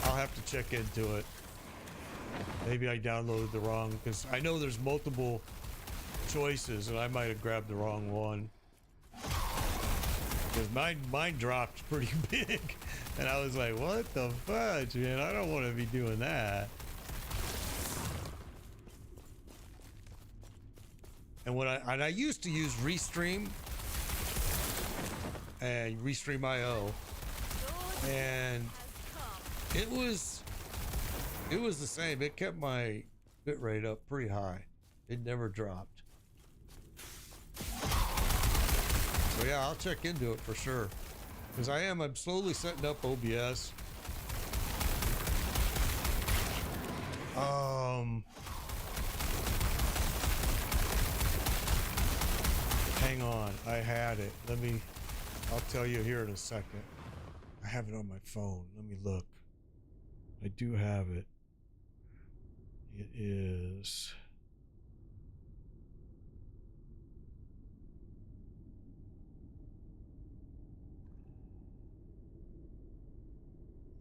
I'll have to check into it. Maybe I downloaded the wrong, because I know there's multiple choices and I might have grabbed the wrong one. Because mine dropped pretty big. And I was like, what the fudge, man? I don't want to be doing that. And I used to use Restream and Restream.io, and it was It was the same. It kept my bit rate up pretty high. It never dropped. So yeah, I'll check into it for sure. Because I'm slowly setting up OBS. Hang on, I had it. I'll tell you here in a second. I have it on my phone. Let me look. I do have it. It is...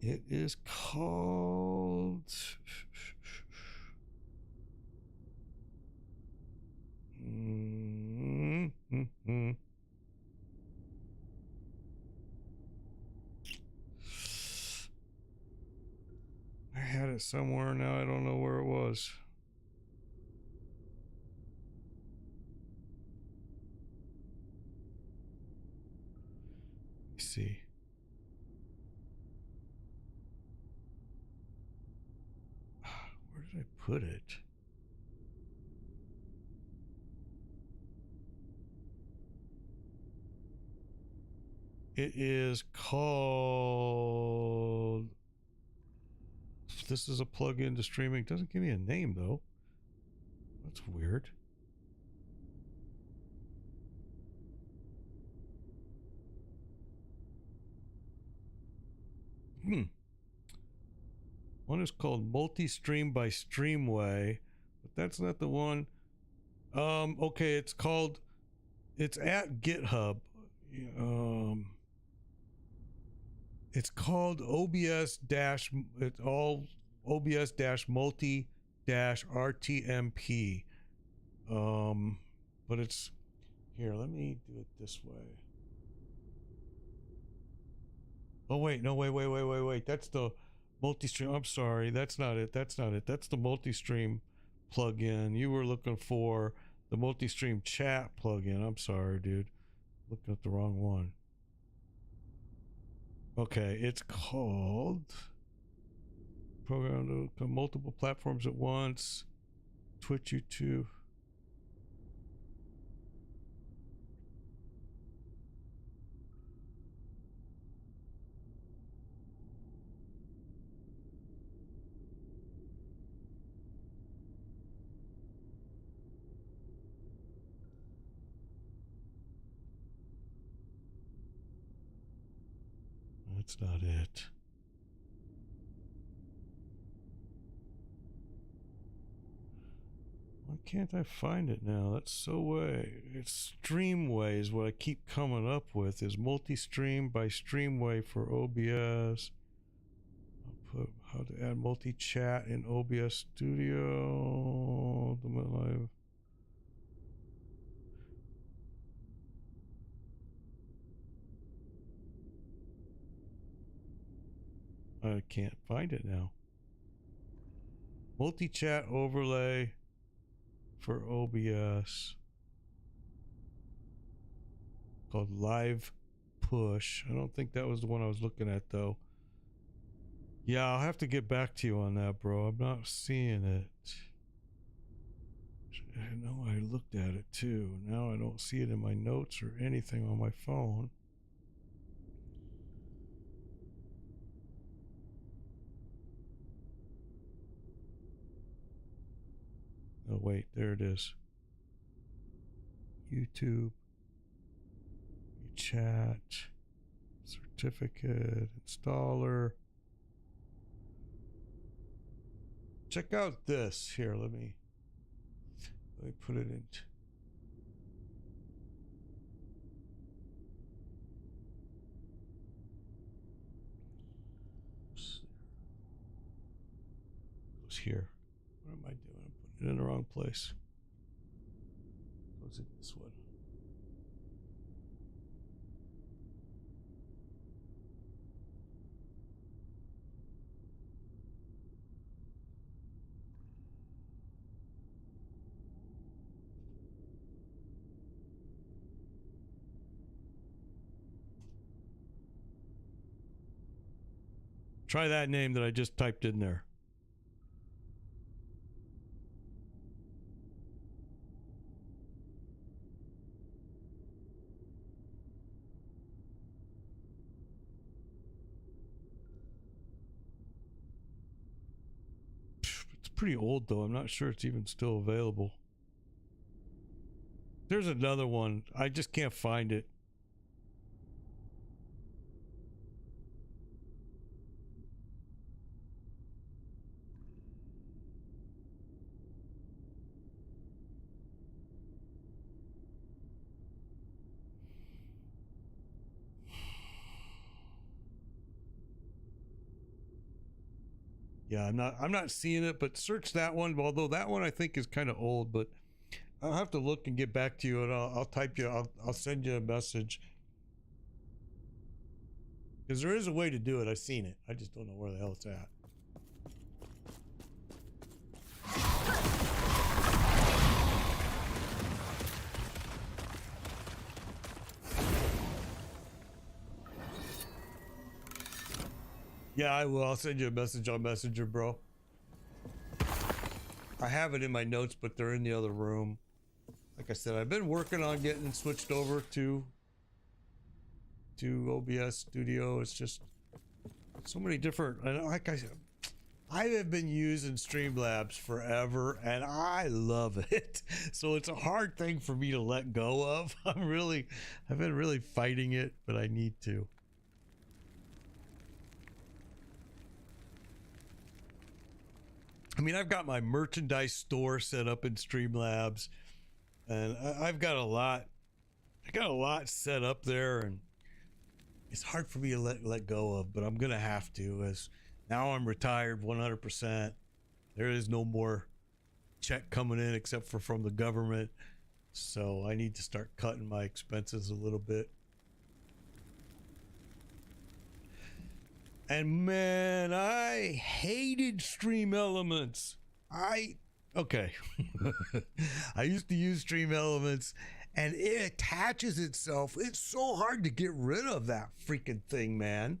It is called... I had it somewhere, now I don't know where it was. Let me see. Where did I put it? It is called... This is a plug-in to streaming. It doesn't give me a name, though. That's weird. One is called Multi-Stream by Streamway, but that's not the one. Okay, it's at GitHub. It's called it's all OBS-multi-RTMP. But it's here, let me do it this way. Oh wait, no, wait. That's the multi-stream. I'm sorry, that's not it. That's the multi-stream plugin. You were looking for the multi-stream chat plugin. I'm sorry, dude. Looking at the wrong one. Okay, it's called Program to multiple platforms at once. Twitch, YouTube. That's not it. Why can't I find it now? That's so way. It's Streamway is what I keep coming up with. Is multi-stream by Streamway for OBS. I'll put how to add multi-chat in OBS Studio. The live. I can't find it now. Multi-chat overlay for OBS called Live Push. I don't think that was the one I was looking at though. Yeah, I'll have to get back to you on that, bro. I'm not seeing it. I know I looked at it too. Now I don't see it in my notes or anything on my phone. Oh wait, there it is. YouTube, chat, certificate, installer. Check out this. Here, let me put it in. It was here. What am I doing? I'm putting it in the wrong place. Goes in this one. Try that name that I just typed in there. pretty old though. I'm not sure it's even still available. There's another one. I just can't find it. Yeah, I'm not seeing it, but search that one. Although that one I think is kind of old, but I'll have to look and get back to you, and I'll type you. I'll send you a message because there is a way to do it. I've seen it. I just don't know where the hell it's at. Yeah, I will. I'll send you a message on Messenger, bro. I have it in my notes, but they're in the other room. Like I said, I've been working on getting switched over to OBS Studio. It's just so many different. And like I said, I have been using Streamlabs forever, and I love it. So it's a hard thing for me to let go of. I've been really fighting it, but I need to. I mean, I've got my merchandise store set up in Streamlabs, and I've got a lot. I got a lot set up there, and it's hard for me to let go of. But I'm gonna have to, as now I'm retired 100%. There is no more check coming in except for from the government, so I need to start cutting my expenses a little bit. And man, I hated Stream Elements. Okay. I used to use Stream Elements, and it attaches itself. It's so hard to get rid of that freaking thing, man.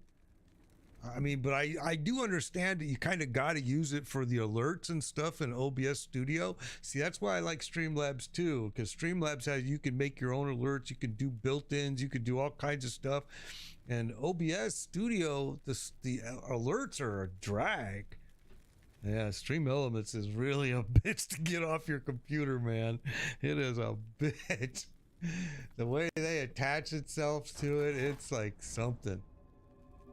I mean, but I do understand that you kind of got to use it for the alerts and stuff in OBS Studio. See, that's why I like Streamlabs too, because Streamlabs has, you can make your own alerts, you can do built-ins, you can do all kinds of stuff. And OBS Studio, the alerts are a drag. Yeah, Stream Elements is really a bitch to get off your computer, man. It is a bitch. The way they attach itself to it, it's like something.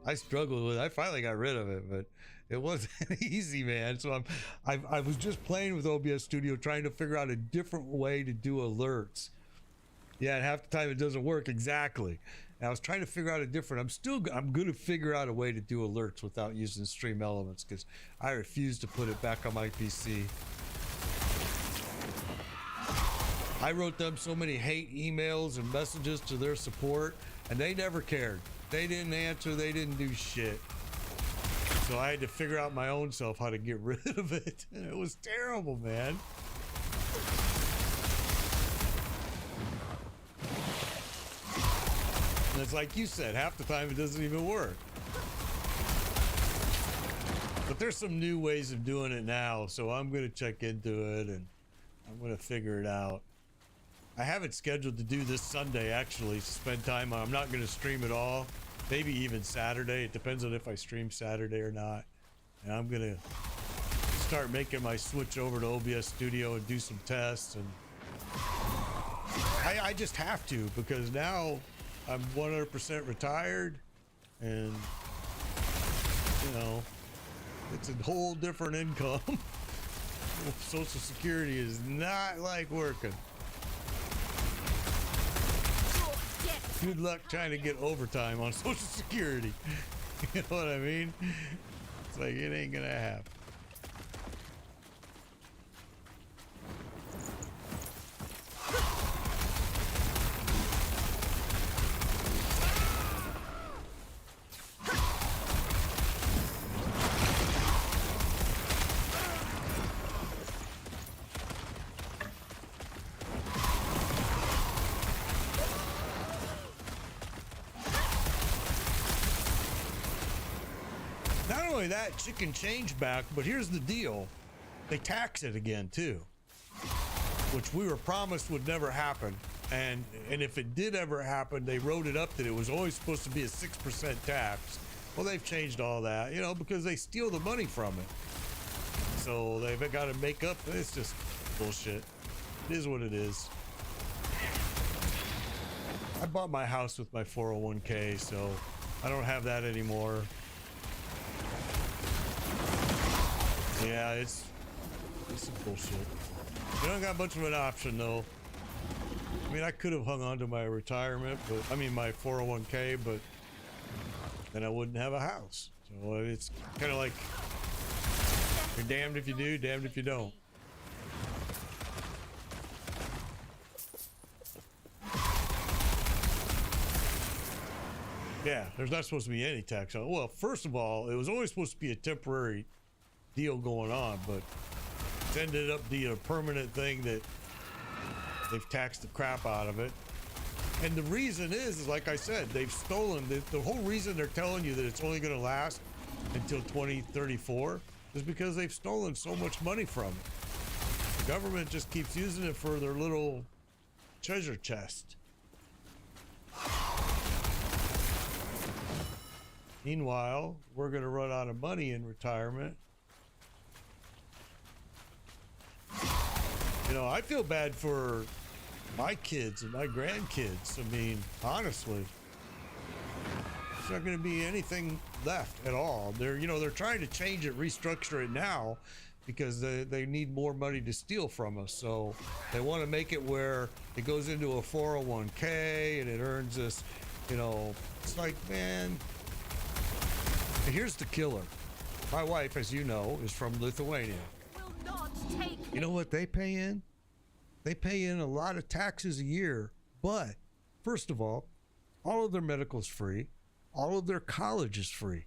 I struggled with it. I finally got rid of it, but it wasn't easy, man. So I was just playing with OBS Studio, trying to figure out a different way to do alerts. Yeah, and half the time it doesn't work exactly. And I was trying to figure out a different. I'm going to figure out a way to do alerts without using Stream Elements, because I refuse to put it back on my PC. I wrote them so many hate emails and messages to their support, and they never cared. They didn't answer. They didn't do shit. So I had to figure out my own self how to get rid of it. And it was terrible, man. And it's like you said, half the time it doesn't even work. But there's some new ways of doing it now, so I'm going to check into it and I'm going to figure it out. I have it scheduled to do this Sunday, actually, spend time on. I'm not going to stream at all. Maybe even Saturday. It depends on if I stream Saturday or not. And I'm going to start making my switch over to OBS Studio and do some tests. And I just have to, because now I'm 100% retired, and you know, it's a whole different income. Social Security is not like working. Good luck trying to get overtime on Social Security. You know what I mean? It's like, it ain't gonna happen. That chicken change back, but here's the deal, they tax it again too, which we were promised would never happen, and if it did ever happen, they wrote it up that it was always supposed to be a 6% tax. Well, they've changed all that, you know, because they steal the money from it. so they've got to make up. It's just bullshit. It is what it is. I bought my house with my 401k, so I don't have that anymore. Yeah, it's some bullshit. You don't got much of an option, though. I mean, I could have hung on to my retirement, but I mean my 401k, but then I wouldn't have a house. So it's kind of like you're damned if you do, damned if you don't. Yeah, there's not supposed to be any tax on it. Well, first of all, it was always supposed to be a temporary deal going on, but it's ended up being a permanent thing that they've taxed the crap out of it. And the reason is like I said, they've stolen the whole reason they're telling you that it's only going to last until 2034 is because they've stolen so much money from it. The government just keeps using it for their little treasure chest. Meanwhile, we're going to run out of money in retirement. You know, I feel bad for my kids and my grandkids. I mean, honestly, there's not going to be anything left at all. They're trying to change it, restructure it now because they need more money to steal from us. So they want to make it where it goes into a 401k and it earns us, it's like, man, here's the killer. My wife, as you know, is from Lithuania. Will not take You know what they pay in? They pay in a lot of taxes a year, but first of all of their medical is free. All of their college is free.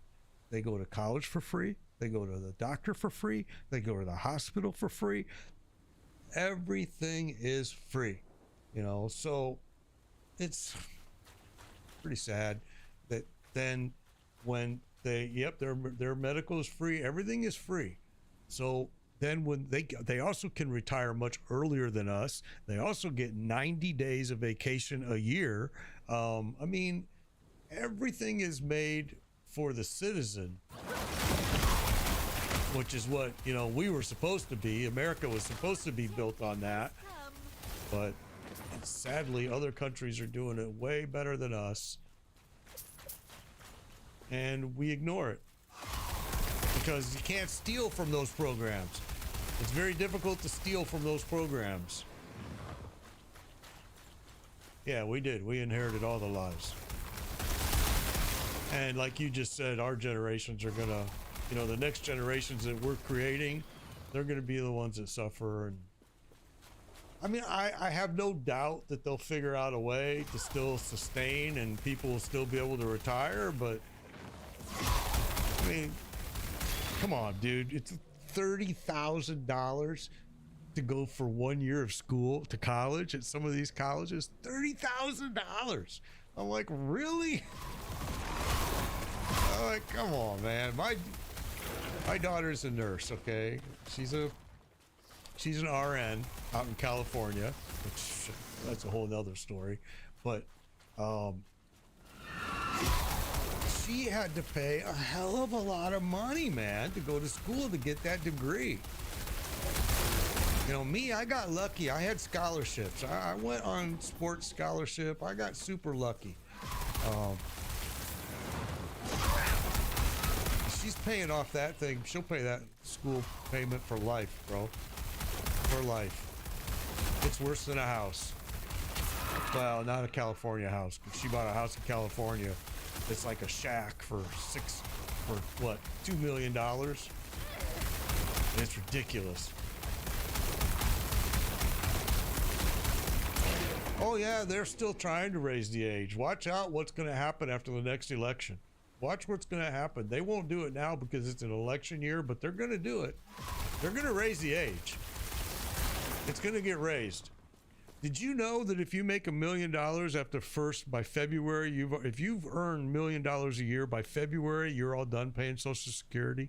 They go to college for free. They go to the doctor for free. They go to the hospital for free. Everything is free, so it's pretty sad that then when their medical is free, everything is free. So then when they also can retire much earlier than us. They also get 90 days of vacation a year. I mean, everything is made for the citizen, which is what, we were supposed to be. America was supposed to be built on that. But sadly, other countries are doing it way better than us. And we ignore it because you can't steal from those programs. It's very difficult to steal from those programs. Yeah, we did. We inherited all the lies. And like you just said, our generations are gonna, the next generations that we're creating, they're gonna be the ones that suffer. And I mean, I have no doubt that they'll figure out a way to still sustain and people will still be able to retire, but I mean, come on, dude. It's $30,000 to go for 1 year of school to college at some of these colleges. $30,000. I'm like, really? I'm like, come on, man. My daughter's a nurse, okay? She's an RN out in California, which that's a whole nother story. But she had to pay a hell of a lot of money, man, to go to school to get that degree. Me, I got lucky. I had scholarships. I went on sports scholarship. I got super lucky. She's paying off that thing. She'll pay that school payment for life, bro. For life. It's worse than a house. Well, not a California house. She bought a house in California. It's like a shack for $2 million. It's ridiculous. Oh yeah, they're still trying to raise the age. Watch out what's going to happen after the next election. Watch what's going to happen. They won't do it now because it's an election year, but they're going to do it. They're going to raise the age. It's going to get raised. Did you know that if you make $1 million by February, if you've earned $1 million a year by February, you're all done paying Social Security?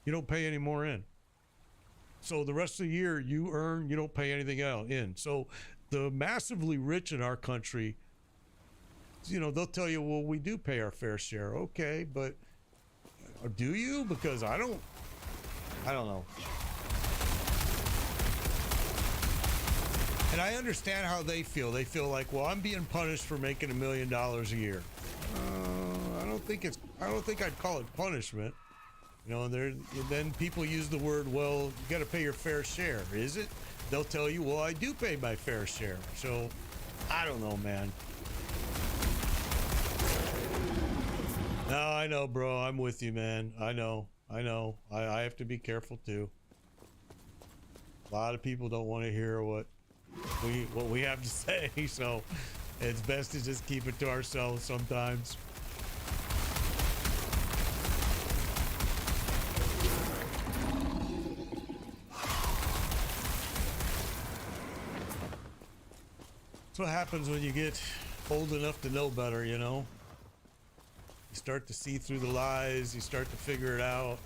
You don't pay any more in. So the rest of the year you earn, you don't pay anything else in. So the massively rich in our country, they'll tell you, well, we do pay our fair share. Okay, but do you? Because I don't know. And I understand how they feel. They feel like, well, I'm being punished for making $1 million a year. I don't think I'd call it punishment. You know, and then people use the word, well, you got to pay your fair share. Is it? They'll tell you, well, I do pay my fair share. So I don't know, man. No, I know, bro. I'm with you, man. I know. I have to be careful too. A lot of people don't want to hear what we have to say, so it's best to just keep it to ourselves sometimes. That's what happens when you get old enough to know better, you know? You start to see through the lies, you start to figure it out.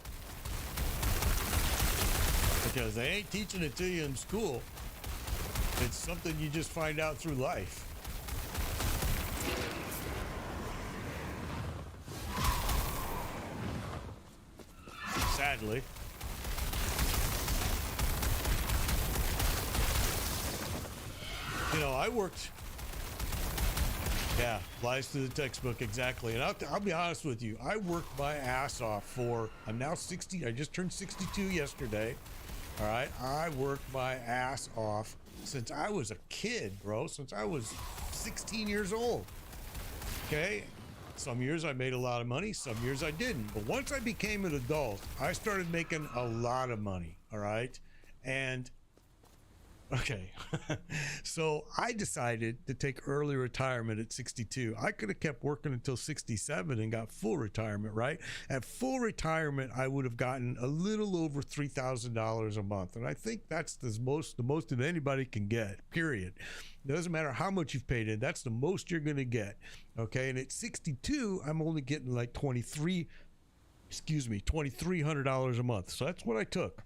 Because they ain't teaching it to you in school. It's something you just find out through life. Sadly. You know, I worked. Yeah, lies to the textbook, exactly. And I'll be honest with you. I worked my ass off for, I'm now 60. I just turned 62 yesterday. All right. I worked my ass off since I was a kid, bro. Since I was 16 years old. Okay. Some years I made a lot of money. Some years I didn't. But once I became an adult, I started making a lot of money. All right. And okay. So I decided to take early retirement at 62. I could have kept working until 67 and got full retirement, right? At full retirement, I would have gotten a little over $3,000 a month. And I think that's the most that anybody can get, period. It doesn't matter how much you've paid in. That's the most you're going to get. Okay. And at 62, I'm only getting like $2,300 a month. So that's what I took.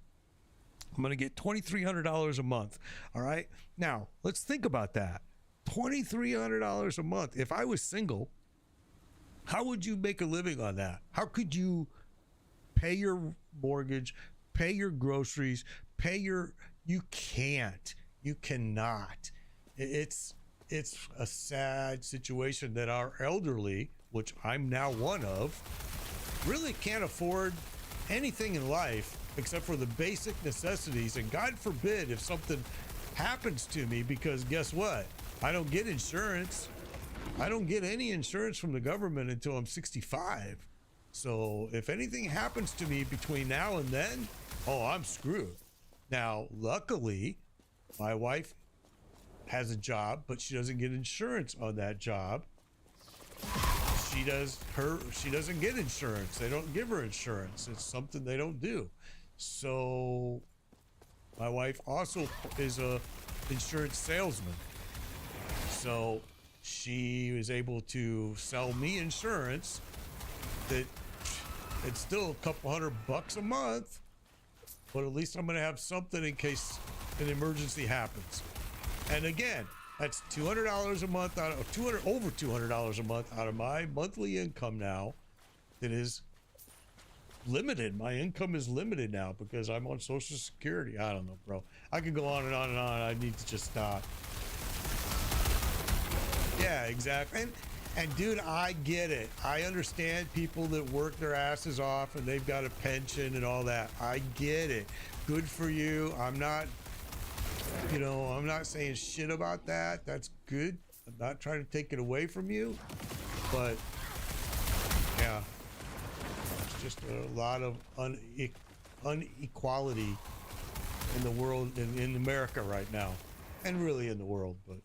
I'm going to get $2,300 a month. All right. Now, let's think about that. $2,300 a month. If I was single, how would you make a living on that? How could you pay your mortgage, pay your groceries, you can't. You cannot. It's a sad situation that our elderly, which I'm now one of, really can't afford anything in life except for the basic necessities. And God forbid if something happens to me, because guess what? I don't get insurance. I don't get any insurance from the government until I'm 65. So if anything happens to me between now and then, oh, I'm screwed. Now, luckily, my wife has a job, but she doesn't get insurance on that job. She doesn't get insurance. They don't give her insurance. It's something they don't do. So my wife also is a insurance salesman. So she was able to sell me insurance that it's still a couple $100 a month, but at least I'm going to have something in case an emergency happens. And again, that's $200 a month out of over $200 a month out of my monthly income now. That is limited. My income is limited now because I'm on Social Security. I don't know, bro. I could go on and on and on. I need to just stop. Yeah, exactly. And dude, I get it. I understand people that work their asses off and they've got a pension and all that. I get it. Good for you. I'm not saying shit about that. That's good. I'm not trying to take it away from you. But yeah, it's just a lot of inequality in the world, in America right now, and really in the world. But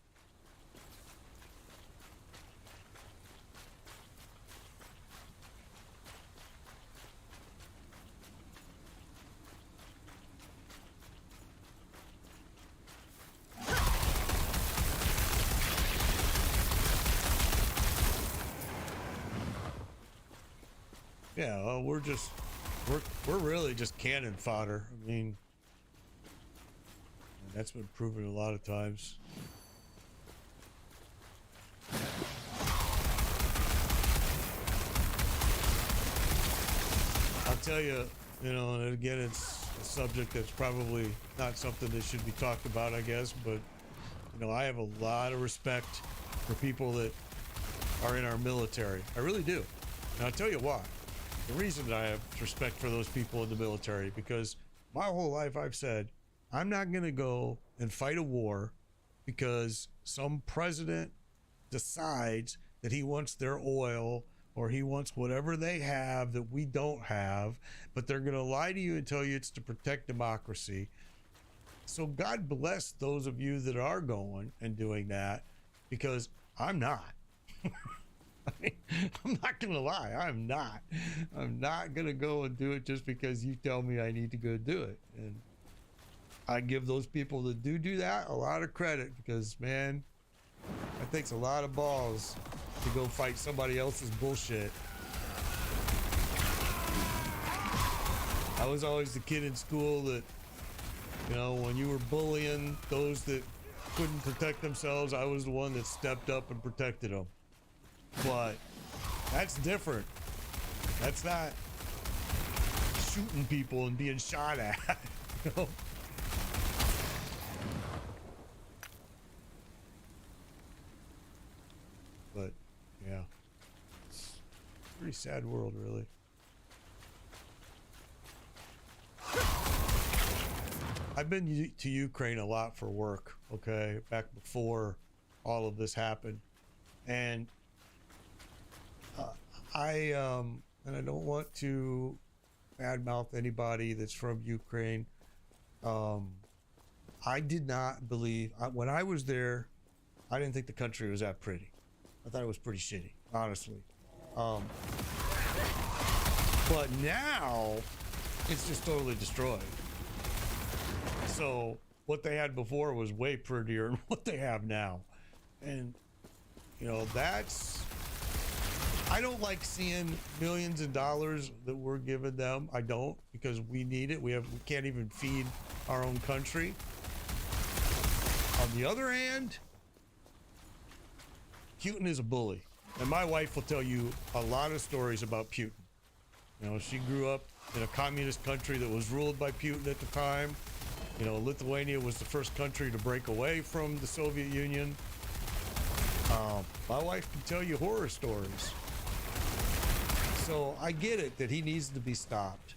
yeah, well, we're really just cannon fodder. I mean, that's been proven a lot of times. I'll tell you, and again, it's a subject that's probably not something that should be talked about, I guess, but You know, I have a lot of respect for people that are in our military. I really do. And I'll tell you why. The reason that I have respect for those people in the military, because my whole life I've said, I'm not going to go and fight a war because some president decides that he wants their oil or he wants whatever they have that we don't have, but they're going to lie to you and tell you it's to protect democracy. So God bless those of you that are going and doing that, because I'm not. I mean, I'm not going to lie. I'm not going to go and do it just because you tell me I need to go do it. And I give those people that do that a lot of credit, because, man, it takes a lot of balls to go fight somebody else's bullshit. I was always the kid in school that, you know, when you were bullying those that couldn't protect themselves, I was the one that stepped up and protected them. But that's different. That's not shooting people and being shot at, you know? But yeah, it's a pretty sad world, really. I've been to Ukraine a lot for work, okay, back before all of this happened. And and I don't want to badmouth anybody that's from Ukraine. I did not believe, when I was there, I didn't think the country was that pretty. I thought it was pretty shitty, honestly. But now it's just totally destroyed. So what they had before was way prettier than what they have now. And, you know, I don't like seeing millions of dollars that we're giving them. I don't, because we need it. We can't even feed our own country. On the other hand, Putin is a bully. And my wife will tell you a lot of stories about Putin. You know, she grew up in a communist country that was ruled by Putin at the time. You know, Lithuania was the first country to break away from the Soviet Union. My wife can tell you horror stories. So I get it that he needs to be stopped.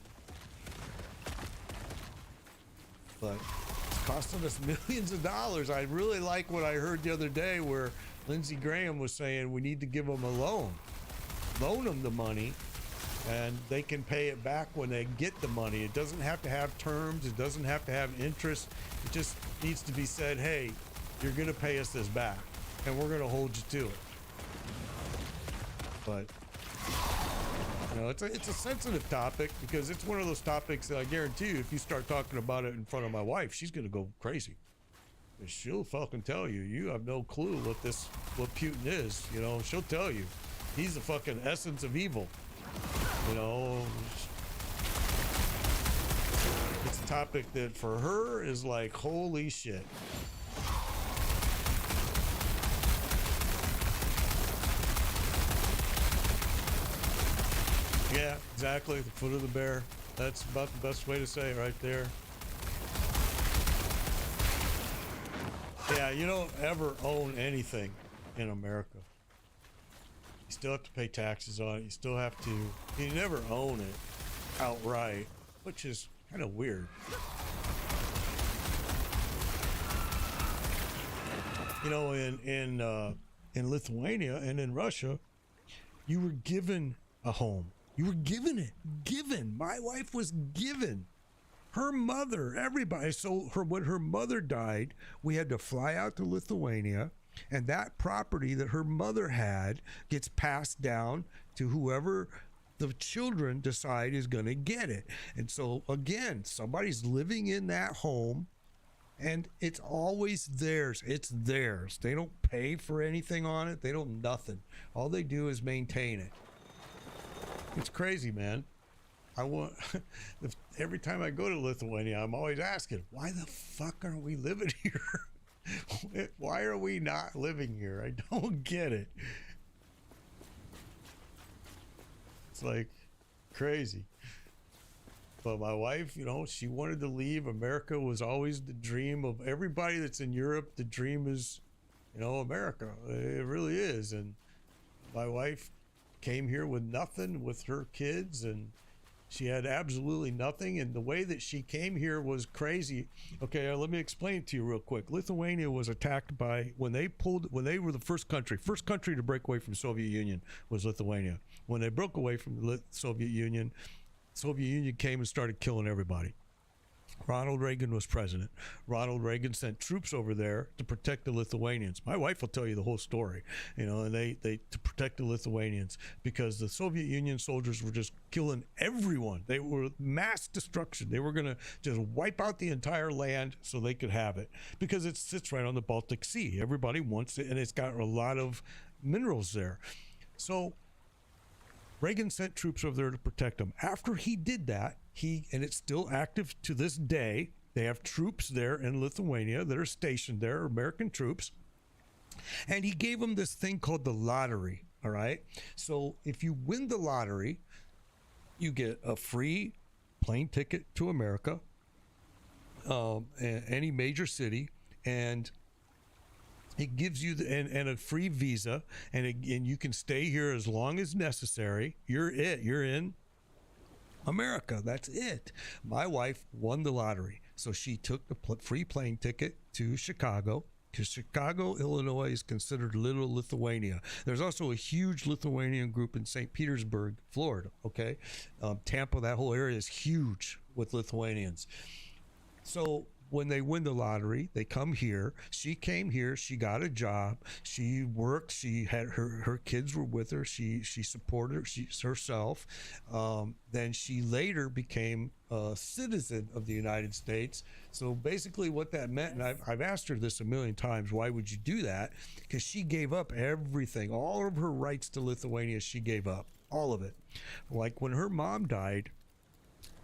But it's costing us millions of dollars. I really like what I heard the other day where Lindsey Graham was saying we need to give them a loan them the money, and they can pay it back when they get the money. It doesn't have to have terms. It doesn't have to have interest. It just needs to be said, hey, you're going to pay us this back, and we're going to hold you to it. But, you know, it's a sensitive topic, because it's one of those topics that I guarantee you, if you start talking about it in front of my wife, she's going to go crazy. She'll fucking tell you, you have no clue what Putin is. You know, she'll tell you he's the fucking essence of evil. You know, it's a topic that for her is like, holy shit. Yeah, exactly. The foot of the bear. That's about the best way to say it right there. Yeah, you don't ever own anything in America. You still have to pay taxes on it. You still have to, you never own it outright, which is kind of weird. You know, in Lithuania and in Russia, you were given a home. You were given it. Given. My wife was given. Her mother, everybody. So when her mother died, we had to fly out to Lithuania, and that property that her mother had gets passed down to whoever the children decide is going to get it. And so again, somebody's living in that home, and it's always theirs. It's theirs. They don't pay for anything on it. They don't nothing. All they do is maintain it. It's crazy, man. Every time I go to Lithuania, I'm always asking, why the fuck aren't we living here? Why are we not living here? I don't get it. It's like crazy. But my wife, you know, she wanted to leave. America was always the dream of everybody that's in Europe. The dream is, you know, America. It really is. And my wife came here with nothing, with her kids, and she had absolutely nothing. And the way that she came here was crazy. Okay, let me explain it to you real quick. Lithuania was attacked by, when they were the first country to break away from Soviet Union was Lithuania. When they broke away from the Soviet Union came and started killing everybody. Ronald Reagan was president. Ronald Reagan sent troops over there to protect the Lithuanians. My wife will tell you the whole story, you know, and they to protect the Lithuanians because the Soviet Union soldiers were just killing everyone. They were mass destruction. They were going to just wipe out the entire land so they could have it because it sits right on the Baltic Sea. Everybody wants it, and it's got a lot of minerals there. So Reagan sent troops over there to protect them. After he did that, and it's still active to this day, they have troops there in Lithuania that are stationed there, American troops. And he gave them this thing called the lottery, all right? So if you win the lottery, you get a free plane ticket to America, any major city, and it gives you and a free visa, and you can stay here as long as necessary. You're in America. That's it. My wife won the lottery, so she took the free plane ticket to Chicago. Because Chicago, Illinois is considered Little Lithuania. There's also a huge Lithuanian group in St. Petersburg, Florida. Okay, Tampa, that whole area is huge with Lithuanians. So when they win the lottery, they come here. She came here. She got a job. She worked. She had her kids were with her. She supported herself. Then she later became a citizen of the United States. So basically what that meant, and I've asked her this a million times, why would you do that? Because she gave up everything. All of her rights to Lithuania, she gave up. All of it. Like when her mom died,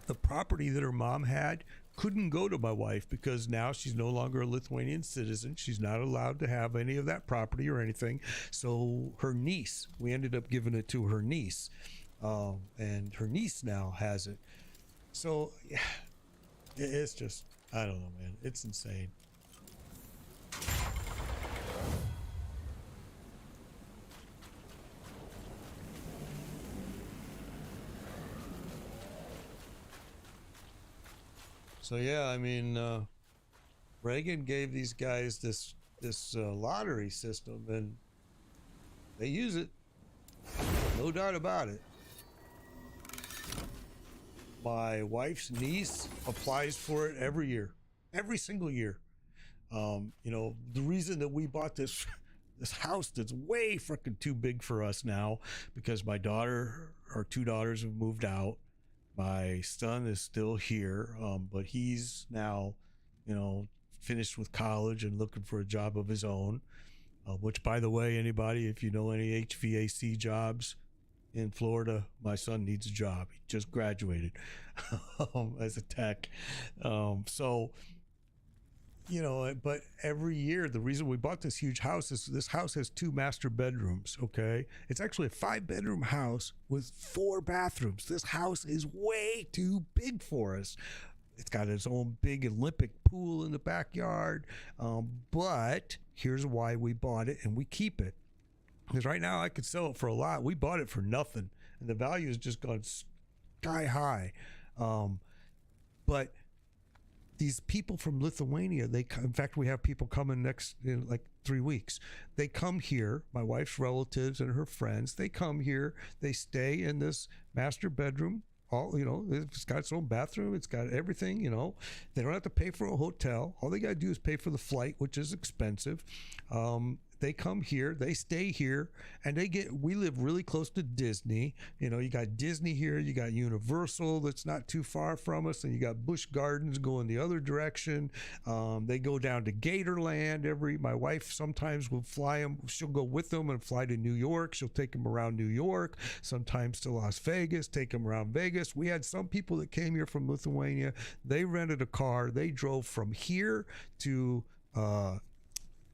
the property that her mom had couldn't go to my wife because now she's no longer a Lithuanian citizen. She's not allowed to have any of that property or anything. So her niece, we ended up giving it to her niece, and her niece now has it. So yeah, it's just, I don't know, man. It's insane. So yeah, I mean, Reagan gave these guys this lottery system, and they use it, no doubt about it. My wife's niece applies for it every year, every single year. You know, the reason that we bought this house that's way freaking too big for us now, because my daughter, our two daughters have moved out. My son is still here, but he's now, you know, finished with college and looking for a job of his own, which, by the way, anybody, if you know any HVAC jobs in Florida, my son needs a job. He just graduated as a tech. So, you know, but every year, the reason we bought this huge house is this house has 2 master bedrooms, okay? It's actually a 5-bedroom house with 4 bathrooms. This house is way too big for us. It's got its own big Olympic pool in the backyard, but here's why we bought it and we keep it. Because right now I could sell it for a lot. We bought it for nothing, and the value has just gone sky high. But these people from Lithuania, in fact, we have people coming in like 3 weeks. They come here, my wife's relatives and her friends, they come here, they stay in this master bedroom. All, you know, it's got its own bathroom, it's got everything, you know. They don't have to pay for a hotel. All they got to do is pay for the flight, which is expensive. They come here, they stay here, and we live really close to Disney. You know, you got Disney here, you got Universal that's not too far from us, and you got Busch Gardens going the other direction. They go down to Gatorland my wife sometimes will fly them. She'll go with them and fly to New York. She'll take them around New York, sometimes to Las Vegas, take them around Vegas. We had some people that came here from Lithuania. They rented a car. They drove from here to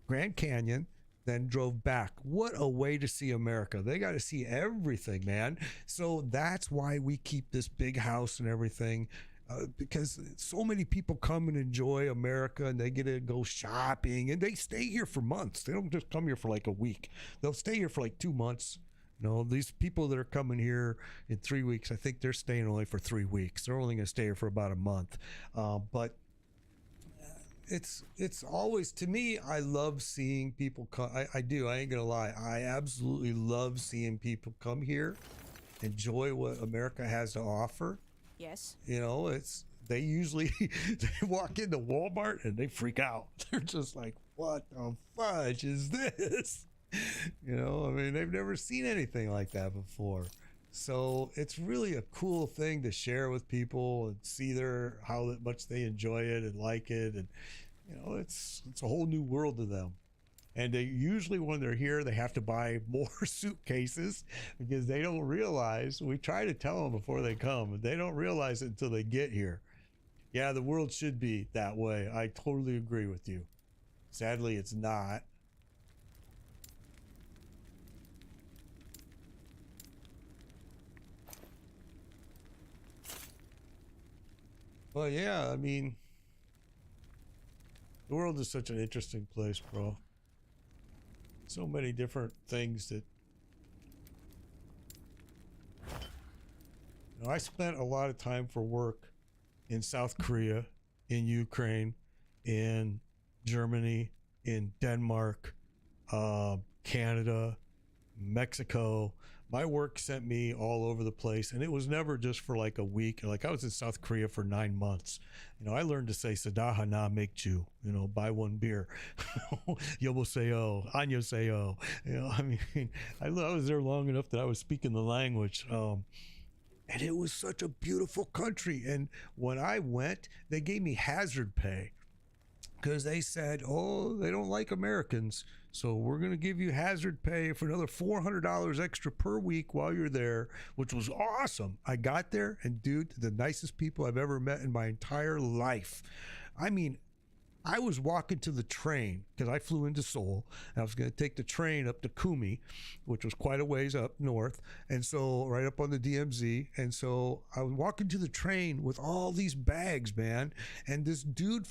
Grand Canyon, then drove back. What a way to see America. They got to see everything, man. So that's why we keep this big house and everything. because so many people come and enjoy America, and they get to go shopping, and they stay here for months. They don't just come here for like a week. They'll stay here for like 2 months. You know, these people that are coming here in 3 weeks, I think they're staying only for 3 weeks. They're only going to stay here for about a month. But it's always, to me, I love seeing people come. I do. I ain't going to lie. I absolutely love seeing people come here, enjoy what America has to offer. Yes. You know, they usually they walk into Walmart and they freak out. They're just like, what the fudge is this? You know, I mean, they've never seen anything like that before. So it's really a cool thing to share with people and see how much they enjoy it and like it. And, you know, it's a whole new world to them. And they usually, when they're here, they have to buy more suitcases because they don't realize. We try to tell them before they come, and they don't realize it until they get here. Yeah, the world should be that way. I totally agree with you. Sadly, it's not. Well, yeah, I mean, the world is such an interesting place, bro. So many different things that, you know, I spent a lot of time for work in South Korea, in Ukraine, in Germany, in Denmark, Canada, Mexico. My work sent me all over the place, and it was never just for like a week. Like, I was in South Korea for 9 months. You know, I learned to say "Sadaha na mekchu," you know, buy one beer. Yoboseo, annyeonghaseyo. You know, I mean, I was there long enough that I was speaking the language. And it was such a beautiful country. And when I went, they gave me hazard pay. Because they said, oh, they don't like Americans, so we're going to give you hazard pay for another $400 extra per week while you're there, which was awesome. I got there, and dude, the nicest people I've ever met in my entire life. I mean, I was walking to the train because I flew into Seoul, and I was going to take the train up to Kumi, which was quite a ways up north, and so right up on the DMZ. And so I was walking to the train with all these bags, man, and this dude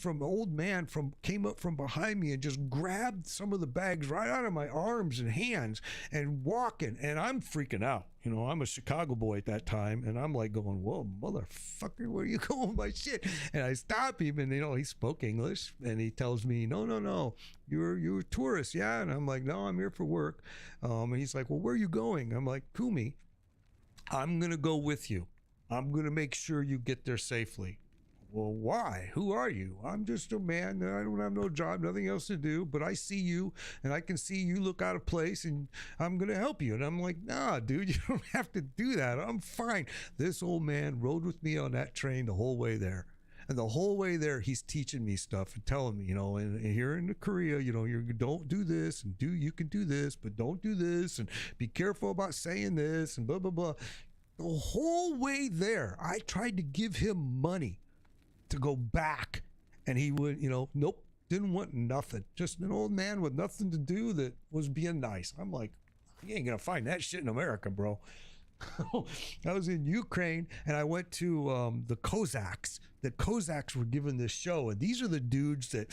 came up from behind me and just grabbed some of the bags right out of my arms and hands and walking, and I'm freaking out. You know, I'm a Chicago boy at that time, and I'm like going, whoa, motherfucker, where are you going with my shit? And I stop him, and, you know, he spoke English, and he tells me, no, you're a tourist, yeah? And I'm like, no, I'm here for work. And he's like, well, where are you going? I'm like, Kumi, I'm going to go with you. I'm going to make sure you get there safely. Well, why? Who are you? I'm just a man. I don't have no job, nothing else to do, but I see you, and I can see you look out of place, and I'm going to help you. And I'm like, nah, dude, you don't have to do that. I'm fine. This old man rode with me on that train the whole way there. And the whole way there, he's teaching me stuff and telling me, you know, and here in Korea, you know, you don't do this, and you can do this, but don't do this, and be careful about saying this, and blah, blah, blah. The whole way there, I tried to give him money to go back, and he would, you know, nope, didn't want nothing. Just an old man with nothing to do that was being nice. I'm like, you ain't gonna find that shit in America, bro. I was in Ukraine, and I went to the Cossacks. The Cossacks were giving this show, and these are the dudes that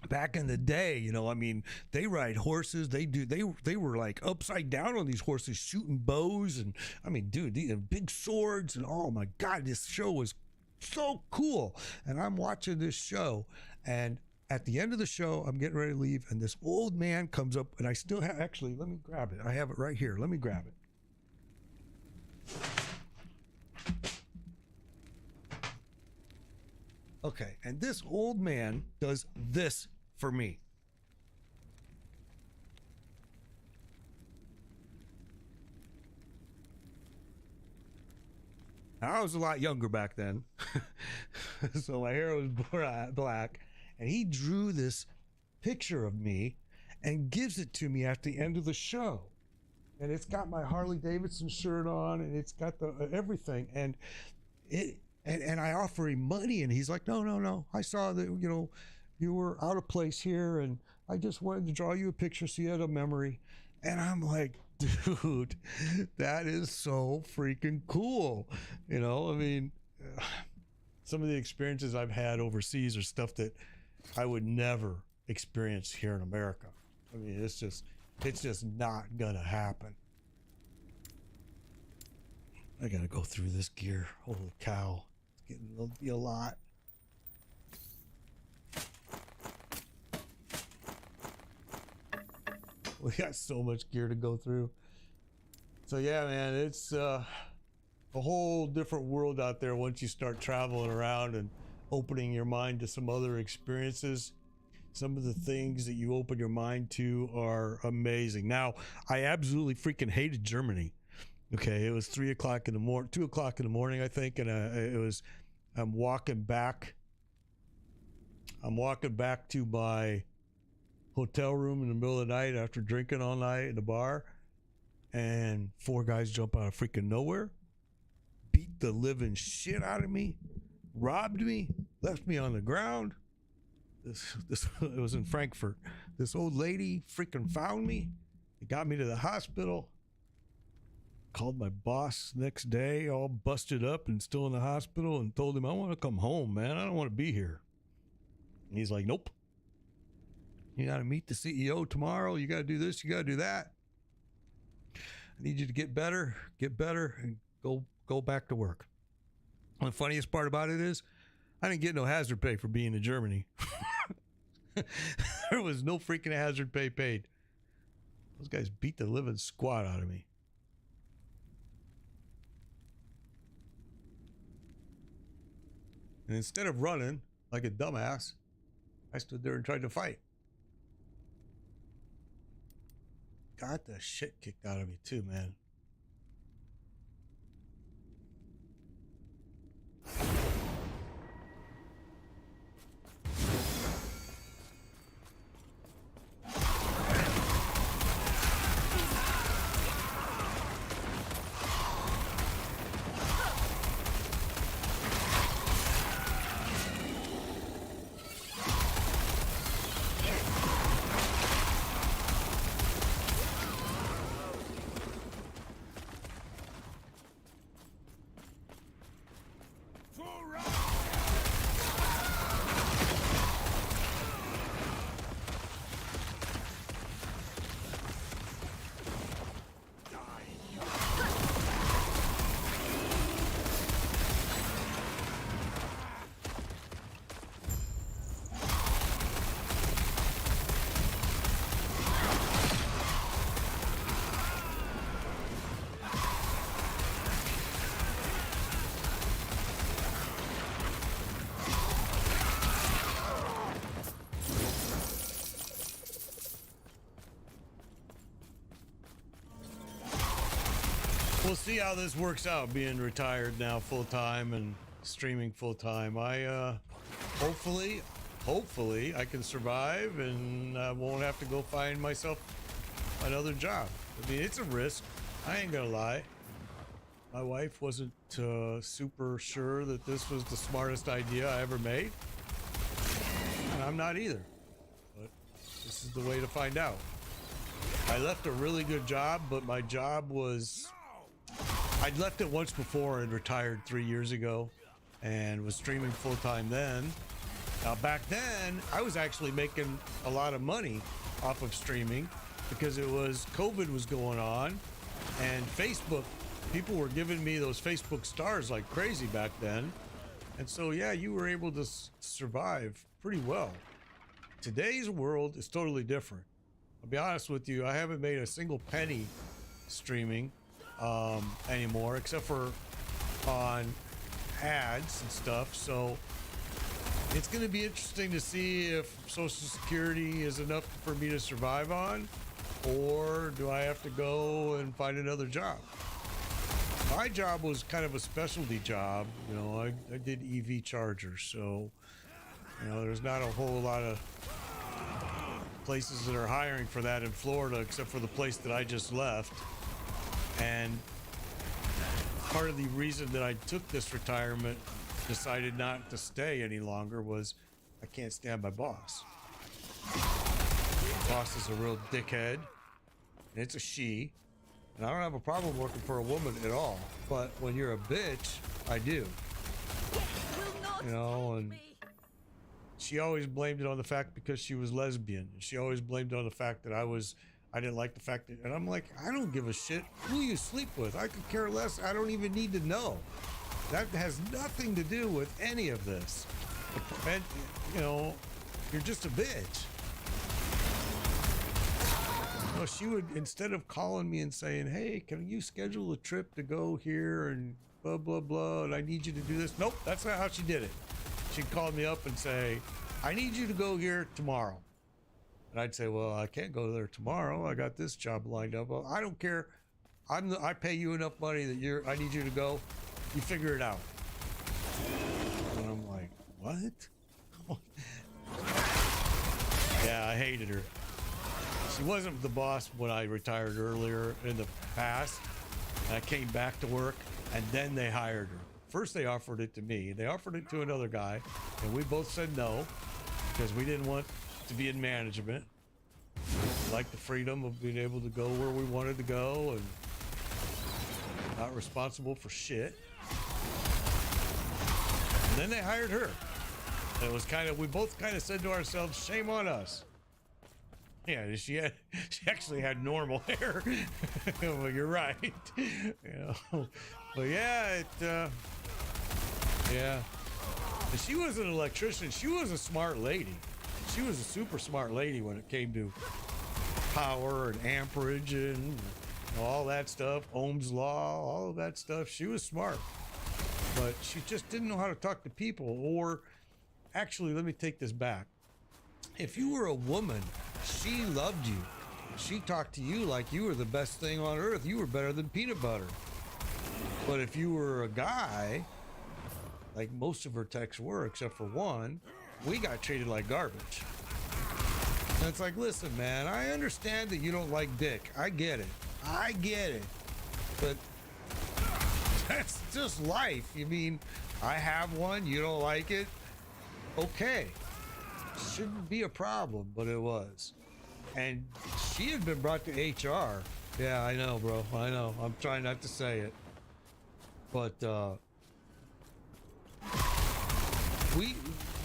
back in the day, you know, I mean, they ride horses. They were like upside down on these horses, shooting bows, and I mean, dude, these big swords, and oh my God, this show was so cool. And I'm watching this show, and at the end of the show, I'm getting ready to leave, and this old man comes up, and I still have, actually, let me grab it. I have it right here. Let me grab it. Okay, and this old man does this for me. I was a lot younger back then, so my hair was black, and he drew this picture of me and gives it to me at the end of the show. And it's got my Harley Davidson shirt on, and it's got the everything, and I offer him money, and he's like, no, I saw that, you know, you were out of place here, and I just wanted to draw you a picture so you had a memory. And I'm like, dude, that is so freaking cool. You know, I mean, some of the experiences I've had overseas are stuff that I would never experience here in America. I mean, it's just not gonna happen. I gotta go through this gear. Holy cow. It's getting to be a lot. We got so much gear to go through. So yeah, man, it's a whole different world out there once you start traveling around and opening your mind to some other experiences. Some of the things that you open your mind to are amazing. Now, I absolutely freaking hated Germany. Okay, it was 3 o'clock in the morning, 2 o'clock in the morning, I think, and I'm walking back to my hotel room in the middle of the night after drinking all night in the bar, and 4 guys jump out of freaking nowhere, beat the living shit out of me, robbed me, left me on the ground. This it was in Frankfurt. This old lady freaking found me. It got me to the hospital. Called my boss next day, all busted up and still in the hospital, and told him, I want to come home, man. I don't want to be here. And he's like, nope. You got to meet the CEO tomorrow. You got to do this. You got to do that. I need you to get better, and go back to work. And the funniest part about it is, I didn't get no hazard pay for being in Germany. There was no freaking hazard pay paid. Those guys beat the living squat out of me. And instead of running like a dumbass, I stood there and tried to fight. Got the shit kicked out of me too, man. We'll see how this works out, being retired now full-time and streaming full-time. I hopefully I can survive and I won't have to go find myself another job. I mean, it's a risk. I ain't gonna lie. My wife wasn't super sure that this was the smartest idea I ever made. And I'm not either. But this is the way to find out. I left a really good job, but my job was... I'd left it once before and retired 3 years ago and was streaming full-time then. Now back then, I was actually making a lot of money off of streaming because COVID was going on, and Facebook, people were giving me those Facebook stars like crazy back then. And so, yeah, you were able to survive pretty well. Today's world is totally different. I'll be honest with you, I haven't made a single penny streaming anymore, except for on ads and stuff. So it's going to be interesting to see if Social Security is enough for me to survive on, or do I have to go and find another job? My job was kind of a specialty job. You know, I did EV chargers, so you know, there's not a whole lot of places that are hiring for that in Florida, except for the place that I just left. And part of the reason that I took this retirement, decided not to stay any longer, was I can't stand my boss. My boss is a real dickhead, and it's a she. And I don't have a problem working for a woman at all, but when you're a bitch, I do. you know, and she always blamed it on the fact because she was lesbian. She always blamed it on the fact that I didn't like the fact that, and I'm like, I don't give a shit who you sleep with. I could care less. I don't even need to know. That has nothing to do with any of this. And, you know, you're just a bitch. Well, she would, instead of calling me and saying, hey, can you schedule a trip to go here and blah, blah, blah, and I need you to do this. Nope, that's not how she did it. She'd call me up and say, I need you to go here tomorrow. And I'd say, well, I can't go there tomorrow. I got this job lined up. Well, I don't care. I pay you enough money that I need you to go. You figure it out. And I'm like, what? Yeah, I hated her. She wasn't the boss when I retired earlier in the past. I came back to work, and then they hired her. First, they offered it to me. They offered it to another guy, and we both said no because we didn't want to be in management. We liked the freedom of being able to go where we wanted to go and not responsible for shit. And then they hired her. And it was kind of, we both kind of said to ourselves, shame on us. Yeah, she actually had normal hair. Well, you're right. You know, but yeah, yeah. And she was an electrician. She was a smart lady. She was a super smart lady when it came to power and amperage and all that stuff, Ohm's law, all of that stuff. She was smart, but she just didn't know how to talk to people. Or actually, let me take this back. If you were a woman, she loved you. She talked to you like you were the best thing on earth. You were better than peanut butter. But if you were a guy, like most of her techs were, except for one, we got treated like garbage. And it's like, listen, man, I understand that you don't like dick. I get it. I get it. But that's just life. You mean, I have one, you don't like it? Okay. Shouldn't be a problem, but it was. And she had been brought to HR. Yeah, I know, bro. I know. I'm trying not to say it. But,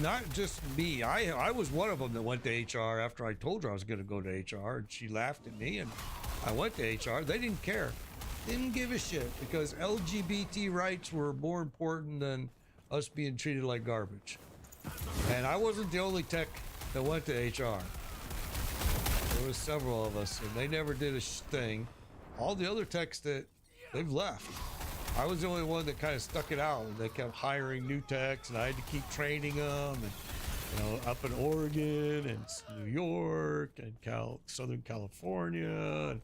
not just me. I was one of them that went to HR after I told her I was going to go to HR, and she laughed at me, and I went to HR. They didn't care. Didn't give a shit because LGBT rights were more important than us being treated like garbage. And I wasn't the only tech that went to HR. There was several of us, and they never did a thing. All the other techs they've left. I was the only one that kind of stuck it out, and they kept hiring new techs, and I had to keep training them. And you know, up in Oregon and New York and Southern California,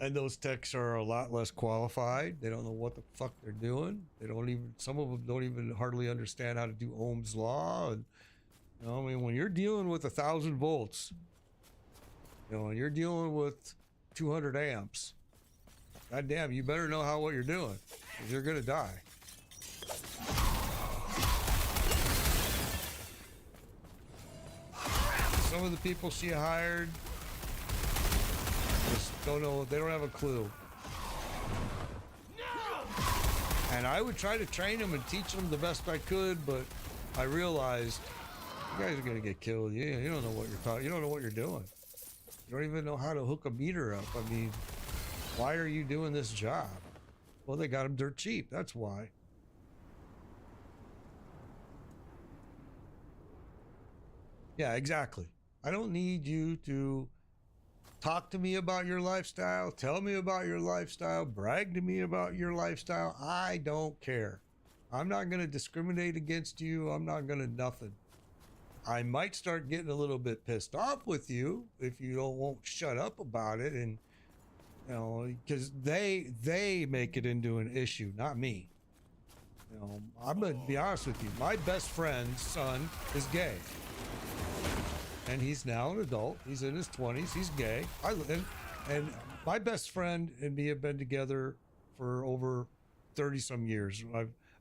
and those techs are a lot less qualified. They don't know what the fuck they're doing. Some of them don't even hardly understand how to do Ohm's law. And you know, I mean, when you're dealing with 1,000 volts, you know, and you're dealing with 200 amps, goddamn, you better know what you're doing, because you're gonna die. Some of the people she hired just don't know. They don't have a clue. And I would try to train them and teach them the best I could, but I realized you guys are gonna get killed. You don't know what you're talking. You don't know what you're doing. You don't even know how to hook a meter up. I mean, why are you doing this job? Well, they got them dirt cheap. That's why. Yeah, exactly. I don't need you to talk to me about your lifestyle, tell me about your lifestyle, brag to me about your lifestyle. I don't care. I'm not going to discriminate against you. I'm not going to nothing. I might start getting a little bit pissed off with you if you won't shut up about it, and you know, because they make it into an issue, not me. You know, I'm gonna be honest with you. My best friend's son is gay, and he's now an adult. He's in his 20s. He's gay. And my best friend and me have been together for over 30 some years.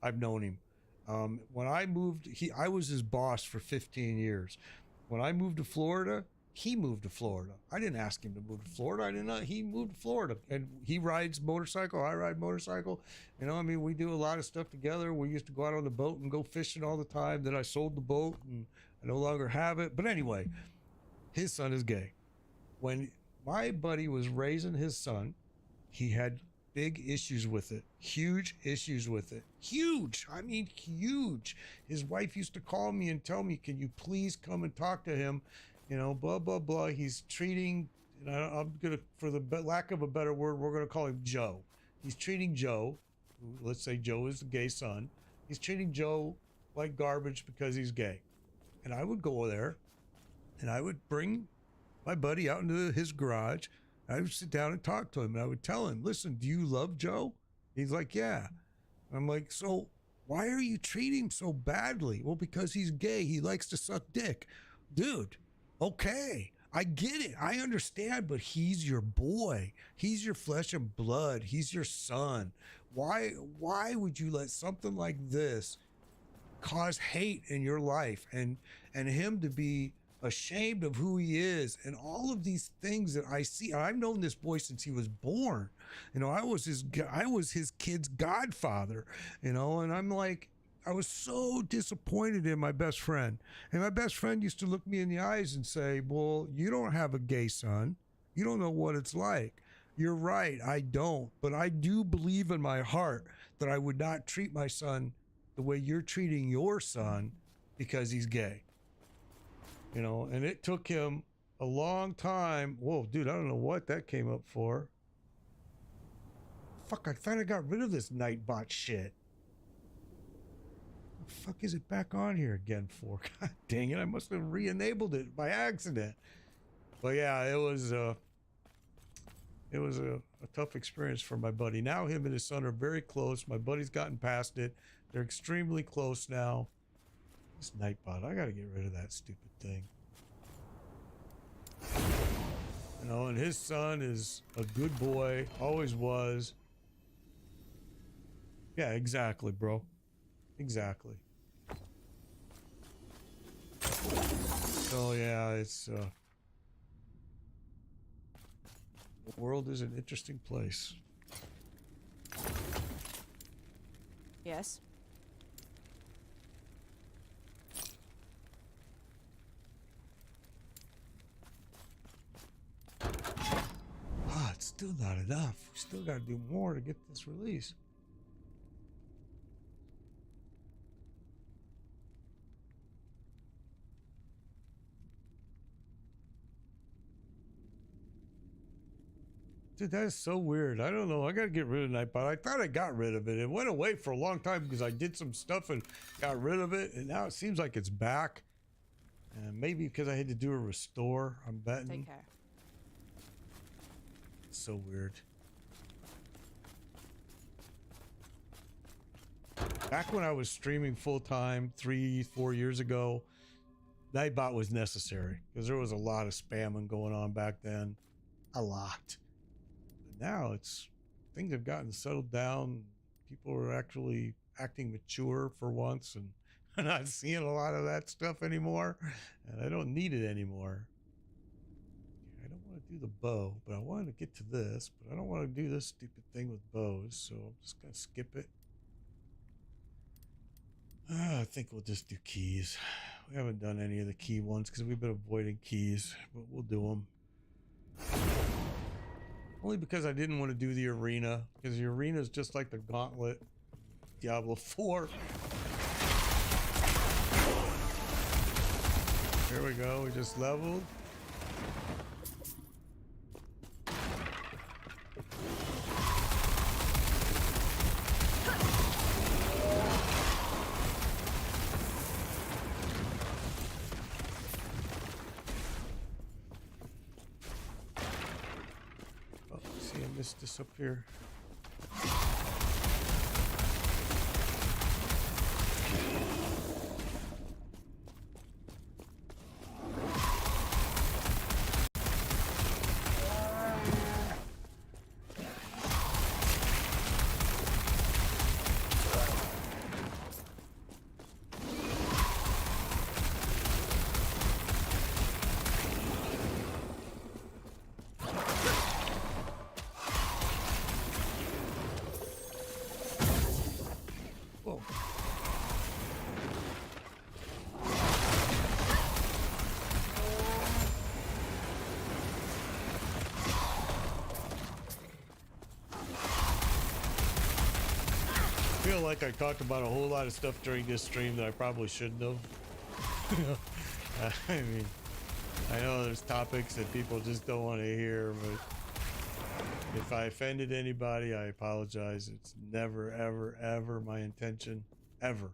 I've known him. When I moved, I was his boss for 15 years. When I moved to Florida, he moved to Florida. I didn't ask him to move to Florida. I did not. He moved to Florida, and he rides motorcycle. I ride motorcycle. You know, I mean, we do a lot of stuff together. We used to go out on the boat and go fishing all the time. Then I sold the boat, and I no longer have it. But anyway, his son is gay. When my buddy was raising his son, he had big issues with it, huge issues with it, huge. I mean, huge. His wife used to call me and tell me, "Can you please come and talk to him?" You know, blah blah blah. He's treating, and I'm gonna, for the lack of a better word, we're gonna call him Joe. He's treating Joe. Let's say Joe is the gay son. He's treating Joe like garbage because he's gay. And I would go there, and I would bring my buddy out into his garage. I would sit down and talk to him, and I would tell him, "Listen, do you love Joe?" He's like, "Yeah." I'm like, "So why are you treating him so badly?" "Well, because he's gay. He likes to suck dick." Dude, okay, I get it. I understand, but he's your boy. He's your flesh and blood. He's your son. Why would you let something like this cause hate in your life, and him to be ashamed of who he is, and all of these things that I see? I've known this boy since he was born. You know, I was his kid's godfather, you know, and I'm like, I was so disappointed in my best friend. And my best friend used to look me in the eyes and say, "Well, you don't have a gay son. You don't know what it's like." You're right, I don't. But I do believe in my heart that I would not treat my son the way you're treating your son because he's gay. You know, and it took him a long time. Whoa, dude, I don't know what that came up for. Fuck, I finally got rid of this Nightbot shit. What the fuck is it back on here again for? God dang it, I must have re-enabled it by accident. But yeah, it was a tough experience for my buddy. Now him and his son are very close. My buddy's gotten past it. They're extremely close now. This Nightbot, I gotta get rid of that stupid thing. You know, and his son is a good boy, always was. Yeah, exactly, bro. Exactly. So yeah, it's the world is an interesting place. Yes. It's still not enough. We still got to do more to get this release. Dude, that is so weird. I don't know. I got to get rid of Nightbot. I thought I got rid of it. It went away for a long time because I did some stuff and got rid of it. And now it seems like it's back. And maybe because I had to do a restore, I'm betting. Take care. It's so weird. Back when I was streaming full time 3-4 years ago, Nightbot was necessary because there was a lot of spamming going on back then. A lot. But now things have gotten settled down. People are actually acting mature for once, and I'm not seeing a lot of that stuff anymore. And I don't need it anymore. I don't want to do the bow, but I wanted to get to this, but I don't want to do this stupid thing with bows, so I'm just going to skip it. I think we'll just do keys. We haven't done any of the key ones because we've been avoiding keys, but we'll do them. Only because I didn't want to do the arena, because the arena is just like the gauntlet, Diablo 4. Here we go, we just leveled. This up here. feel like I talked about a whole lot of stuff during this stream that I probably shouldn't have. I mean, I know there's topics that people just don't want to hear, but if I offended anybody, I apologize. It's never, ever, ever my intention, ever.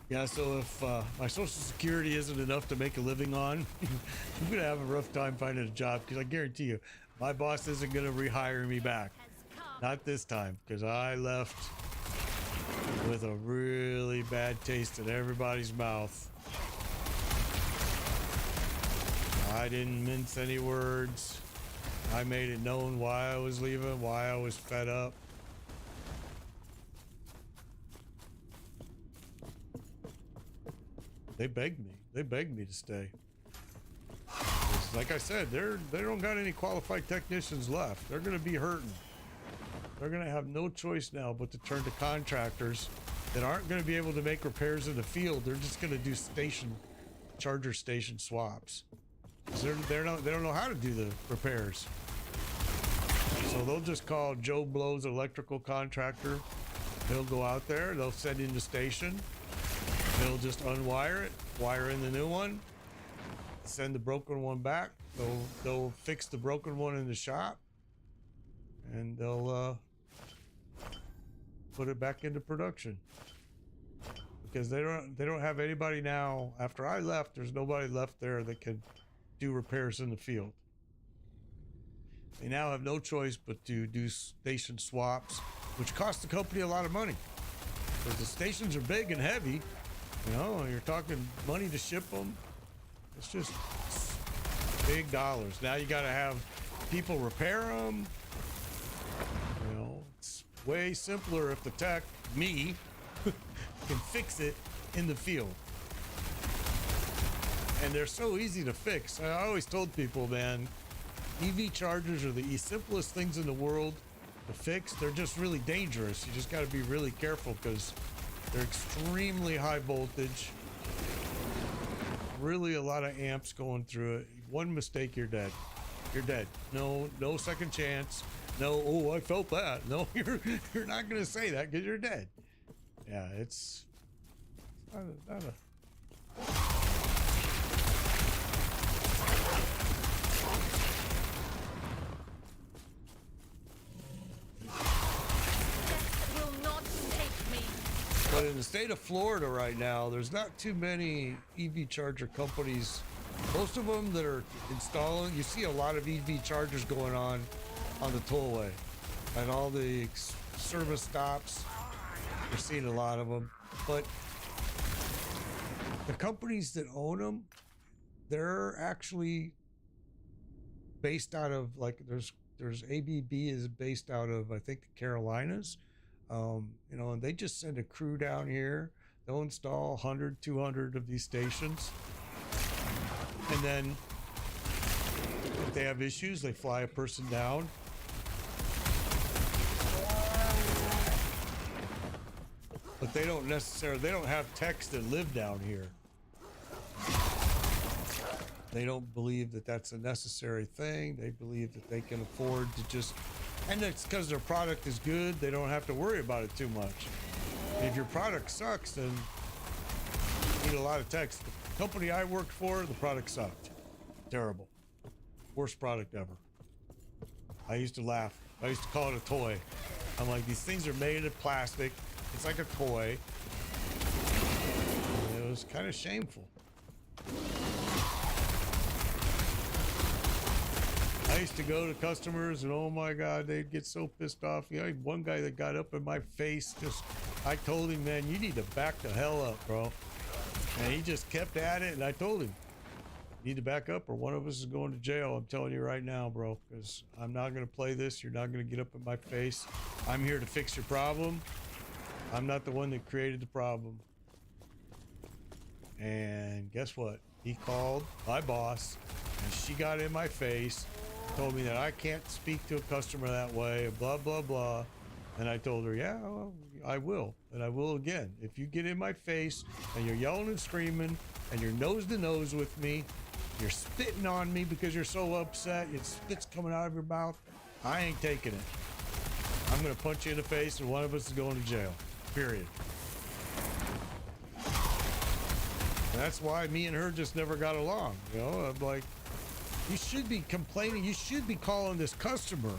Yeah, so if my social security isn't enough to make a living on, I'm gonna have a rough time finding a job, because I guarantee you, my boss isn't gonna rehire me back. Not this time, because I left with a really bad taste in everybody's mouth. I didn't mince any words. I made it known why I was leaving, why I was fed up. They begged me. They begged me to stay. 'Cause like I said, they don't got any qualified technicians left. They're gonna be hurting. They're gonna have no choice now but to turn to contractors that aren't gonna be able to make repairs in the field. They're just gonna do charger station swaps. 'Cause they don't know how to do the repairs. So they'll just call Joe Blow's electrical contractor. He'll go out there. They'll send in the station. They'll just unwire it, wire in the new one, send the broken one back. They'll fix the broken one in the shop, and they'll put it back into production. Because they don't have anybody now. After I left, there's nobody left there that can do repairs in the field. They now have no choice but to do station swaps, which cost the company a lot of money. Because the stations are big and heavy. You know, you're talking money to ship them. It's just big dollars. Now you got to have people repair them. You know, it's way simpler if the tech, me, can fix it in the field. And they're so easy to fix. I always told people, man, EV chargers are the simplest things in the world to fix. They're just really dangerous. You just got to be really careful, because they're extremely high voltage, really a lot of amps going through it. One mistake, you're dead. You're dead. No second chance. No, oh, I felt that. No, you're not gonna say that, because you're dead. Yeah, it's not a But in the state of Florida right now, there's not too many EV charger companies. Most of them that are installing, you see a lot of EV chargers going on the tollway and all the service stops. You're seeing a lot of them. But the companies that own them, they're actually based out of, like, there's ABB is based out of, I think, the Carolinas. You know, and they just send a crew down here. They'll install 100, 200 of these stations. And then if they have issues, they fly a person down. But they don't have techs that live down here. They don't believe that that's a necessary thing. They believe that they can afford to just, and it's because their product is good, they don't have to worry about it too much. If your product sucks, then you need a lot of techs. The company I worked for, the product sucked. Terrible. Worst product ever. I used to laugh. I used to call it a toy. I'm like, these things are made of plastic. It's like a toy. And it was kind of shameful. I used to go to customers and, oh my God, they'd get so pissed off. You know, one guy that got up in my face, I told him, man, you need to back the hell up, bro. And he just kept at it, and I told him, need to back up or one of us is going to jail. I'm telling you right now, bro, because I'm not going to play this. You're not going to get up in my face. I'm here to fix your problem. I'm not the one that created the problem. And guess what? He called my boss and she got in my face, told me that I can't speak to a customer that way, blah, blah, blah. And I told her, yeah, well, I will. And I will again. If you get in my face and you're yelling and screaming and you're nose to nose with me, you're spitting on me because you're so upset, your spit's coming out of your mouth, I ain't taking it. I'm going to punch you in the face and one of us is going to jail. Period. And that's why me and her just never got along. You know, I'm like, you should be complaining. You should be calling this customer.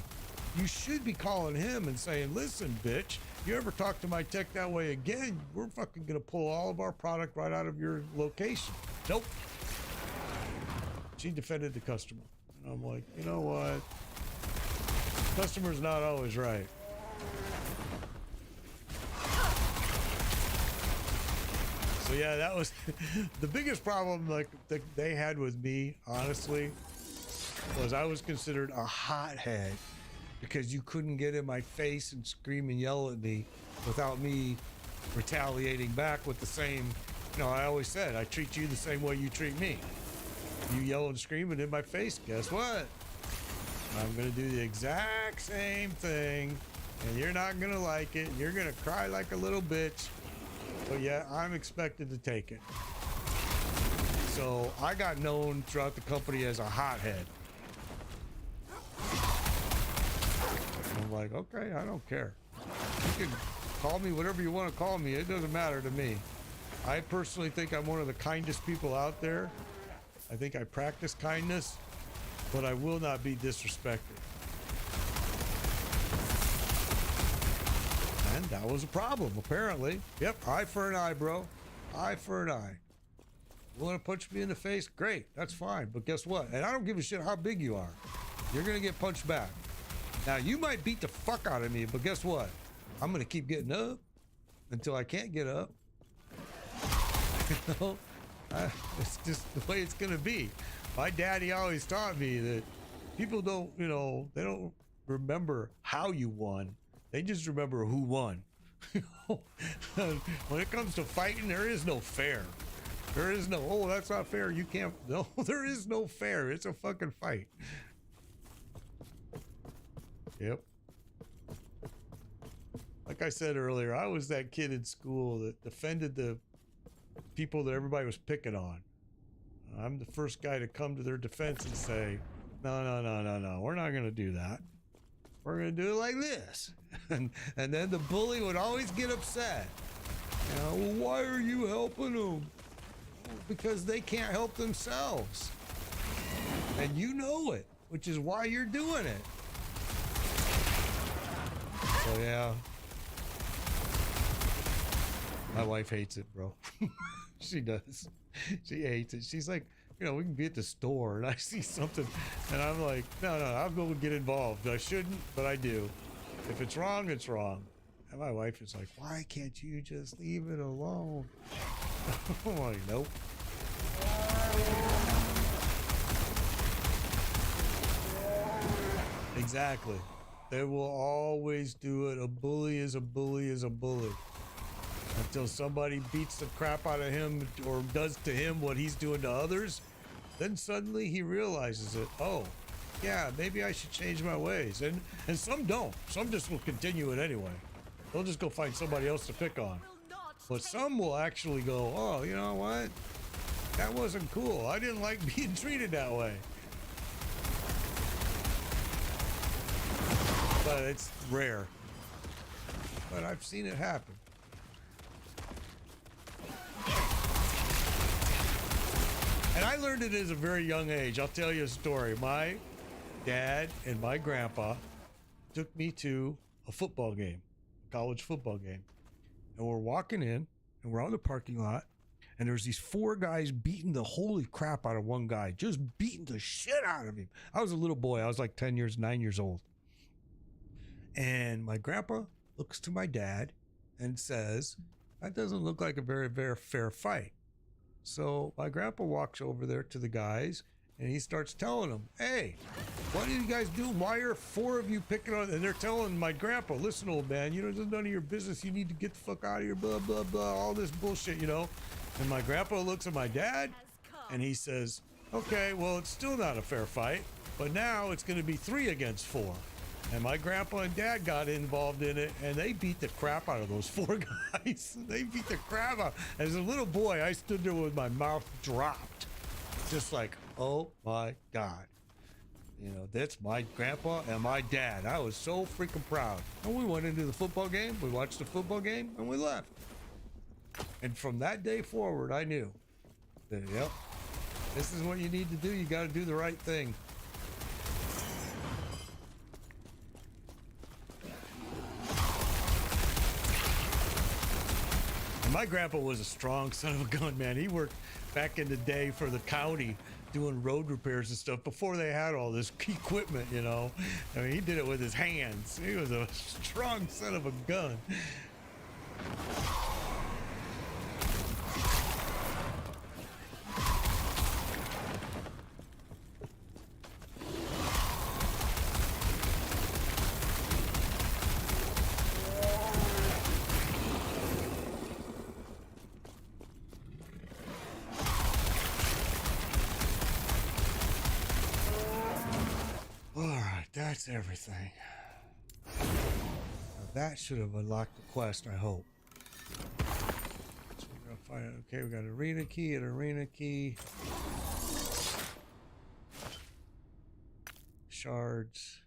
You should be calling him and saying, listen, bitch, you ever talk to my tech that way again, we're fucking going to pull all of our product right out of your location. Nope. She defended the customer. And I'm like, you know what? Customer's not always right. So yeah, that was the biggest problem like that they had with me, honestly, was I was considered a hothead because you couldn't get in my face and scream and yell at me without me retaliating back with the same, you know, I always said, I treat you the same way you treat me. You yell and screaming in my face, guess what? I'm gonna do the exact same thing and you're not gonna like it. You're gonna cry like a little bitch. But yeah, I'm expected to take it. So I got known throughout the company as a hothead. I'm like, okay, I don't care. You can call me whatever you want to call me. It doesn't matter to me. I personally think I'm one of the kindest people out there. I think I practice kindness, but I will not be disrespected. And that was a problem, apparently. Yep, eye for an eye, bro. Eye for an eye. You want to punch me in the face? Great, that's fine. But guess what? And I don't give a shit how big you are. You're going to get punched back. Now, you might beat the fuck out of me, but guess what? I'm going to keep getting up until I can't get up. You know? It's just the way it's going to be. My daddy always taught me that people don't, you know, they don't remember how you won. They just remember who won. When it comes to fighting, there is no fair. There is no, oh, that's not fair. You can't, no, there is no fair. It's a fucking fight. Yep. Like I said earlier, I was that kid in school that defended the people that everybody was picking on. I'm the first guy to come to their defense and say, no, no, no, no, no, we're not going to do that. We're going to do it like this. And then the bully would always get upset. You know, well, why are you helping them? Because they can't help themselves. And you know it, which is why you're doing it. So yeah. My wife hates it, bro. She does. She hates it. She's like, you know, we can be at the store and I see something and I'm like, no, I'll go get involved. I shouldn't, but I do. If it's wrong, it's wrong. And my wife is like, why can't you just leave it alone? I'm like, nope. Exactly. They will always do it. A bully is a bully is a bully. Until somebody beats the crap out of him or does to him what he's doing to others, then suddenly he realizes it. Oh, yeah, maybe I should change my ways. And some don't. Some just will continue it anyway. They'll just go find somebody else to pick on. But some will actually go, oh, you know what? That wasn't cool. I didn't like being treated that way. But it's rare. But I've seen it happen. And I learned it at a very young age. I'll tell you a story. My dad and my grandpa took me to a football game, a college football game. And we're walking in and we're on the parking lot and there's these four guys beating the holy crap out of one guy, just beating the shit out of him. I was a little boy. I was like 9 years old. And my grandpa looks to my dad and says, that doesn't look like a very, very fair fight. So my grandpa walks over there to the guys and he starts telling them, hey, what do you guys do? Why are 4 of you picking on? And they're telling my grandpa, listen, old man, you know, this is none of your business. You need to get the fuck out of here, blah, blah, blah, all this bullshit, you know? And my grandpa looks at my dad and he says, okay, well, it's still not a fair fight, but now it's going to be 3 against 4. And my grandpa and dad got involved in it, and they beat the crap out of those 4 guys. They beat the crap out. As a little boy, I stood there with my mouth dropped, just like, oh my God. You know, that's my grandpa and my dad. I was so freaking proud. And we went into the football game, we watched the football game, and we left. And from that day forward, I knew that, yep, this is what you need to do. You got to do the right thing. And my grandpa was a strong son of a gun, man. He worked back in the day for the county doing road repairs and stuff before they had all this equipment, you know. I mean, he did it with his hands. He was a strong son of a gun. That's everything. Now that should have unlocked the quest, I hope. So we're gonna find it. Okay, we got an arena key, shards.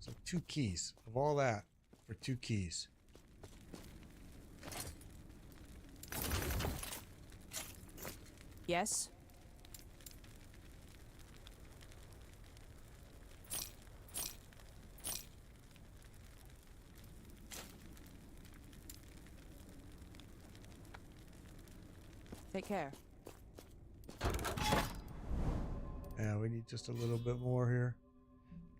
So 2 keys. Of all that for 2 keys. Yes. Take care. Yeah, we need just a little bit more here.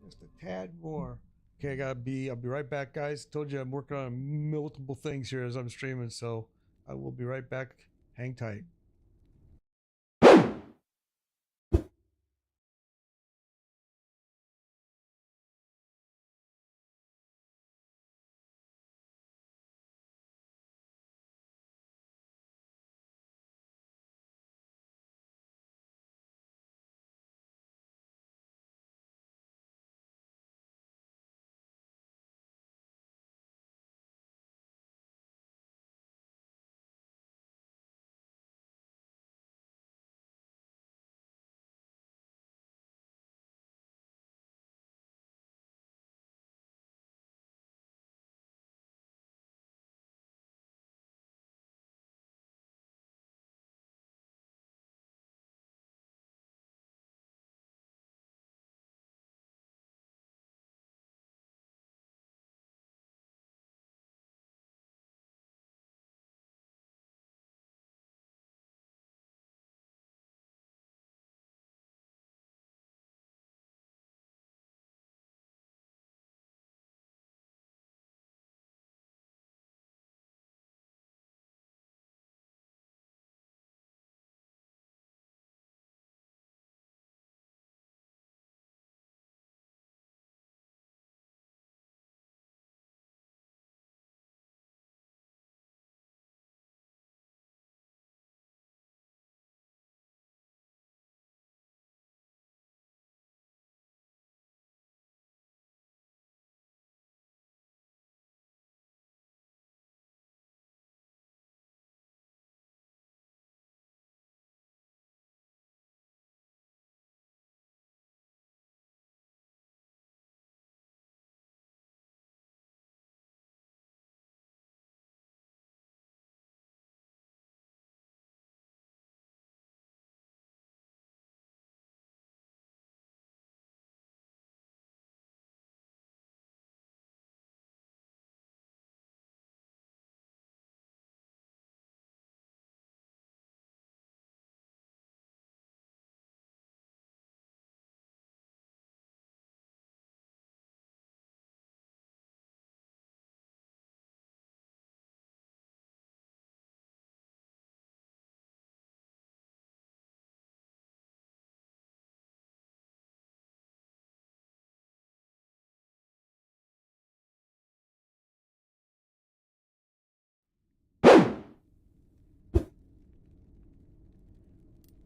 Just a tad more. Okay, I'll be right back, guys. Told you I'm working on multiple things here as I'm streaming, so I will be right back. Hang tight.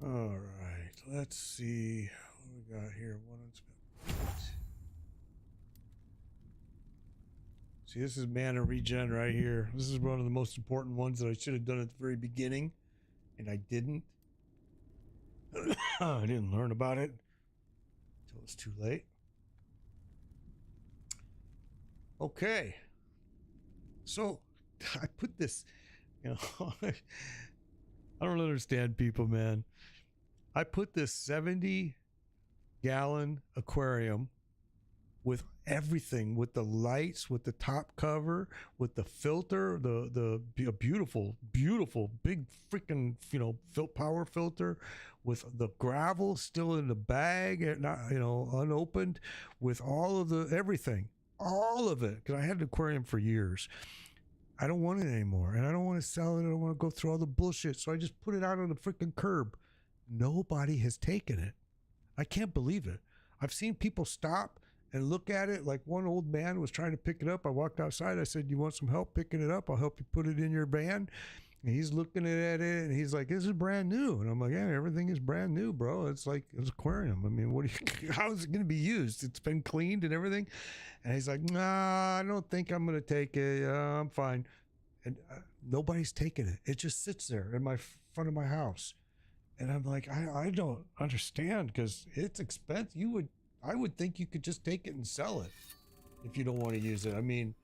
All right, let's see what we got here. One unspent. See, this is mana regen right here. This is one of the most important ones that I should have done at the very beginning, and I didn't. I didn't learn about it until it's too late. Okay. So I put this, you know, I don't understand people, man. I put this 70-gallon aquarium with everything, with the lights, with the top cover, with the filter, the beautiful big freaking, you know, power filter, with the gravel still in the bag, not, you know, unopened, with all of the everything, all of it, because I had an aquarium for years. I don't want it anymore, and I don't want to sell it. I don't want to go through all the bullshit, so I just put it out on the freaking curb. Nobody has taken it. I can't believe it. I've seen people stop and look at it. Like one old man was trying to pick it up. I walked outside. I said, "You want some help picking it up? I'll help you put it in your van." And he's looking at it, and he's like, "This is brand new." And I'm like, "Yeah, everything is brand new, bro. It's like it's an aquarium. I mean, what do you? How is it going to be used? It's been cleaned and everything." And he's like, "Nah, I don't think I'm going to take it. I'm fine." And nobody's taking it. It just sits there in my front of my house. And I'm like, I don't understand, because it's expensive. I would think you could just take it and sell it if you don't want to use it. I mean,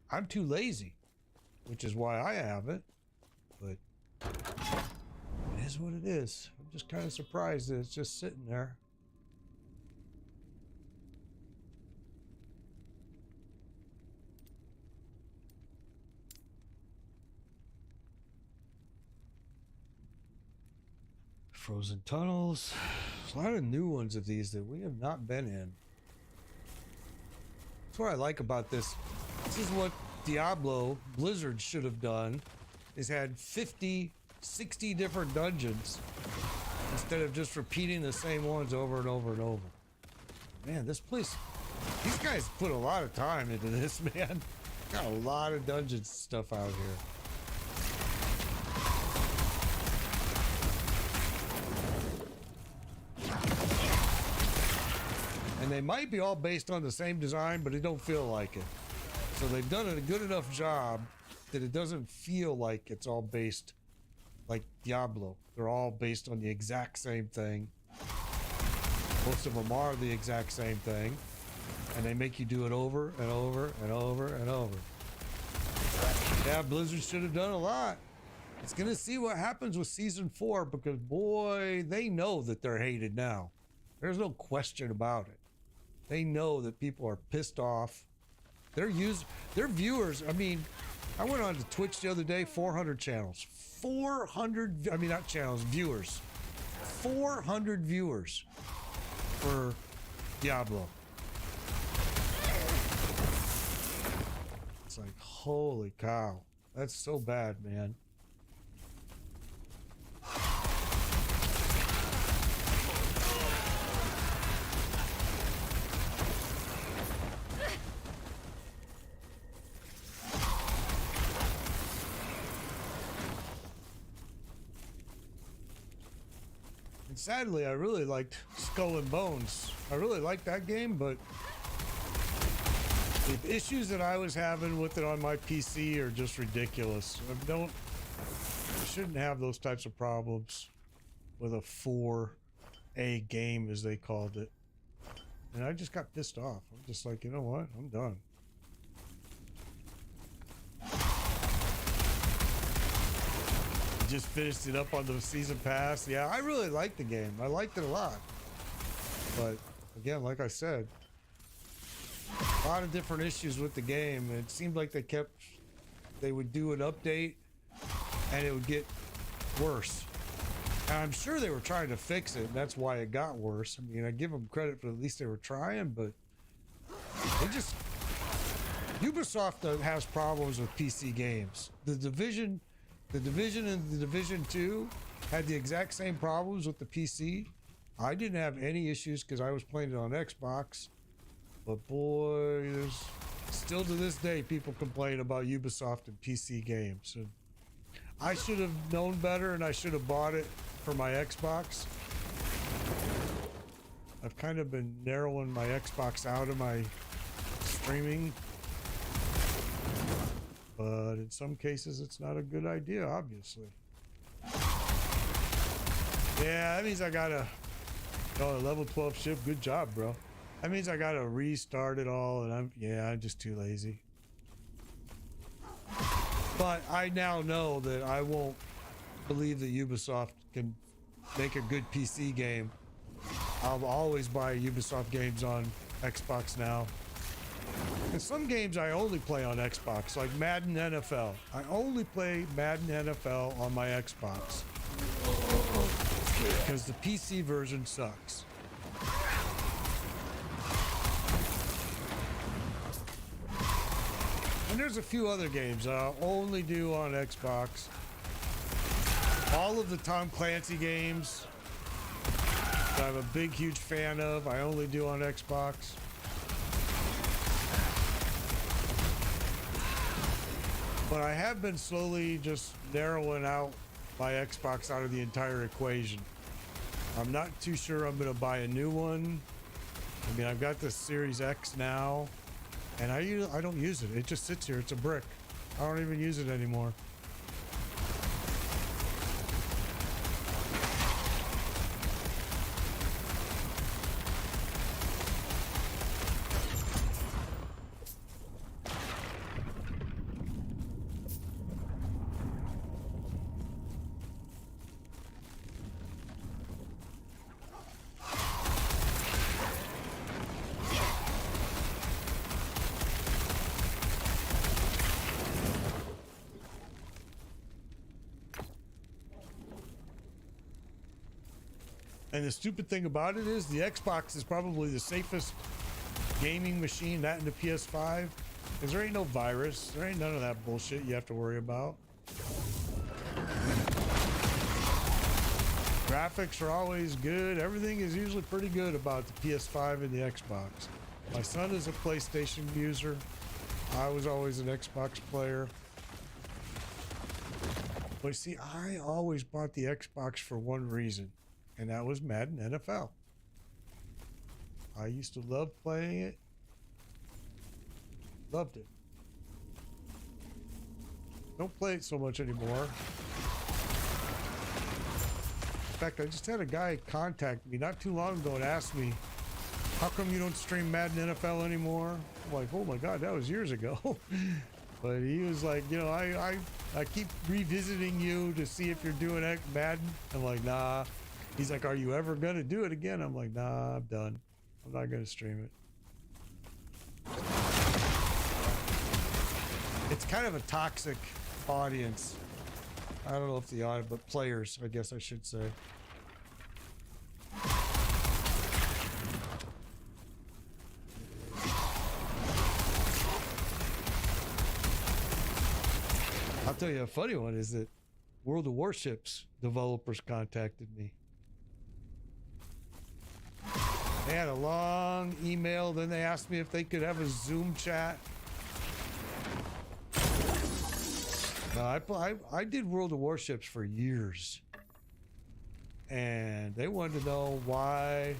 I'm too lazy, which is why I have it. But it is what it is. I'm just kind of surprised that it's just sitting there. Frozen tunnels. There's a lot of new ones of these that we have not been in. That's what I like about this. This is what Diablo Blizzard should have done, is had 50, 60 different dungeons instead of just repeating the same ones over and over and over. Man, this place, these guys put a lot of time into this, man. Got a lot of dungeon stuff out here. And they might be all based on the same design, but it don't feel like it. So they've done a good enough job that it doesn't feel like it's all based like Diablo. They're all based on the exact same thing. Most of them are the exact same thing. And they make you do it over and over and over and over. Yeah, Blizzard should have done a lot. It's gonna see what happens with Season 4, because boy, they know that they're hated now. There's no question about it. They know that people are pissed off. Their viewers, I mean, I went on to Twitch the other day, 400 channels. 400, I mean, not channels, viewers. 400 viewers for Diablo. It's like, holy cow. That's so bad, man. Sadly, I really liked Skull and Bones. I really liked that game, but the issues that I was having with it on my PC are just ridiculous. I shouldn't have those types of problems with a 4A game, as they called it. And I just got pissed off. I'm just like, you know what? I'm done. Just finished it up on the season pass. Yeah, I really liked the game. I liked it a lot. But again, like I said, a lot of different issues with the game. It seemed like they would do an update and it would get worse. And I'm sure they were trying to fix it, and that's why it got worse. I mean, I give them credit for at least they were trying, but Ubisoft has problems with PC games. The Division and the Division 2 had the exact same problems with the PC. I didn't have any issues because I was playing it on Xbox. But boy, there's still to this day people complain about Ubisoft and PC games. And I should have known better, and I should have bought it for my Xbox. I've kind of been narrowing my Xbox out of my streaming. But in some cases, it's not a good idea, obviously. Yeah, that means I gotta... Oh, level 12 ship. Good job, bro. That means I gotta restart it all, and I'm just too lazy. But I now know that I won't believe that Ubisoft can make a good PC game. I'll always buy Ubisoft games on Xbox now. And some games I only play on Xbox, like Madden NFL. I only play Madden NFL on my Xbox. Because the PC version sucks. And there's a few other games I'll only do on Xbox. All of the Tom Clancy games that I'm a big, huge fan of, I only do on Xbox. But I have been slowly just narrowing out my Xbox out of the entire equation. I'm not too sure I'm going to buy a new one. I mean, I've got the Series X now, and I don't use it. It just sits here. It's a brick. I don't even use it anymore. And the stupid thing about it is the Xbox is probably the safest gaming machine, that and the PS5, because there ain't no virus. There ain't none of that bullshit you have to worry about. Graphics are always good. Everything is usually pretty good about the PS5 and the Xbox. My son is a PlayStation user. I was always an Xbox player. But see, I always bought the Xbox for one reason. And that was Madden NFL. I used to love playing it. Loved it. Don't play it so much anymore. In fact, I just had a guy contact me not too long ago and ask me, how come you don't stream Madden NFL anymore? I'm like, oh my God, that was years ago. But he was like, you know, I keep revisiting you to see if you're doing Madden. I'm like, nah. He's like, are you ever going to do it again? I'm like, nah, I'm done. I'm not going to stream it. It's kind of a toxic audience. I don't know if the audience, but players, I guess I should say. I'll tell you a funny one is that World of Warships developers contacted me. They had a long email, then they asked me if they could have a Zoom chat. No, I did World of Warships for years. And they wanted to know why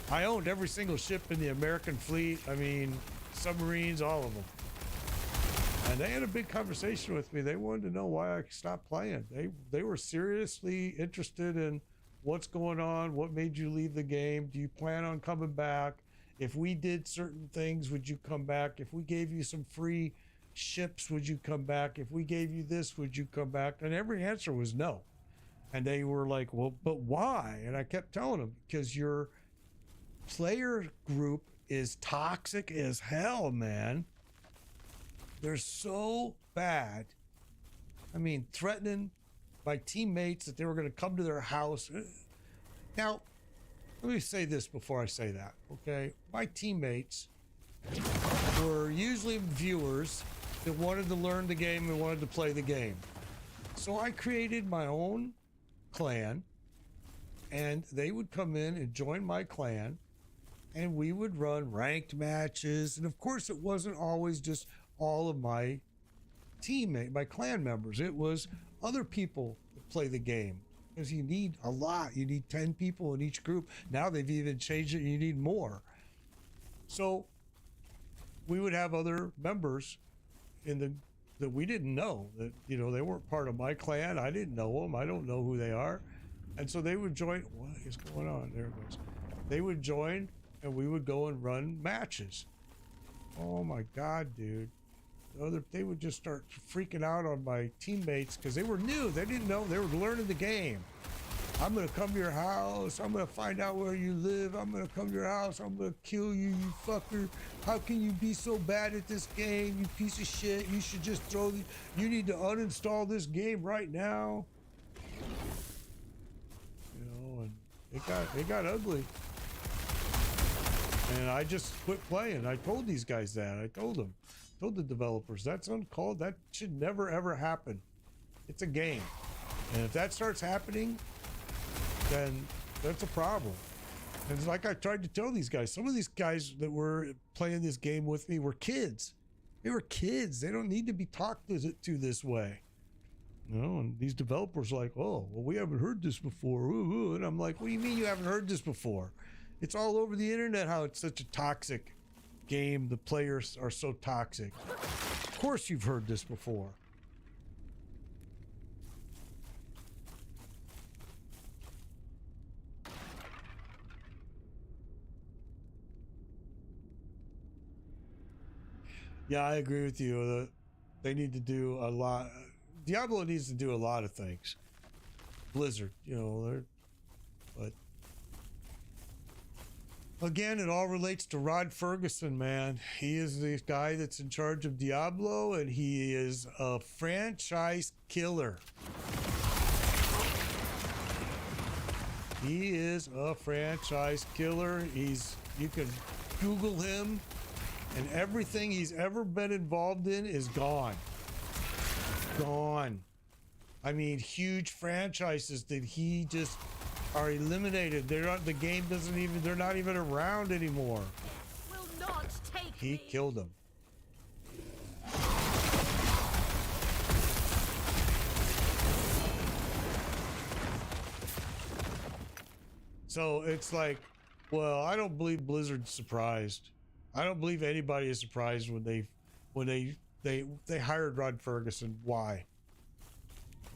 I owned every single ship in the American fleet. I mean, submarines, all of them. And they had a big conversation with me. They wanted to know why I stopped playing. They were seriously interested in what's going on? What made you leave the game? Do you plan on coming back? If we did certain things, would you come back? If we gave you some free ships, would you come back? If we gave you this, would you come back? And every answer was no. And they were like, well, but why? And I kept telling them, because your player group is toxic as hell, man. They're so bad. I mean, threatening my teammates that they were going to come to their house. Now, let me say this before I say that, okay? My teammates were usually viewers that wanted to learn the game and wanted to play the game. So I created my own clan, and they would come in and join my clan, and we would run ranked matches. And of course, it wasn't always just all of my teammates, my clan members. It was other people that play the game. because you need a lot. You need 10 people in each group. Now they've even changed it. You need more. So we would have other members in the that we didn't know, that, you know, they weren't part of my clan. I didn't know them. I don't know who they are. And so they would join. What is going on? There it goes. They would join and we would go and run matches. Oh my God, dude. They would just start freaking out on my teammates because they were new. They didn't know. They were learning the game. I'm going to come to your house. I'm going to find out where you live. I'm going to come to your house. I'm going to kill you, you fucker. How can you be so bad at this game, you piece of shit? You should just you need to uninstall this game right now. You know, and it got ugly. And I just quit playing. I told these guys that. I told the developers, that's uncalled. That should never ever happen. It's a game. And if that starts happening, then that's a problem. And it's like I tried to tell these guys, some of these guys that were playing this game with me were kids. They were kids. They don't need to be talked to this way. You know, and these developers are like, oh, well, we haven't heard this before. Ooh, ooh. And I'm like, what do you mean you haven't heard this before? It's all over the internet how it's such a toxic game. The players are so toxic. Of course you've heard this before. Yeah, I agree with you. They need to do a lot. Diablo needs to do a lot of things. Blizzard, you know, but again, it all relates to Rod Ferguson, man. He is the guy that's in charge of Diablo, and he is a franchise killer. He is a franchise killer. You can Google him, and everything he's ever been involved in is gone. Gone. I mean, huge franchises that he just are eliminated. The game doesn't even, they're not even around anymore. Will not take He me. killed them. So it's like, well, I don't believe Blizzard's surprised. I don't believe anybody is surprised when they hired Rod Ferguson. Why?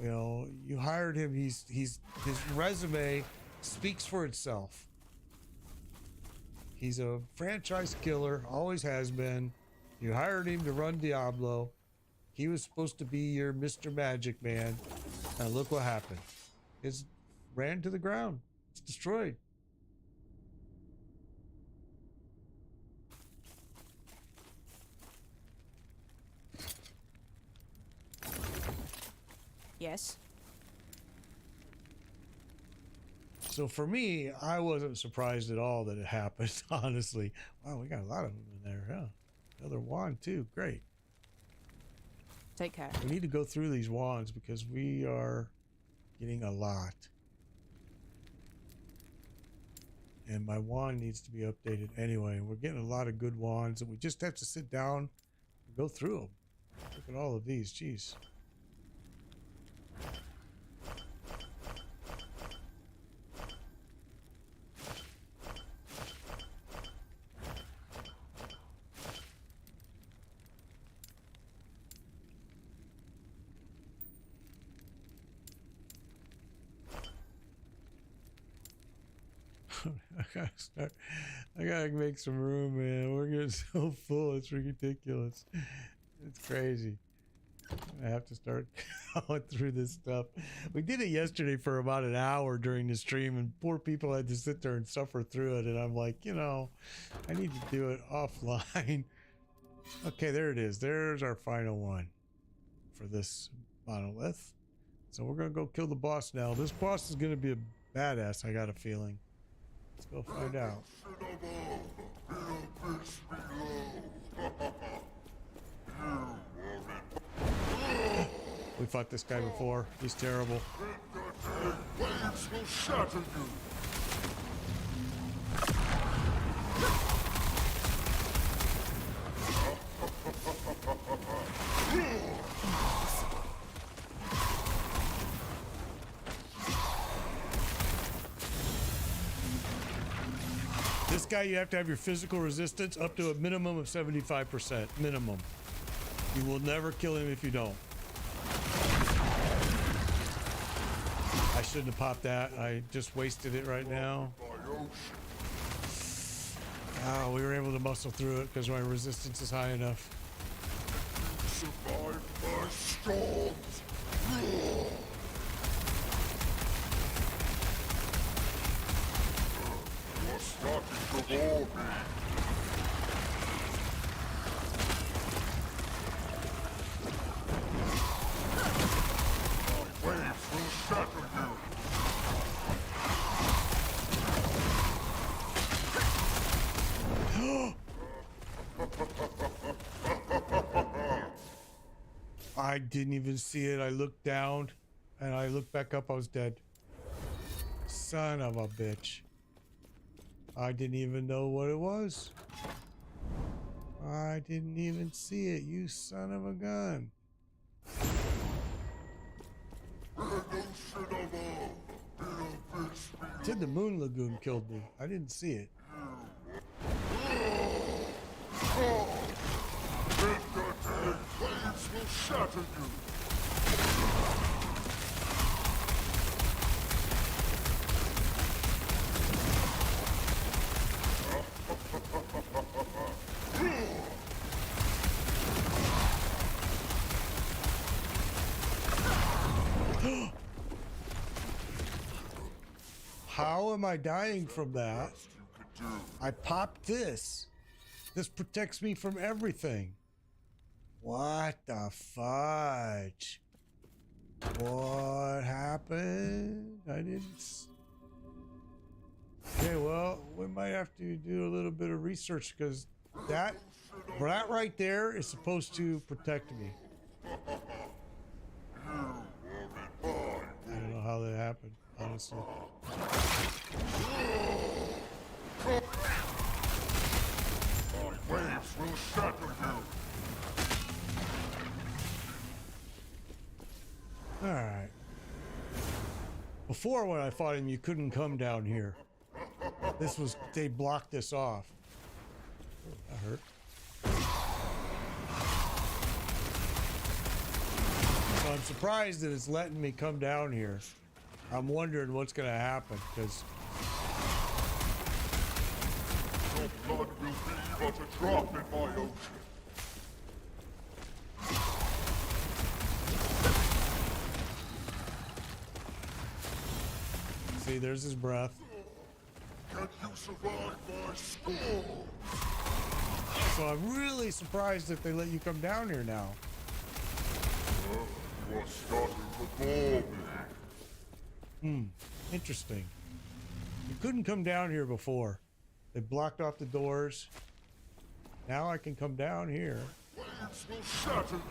You know, you hired him. His resume speaks for itself. He's a franchise killer, always has been. You hired him to run Diablo. He was supposed to be your Mr. Magic Man. And look what happened. It's ran to the ground. It's destroyed. Yes. So for me, I wasn't surprised at all that it happened, honestly. Wow, we got a lot of them in there, huh? Another wand too, great. Take care. We need to go through these wands because we are getting a lot. And my wand needs to be updated anyway. We're getting a lot of good wands and we just have to sit down and go through them. Look at all of these, jeez. I gotta make some room, man. We're getting so full, it's ridiculous. It's crazy. I have to start going through this stuff. We did it yesterday for about an hour during the stream, and poor people had to sit there and suffer through it. And I'm like, you know, I need to do it offline. Okay, there it is. There's our final one for this monolith. So we're gonna go kill the boss now. This boss is gonna be a badass, I got a feeling. Let's go find out. We fought this guy before. He's terrible. Waves will shatter you. guy, you have to have your physical resistance up to a minimum of 75%. Minimum. You will never kill him if you don't. I shouldn't have popped that. I just wasted it right now. Oh, we were able to muscle through it because my resistance is high enough. Survive my storms. You're starting to bore me. My waves will shatter you. I didn't even see it. I looked down and I looked back up. I was dead. Son of a bitch. I didn't even know what it was. I didn't even see it. You son of a gun. It said the Moon Lagoon killed me. I didn't see it. Waves will shatter you. How am I dying from that? I popped this. This protects me from everything. What the fudge? What happened? I didn't. Okay, well, we might have to do a little bit of research because that right there is supposed to protect me. I don't know how that happened, honestly. Waves will shatter you. All right. Before, when I fought him, you couldn't come down here. This was, they blocked this off. Oh, that hurt. So I'm surprised that it's letting me come down here. I'm wondering what's going to happen because Your blood will be but a drop in my ocean. see, there's his breath. Can you survive my storm? So I'm really surprised that they let you come down here now. You are starting to bore me. Interesting. You couldn't come down here before. They blocked off the doors. Now I can come down here. Waves will shatter you.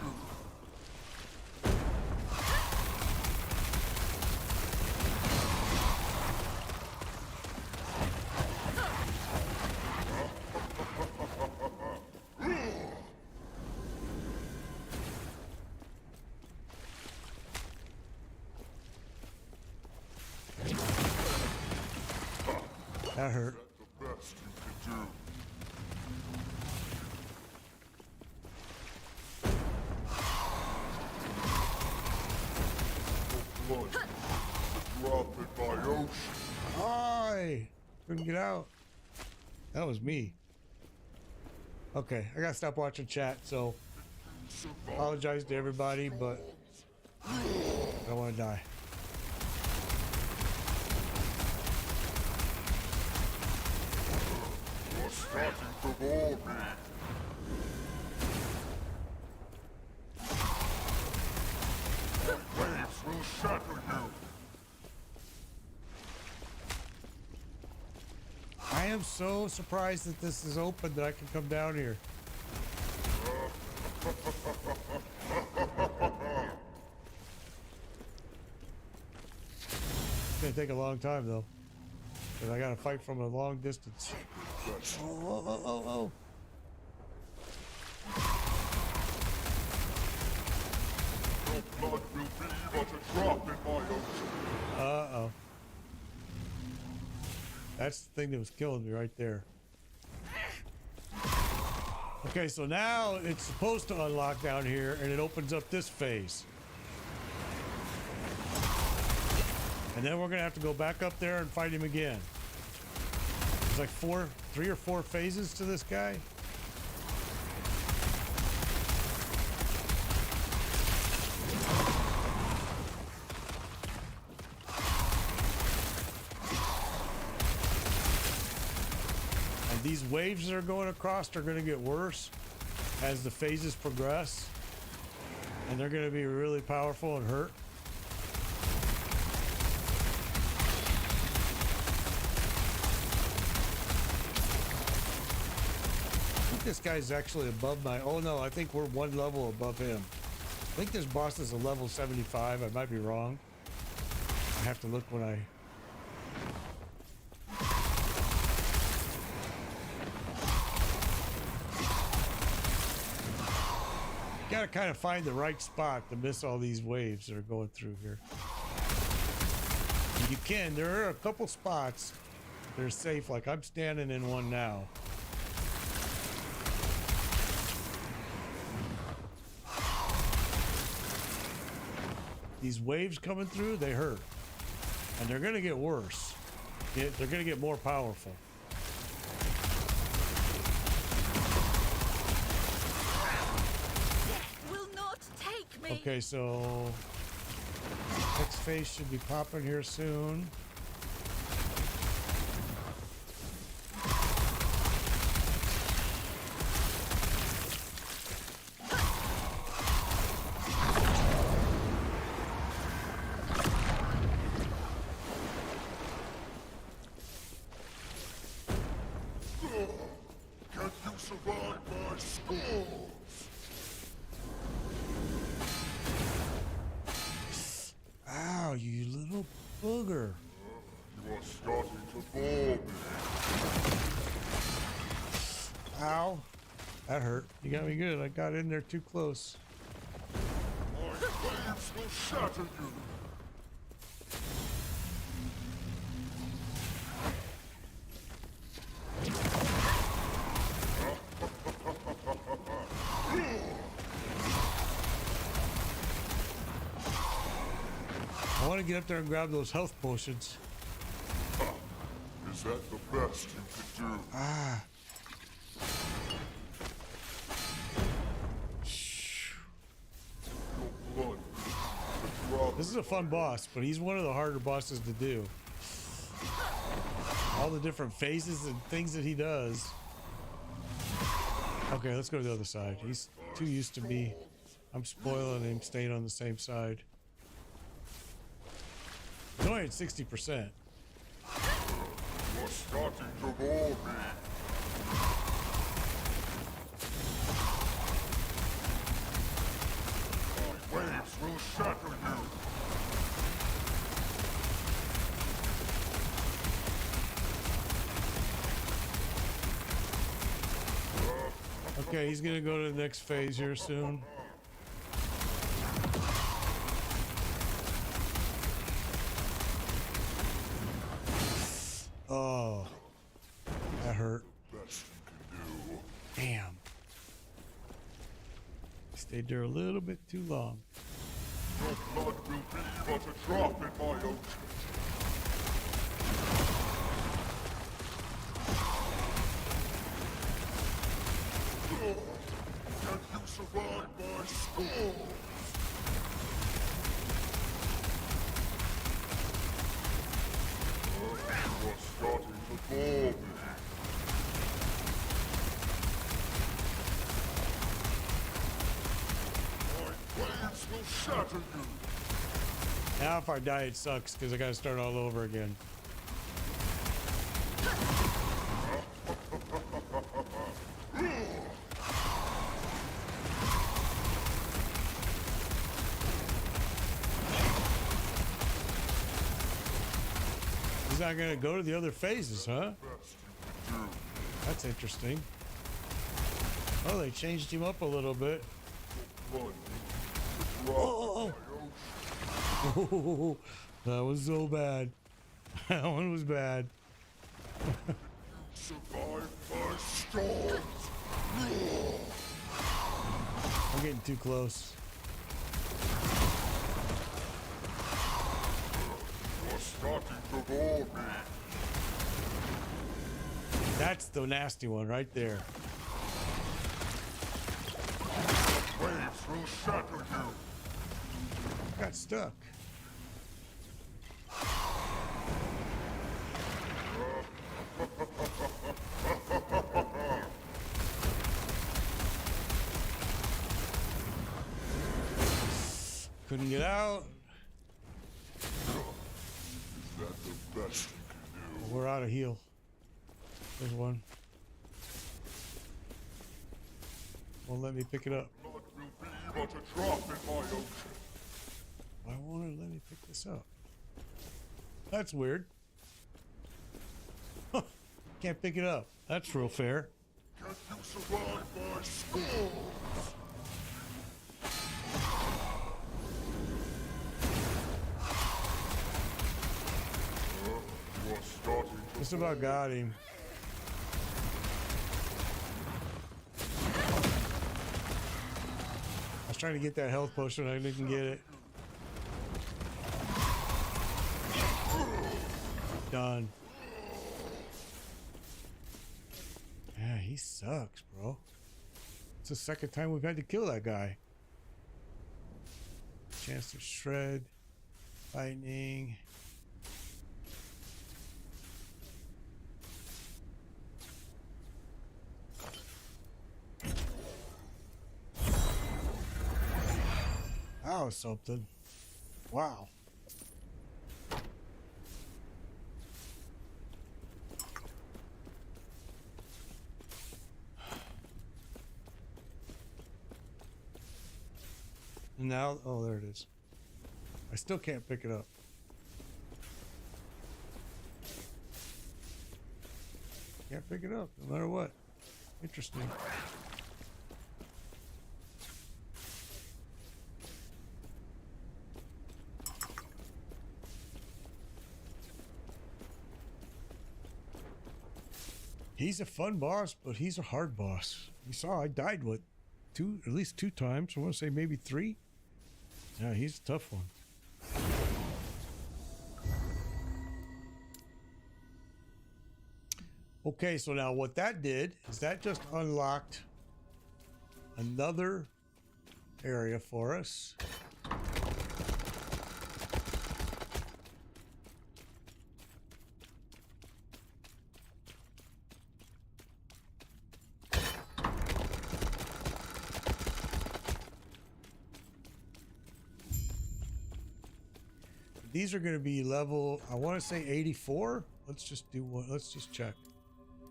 That hurt. The best you can do. Your blood is a drop in my ocean. I couldn't get out. That was me. Okay, I gotta stop watching chat, so apologize to everybody, but I don't want to die. You're starting to bore me. My waves will shatter you. I am so surprised that this is open that I can come down here. It's gonna take a long time though, because I gotta fight from a long distance. Oh. Your blood will be but a drop in my ocean. Uh-oh. That's the thing that was killing me right there. Okay, so now it's supposed to unlock down here, and it opens up this phase. And then we're gonna have to go back up there and fight him again. There's like 3 or 4 phases to this guy. And these waves that are going across are gonna get worse as the phases progress. And they're gonna be really powerful and hurt. This guy's actually above my... Oh no, I think we're 1 level above him. I think this boss is a level 75. I might be wrong. I have to look when I... Gotta kind of find the right spot to miss all these waves that are going through here. And you can. There are a couple spots that are safe. Like I'm standing in one now. These waves coming through, they hurt. And they're going to get worse. They're going to get more powerful. Will not take me. Okay, so next phase should be popping here soon. Can you survive my skull? Ow, you little booger. You are starting to bore me. Ow. That hurt. You got me good. I got in there too close. My waves will shatter you. I want to get up there and grab those health potions. Is that the best you can do? Ah. Your blood. This is a fun boss, but he's one of the harder bosses to do. All the different phases and things that he does. Okay, let's go to the other side. He's too used to me. I'm spoiling him staying on the same side. He's only at 60%. You're starting to bore me. My waves will shatter you. Okay, he's gonna go to the next phase here soon. Oh, that hurt. Best you can do. Damn. Stayed there a little bit too long. Your blood will be but a drop in my ocean. Can you survive my skull? You are starting to bore me. My waves will shatter you. Now if I die, it sucks because I gotta start all over again. He's not gonna go to the other phases, huh? That's interesting. Oh, they changed him up a little bit. Oh, that was so bad. That one was bad. Survive my storms. I'm getting too close. You're starting to bore me. That's the nasty one right there. Waves will shatter you. Got stuck. Couldn't get out. Is that the best you can do? We're out of heal. There's one. Won't let me pick it up. Blood will be but a drop in my ocean. Why won't it let me pick this up? That's weird. Huh. Can't pick it up. That's real fair. Can you survive my scores? You are starting to Just about got him. I was trying to get that health potion. I didn't get it. Done. Yeah, he sucks, bro. It's the second time we've had to kill that guy. Chance to shred. Lightning. That was something. Wow. Now, oh, there it is. I still can't pick it up. Can't pick it up, no matter what. Interesting. He's a fun boss, but he's a hard boss. You saw I died, what, at least two times. I want to say maybe three. Yeah, he's a tough one. Okay, so now what that did is that just unlocked another area for us. These are going to be level, I want to say 84. Let's just do one. Let's just check.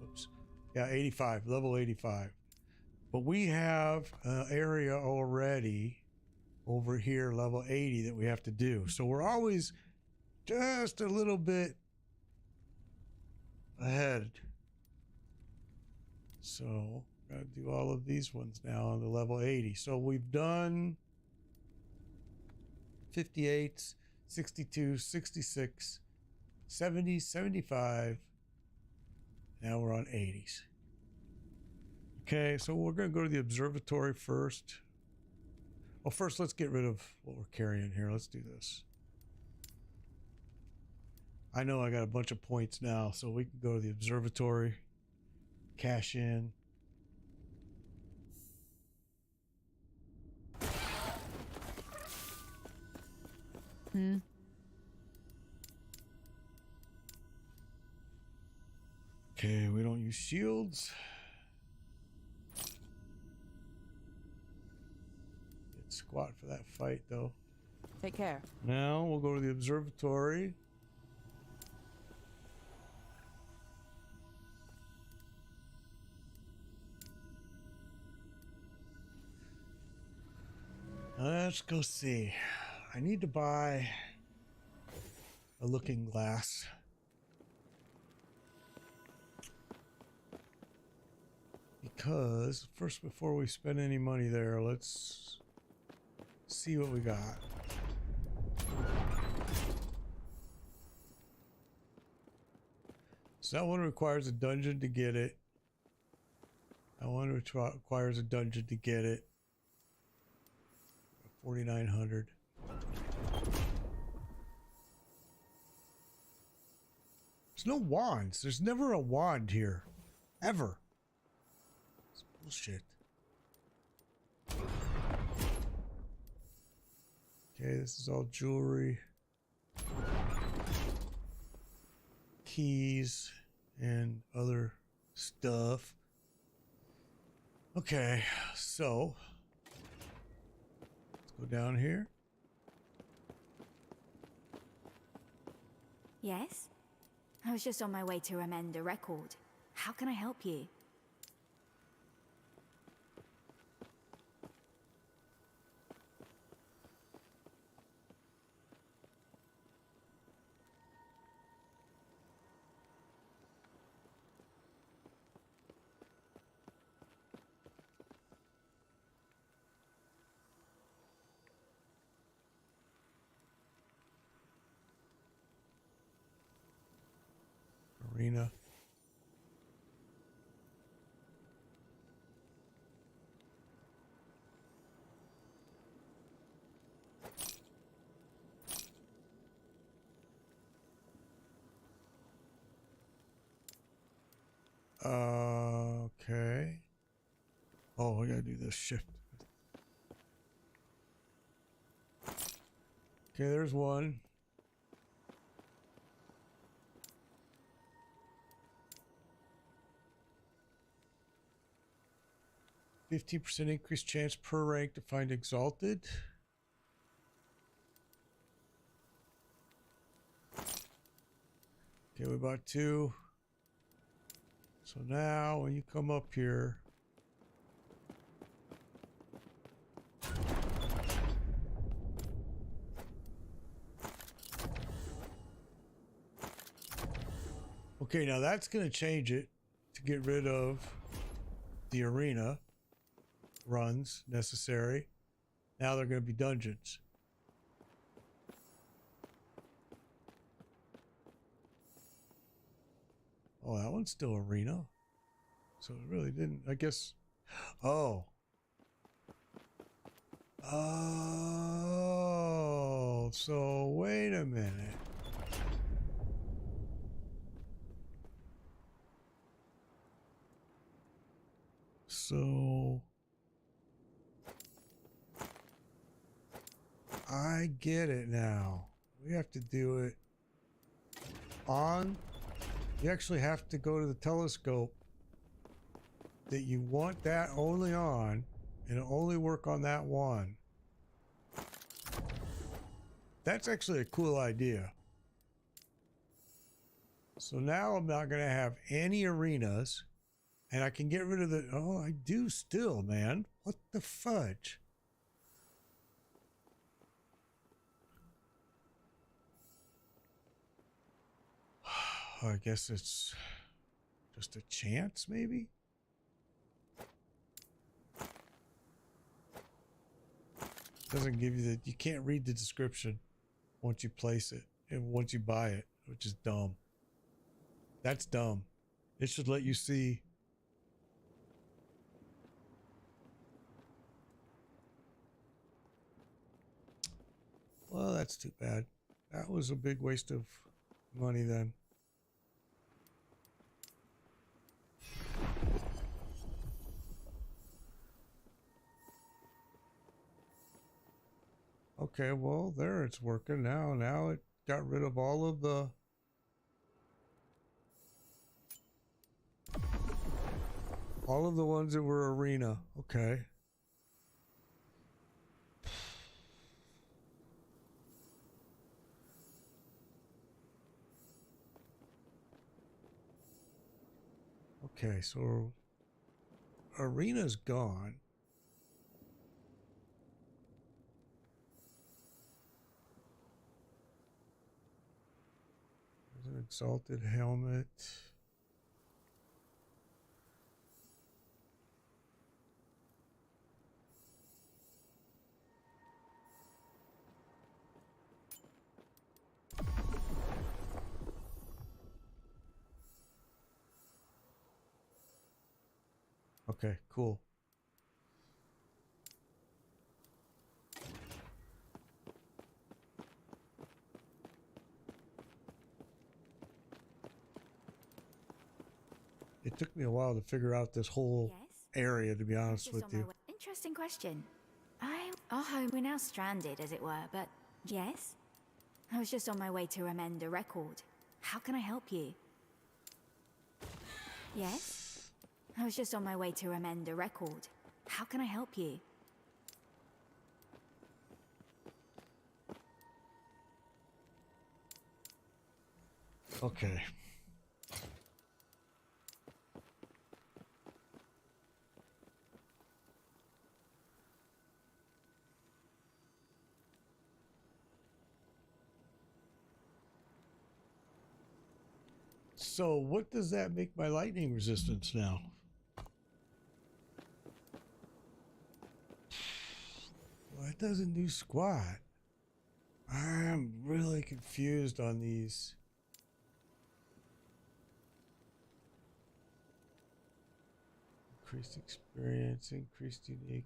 Oops. Yeah, 85, level 85. But we have an area already over here, level 80, that we have to do. So we're always just a little bit ahead. So got to do all of these ones now on the level 80. So we've done 58, 62, 66, 70, 75. Now we're on 80s. Okay, so we're going to go to the observatory first. Well, first let's get rid of what we're carrying here. Let's do this. I know I got a bunch of points now, so we can go to the observatory, cash in. Okay, we don't use shields. Get squat for that fight, though. Take care. Now we'll go to the observatory. Let's go see. I need to buy a looking glass. Because first, before we spend any money there, let's see what we got. So that one requires a dungeon to get it. I wonder if it requires a dungeon to get it. 4,900. There's no wands. There's never a wand here. Ever. It's bullshit. Okay, this is all jewelry. Keys and other stuff. Okay, so let's go down here. Yes? I was just on my way to amend a record. How can I help you? Arena. Okay. Oh, I gotta do this shift. Okay, there's one. %15 increased chance per rank to find exalted. Okay, we bought 2. So now when you come up here, okay, now that's going to change it to get rid of the arena runs necessary. Now they're going to be dungeons. Oh, that one's still arena. So it really didn't, I guess. Oh. Oh, so wait a minute. So I get it now. We have to do it on. You actually have to go to the telescope that you want that only on, and only work on that one. That's actually a cool idea. So now I'm not going to have any arenas, and I can get rid of the... Oh, I do still, man. What the fudge? I guess it's just a chance, maybe? Doesn't give you the... You can't read the description once you place it and once you buy it, which is dumb. That's dumb. It should let you see... Well, that's too bad. That was a big waste of money then. Okay, well, there it's working now. Now it got rid of all of the... all of the ones that were arena. Okay. Okay, so arena's gone. There's an exalted helmet. Okay, cool. It took me a while to figure out this whole Yes? area, to be I was honest just with on my you. way. Interesting question. Our home, we're now stranded, as it were, but yes? I was just on my way to amend a record. How can I help you? Yes? I was just on my way to amend a record. How can I help you? Okay. So what does that make my lightning resistance now? Well, it doesn't do squat. I'm really confused on these. Increased experience, increased unique.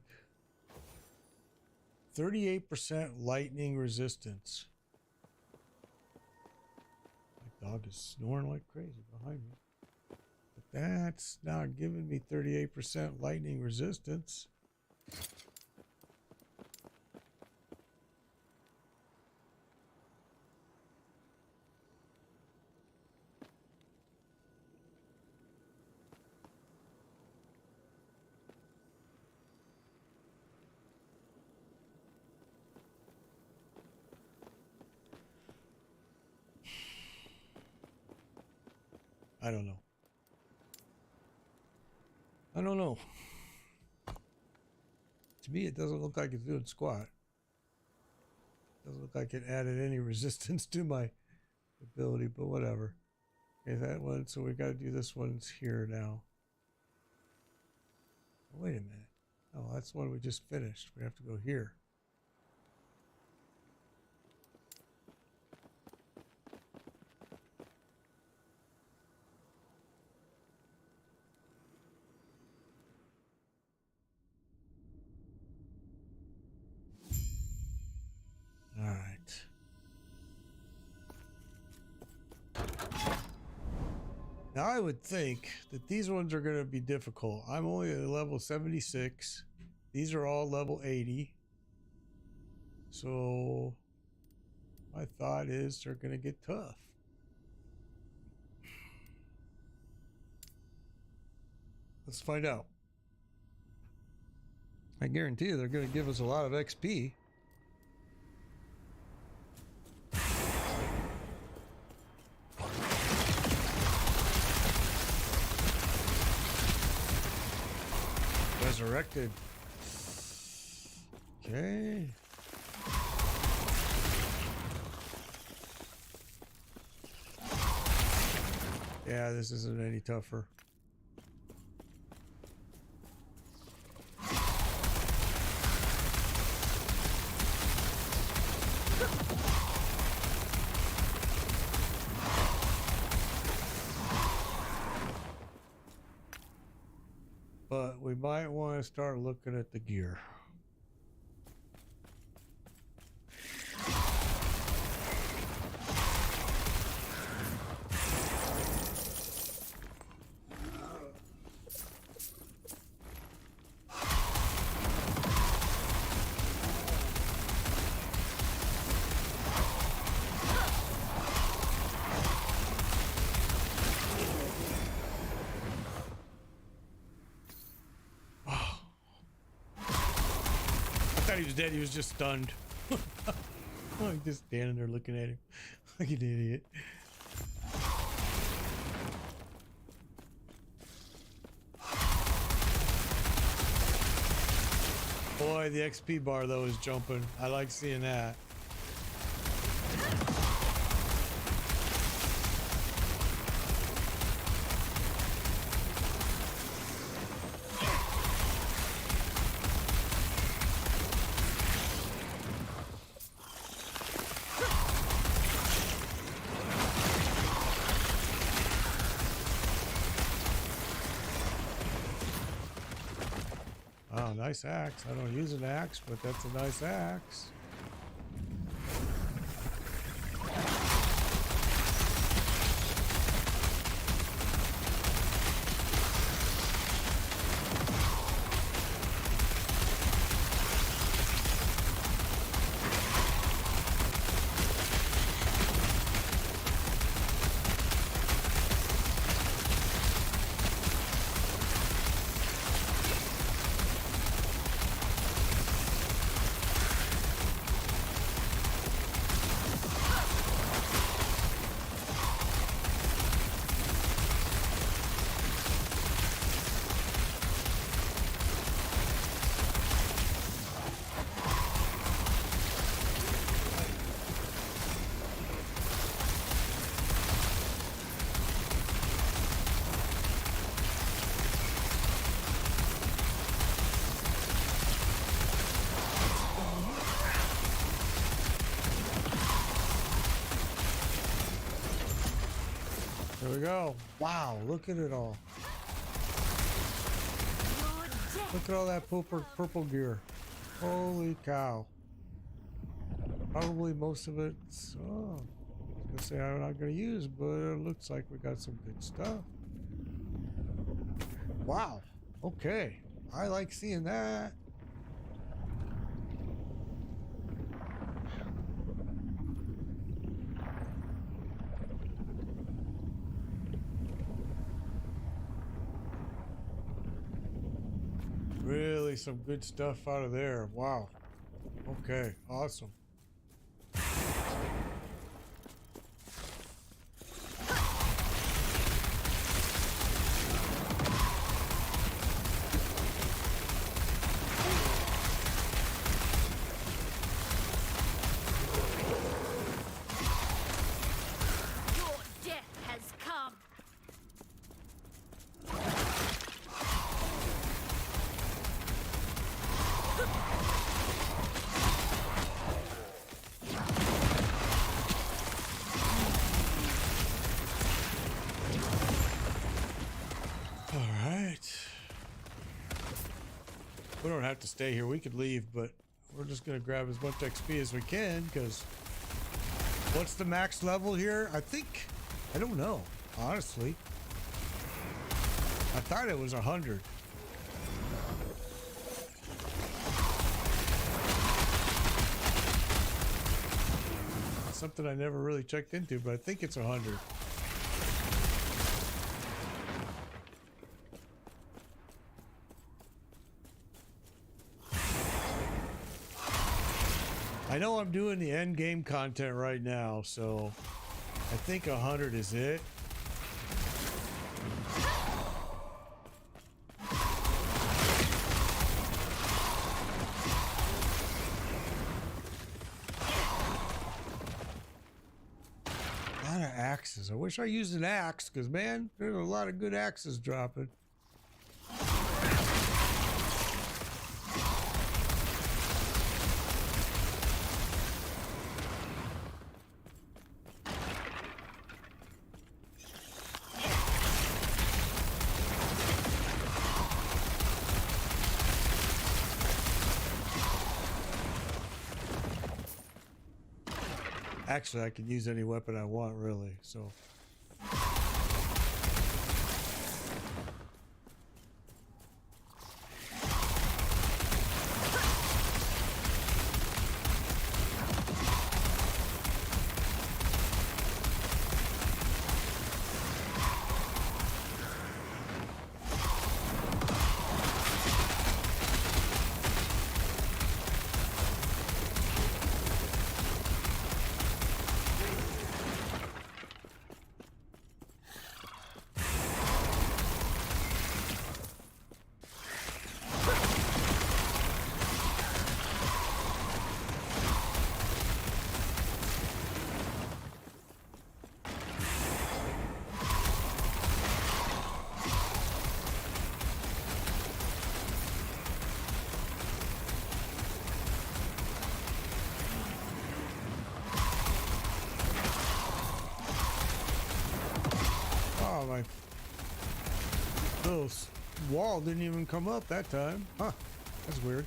38% lightning resistance. My dog is snoring like crazy behind me. But that's not giving me 38% lightning resistance. I don't know. I don't know. To me, it doesn't look like it's doing squat. Doesn't look like it added any resistance to my ability, but whatever. Okay, that one. So we got to do this one's here now. Oh, wait a minute. Oh, that's the one we just finished. We have to go here. All right. Now I would think that these ones are going to be difficult. I'm only at level 76. These are all level 80. So my thought is they're going to get tough. Let's find out. I guarantee you they're going to give us a lot of XP. Resurrected. Okay. Yeah, this isn't any tougher. But we might want to start looking at the gear. He was dead. He was just stunned. Oh, he's just standing there looking at him like an idiot. Boy, the XP bar though is jumping. I like seeing that. nice axe. I don't use an axe, but that's a nice axe. There we go. Wow, look at it all. Look at all that purple gear. Holy cow. Probably most of it's, I was gonna say I'm not gonna use, but it looks like we got some good stuff. Wow. Okay. I like seeing that. Really some good stuff out of there. Wow. Okay, awesome. Your death has come. All right. We don't have to stay here. We could leave, but we're just going to grab as much XP as we can because what's the max level here? I don't know, honestly. I thought it was 100. Something I never really checked into, but I think it's 100. I know I'm doing the end game content right now, so I think 100 is it. A lot of axes. I wish I used an axe, because man, there's a lot of good axes dropping. Actually, I can use any weapon I want, really, so. Oh, my little wall didn't even come up that time. Huh. That's weird.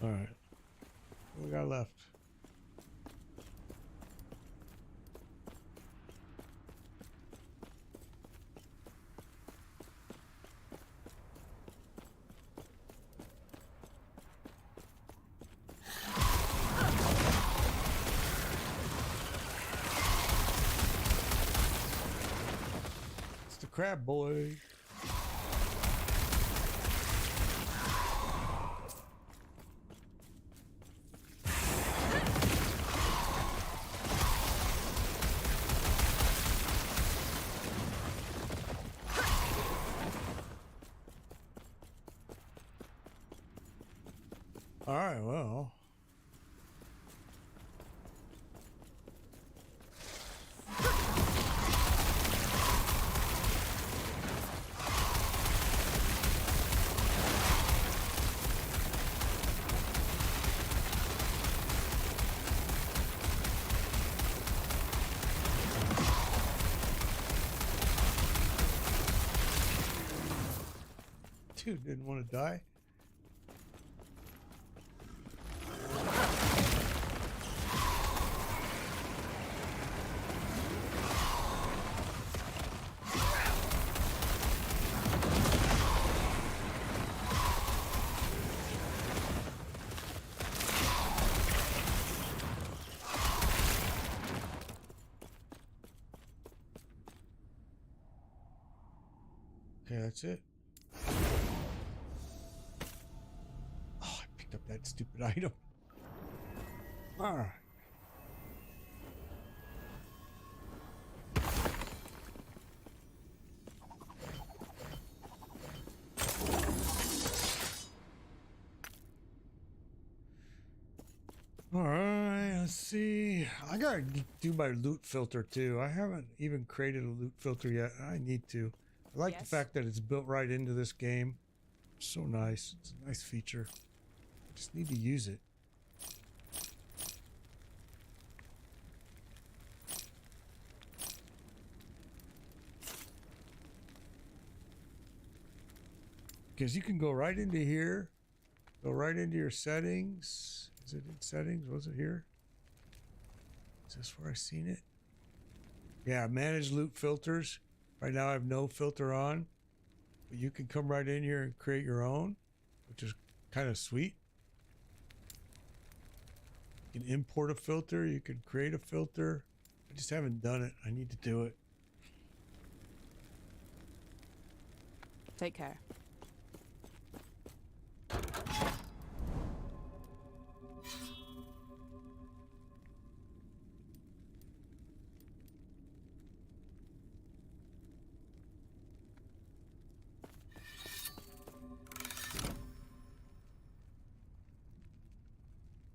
All right. What we got left? It's the crab boy. All right, well. Dude didn't want to die. Okay, that's it. Oh, I picked up that stupid item. All right. All right, let's see. I gotta do my loot filter too. I haven't even created a loot filter yet. I need to. I like the Yes. fact that it's built right into this game. So nice. It's a nice feature. I just need to use it. Because you can go right into here, go right into your settings. Is it in settings? Was it here? Is this where I seen it? Yeah, manage loot filters. Right now I have no filter on, but you can come right in here and create your own, which is kind of sweet. You can import a filter, you can create a filter. I just haven't done it. I need to do it. Take care.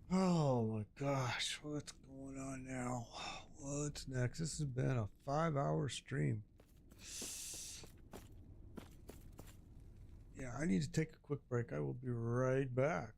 Oh my gosh, what's going on now? What's next? This has been a 5-hour stream. Yeah, I need to take a quick break. I will be right back.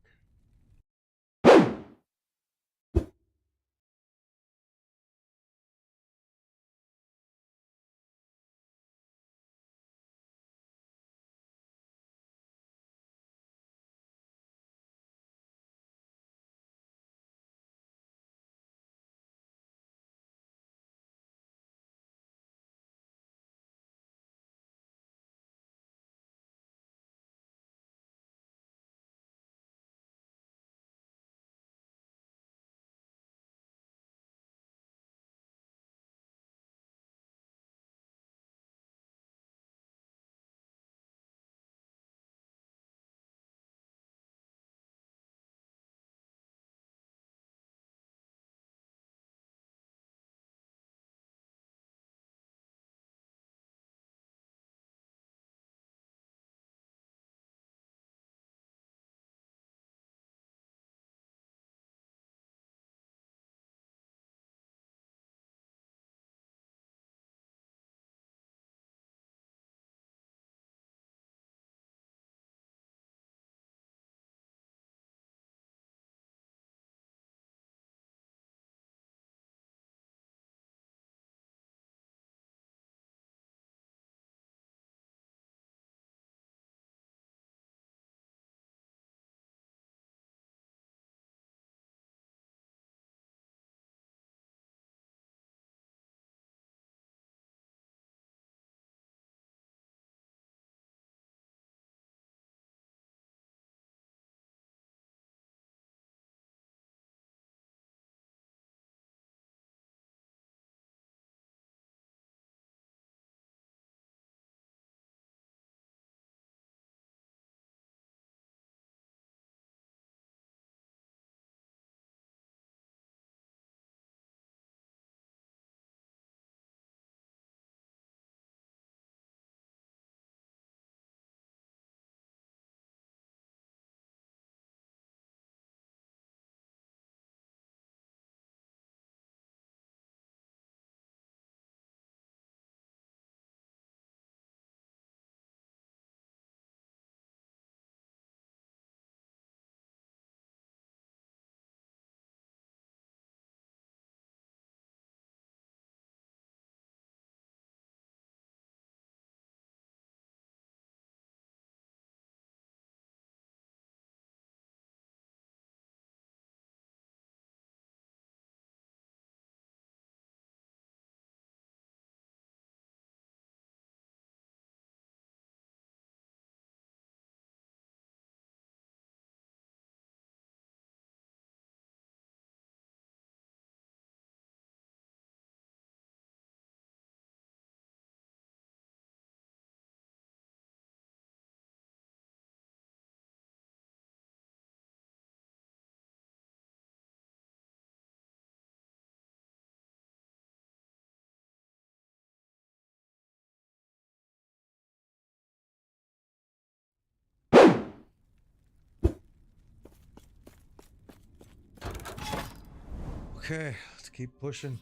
Okay, let's keep pushing.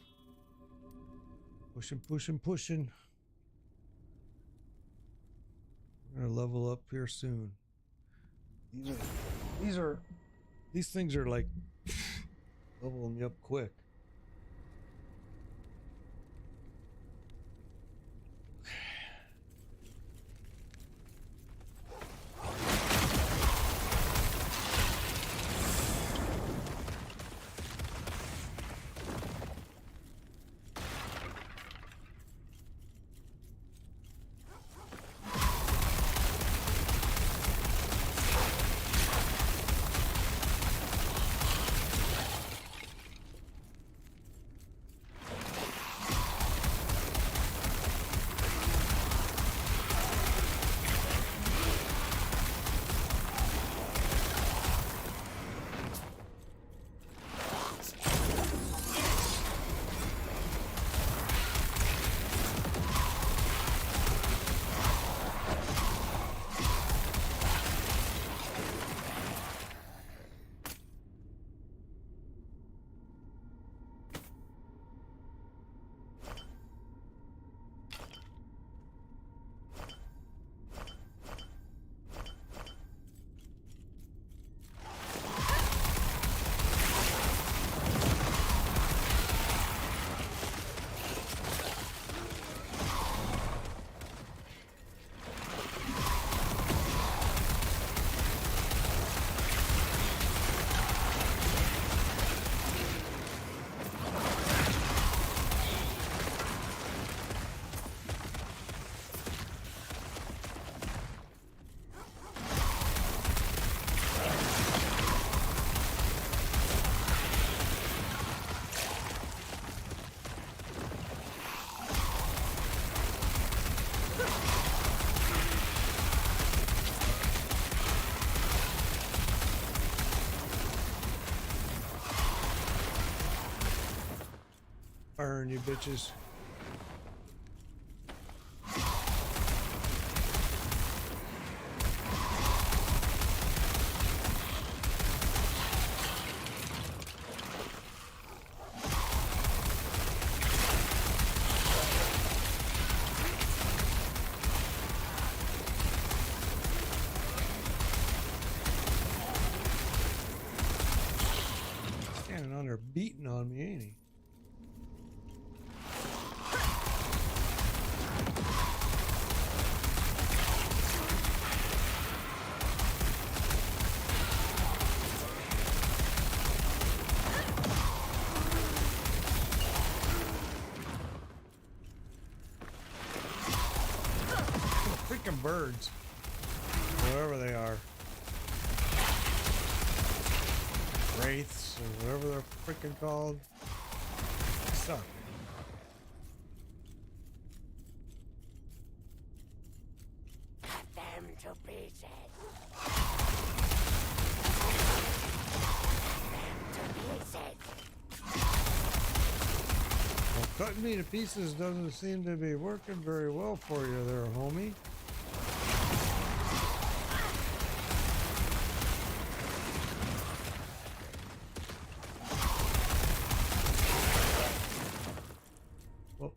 Pushing. We're gonna level up here soon. These things are like leveling me up quick. Burn, you bitches. Standing on there beating on me, ain't he? Freaking birds, wherever they are, wraiths or whatever they're freaking called, suck. Cut them to pieces. Well, cutting me to pieces doesn't seem to be working very well for you there, homie. Well,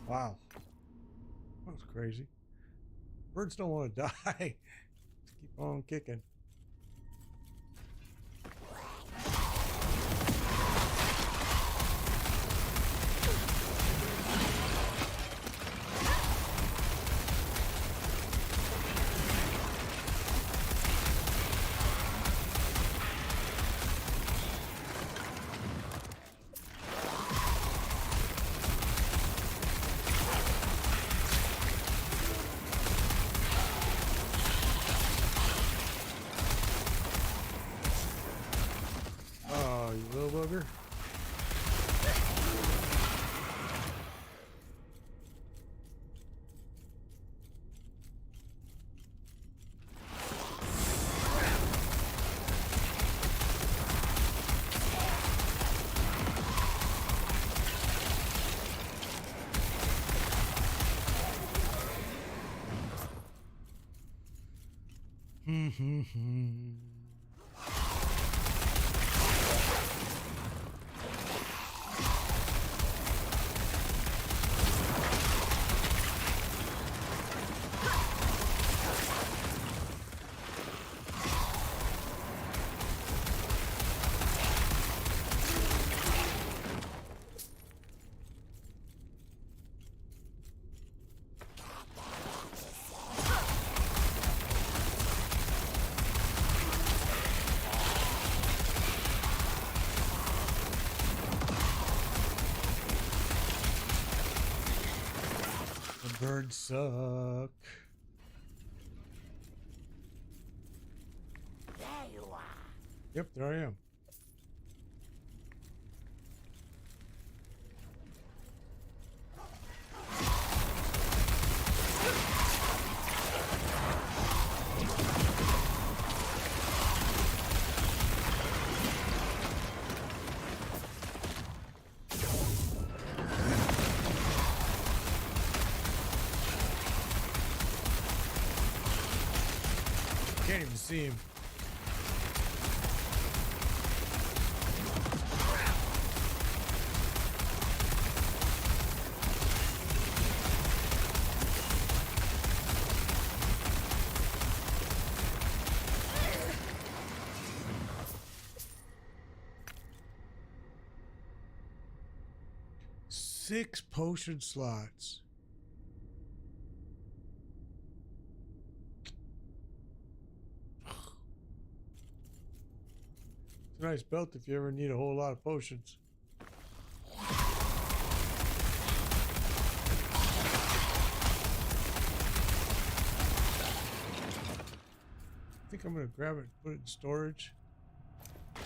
wow. That was crazy. Birds don't want to die. Just keep on kicking. booger. The birds suck. There you are. Yep, there I am. Can't even see him. Six potion slots. It's a nice belt if you ever need a whole lot of potions. I think I'm gonna grab it and put it in storage. I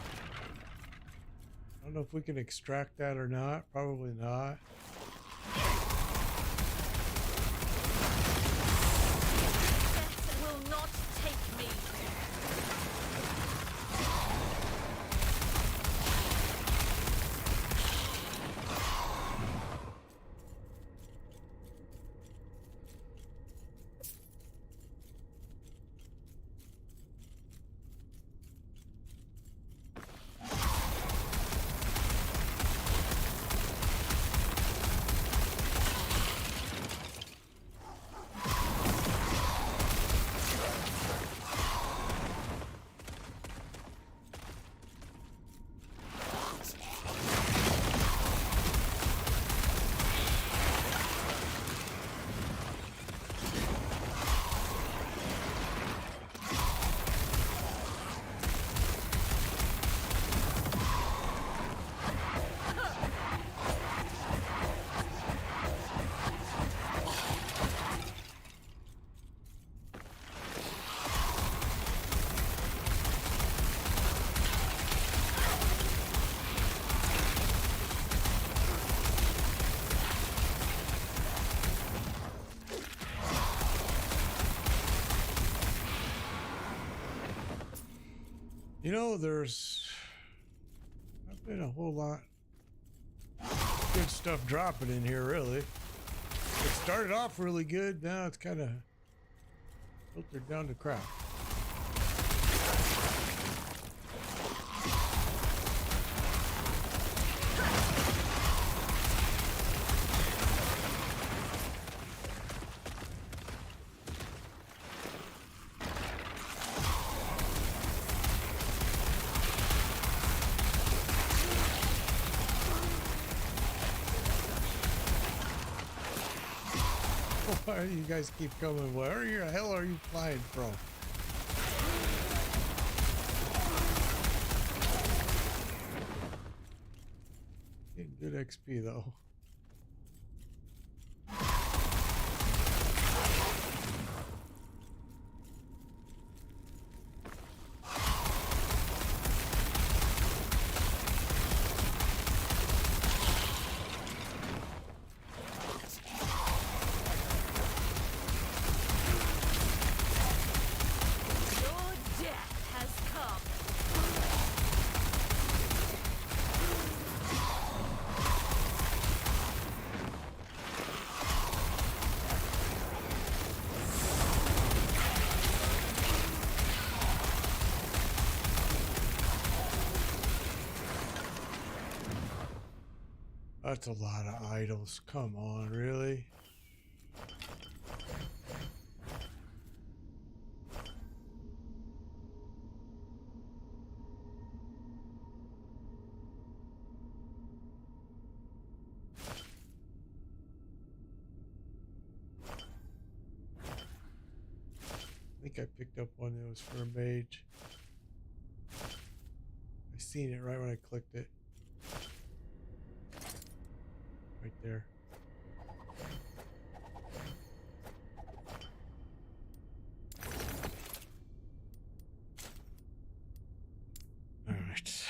don't know if we can extract that or not. Probably not. Death will not take me. You know, there's not been a whole lot good stuff dropping in here, really. It started off really good, now it's kind of filtered down to crap. Why do you guys keep coming? Where the hell are you flying from? Getting good XP though. That's a lot of idols. Come on, really? I think I picked up one that was for a mage. I seen it right when I clicked it. Right there. All right.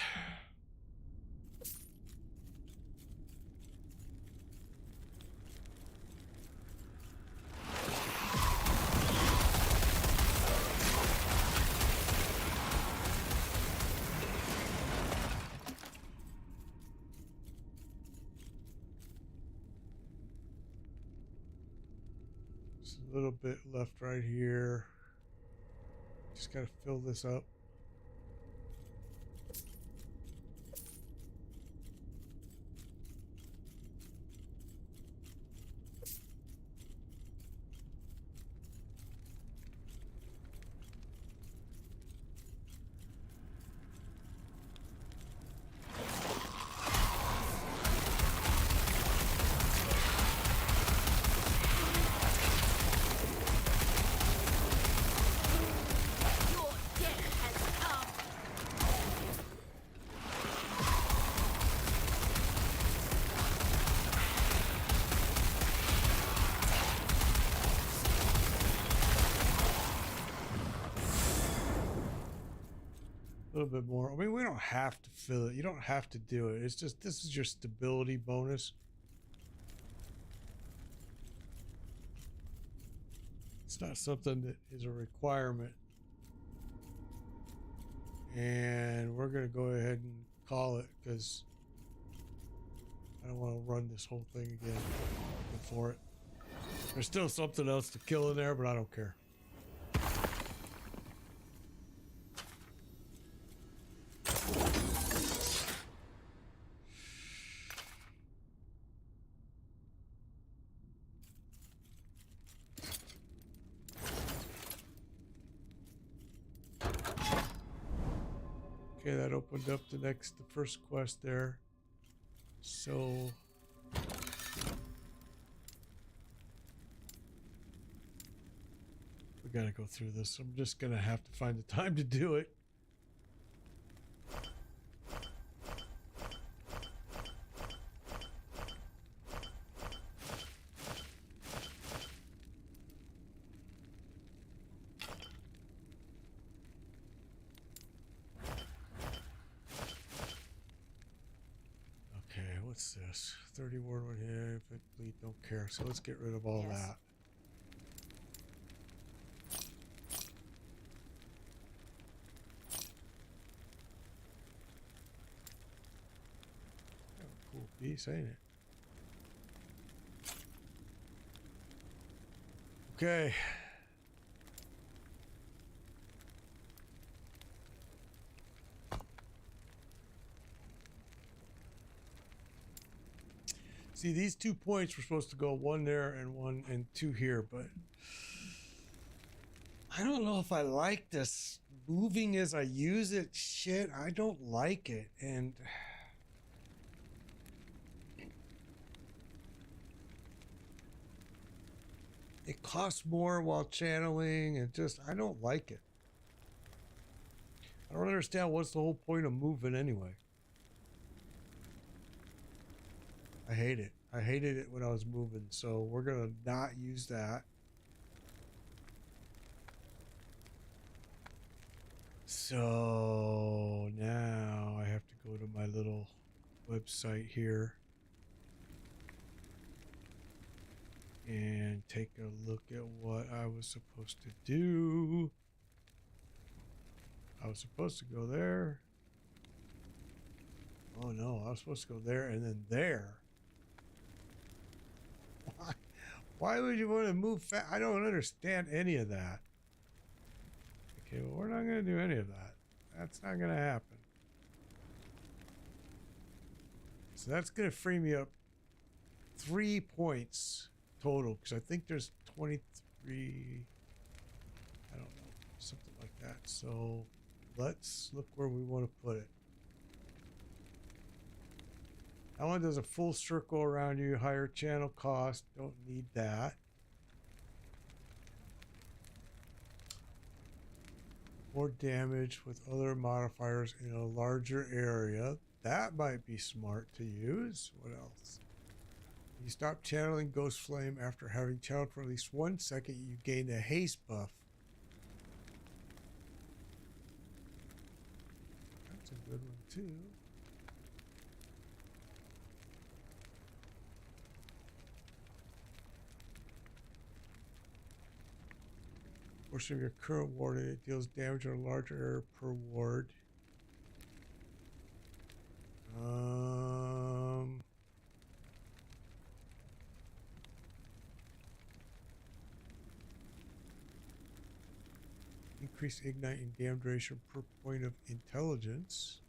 Just a little bit left right here. Just gotta fill this up. Your death has come. A little bit more. I mean, we don't have to fill it. You don't have to do it. It's just, this is your stability bonus. It's not something that is a requirement. And we're going to go ahead and call it because I don't want to run this whole thing again for it. There's still something else to kill in there, but I don't care. Okay, that opened up the first quest there. So we gotta go through this. I'm just gonna have to find the time to do it. What's this? 30 ward one here. If it bleed, don't care. So let's get rid of all Yes. that. Kind of a cool piece, ain't it? Okay. See, these 2 points were supposed to go one there and one and two here, but I don't know if I like this moving as I use it. Shit, I don't like it. And it costs more while channeling and just, I don't like it. I don't understand what's the whole point of moving anyway. I hate it. I hated it when I was moving, so we're gonna not use that. So now I have to go to my little website here and take a look at what I was supposed to do. I was supposed to go there. Oh no, I was supposed to go there and then there. Why would you want to move fast? I don't understand any of that. Okay, well, we're not going to do any of that. That's not going to happen. So that's going to free me up 3 points total because I think there's 23. I don't know, something like that. So let's look where we want to put it. That one does a full circle around you, higher channel cost. Don't need that. More damage with other modifiers in a larger area. That might be smart to use. What else? You stop channeling Ghost Flame after having channeled for at least 1 second. You gain a haste buff. That's a good one too. Portion of your current ward, and it deals damage on a larger area per ward. Increase ignite and damage duration per point of intelligence.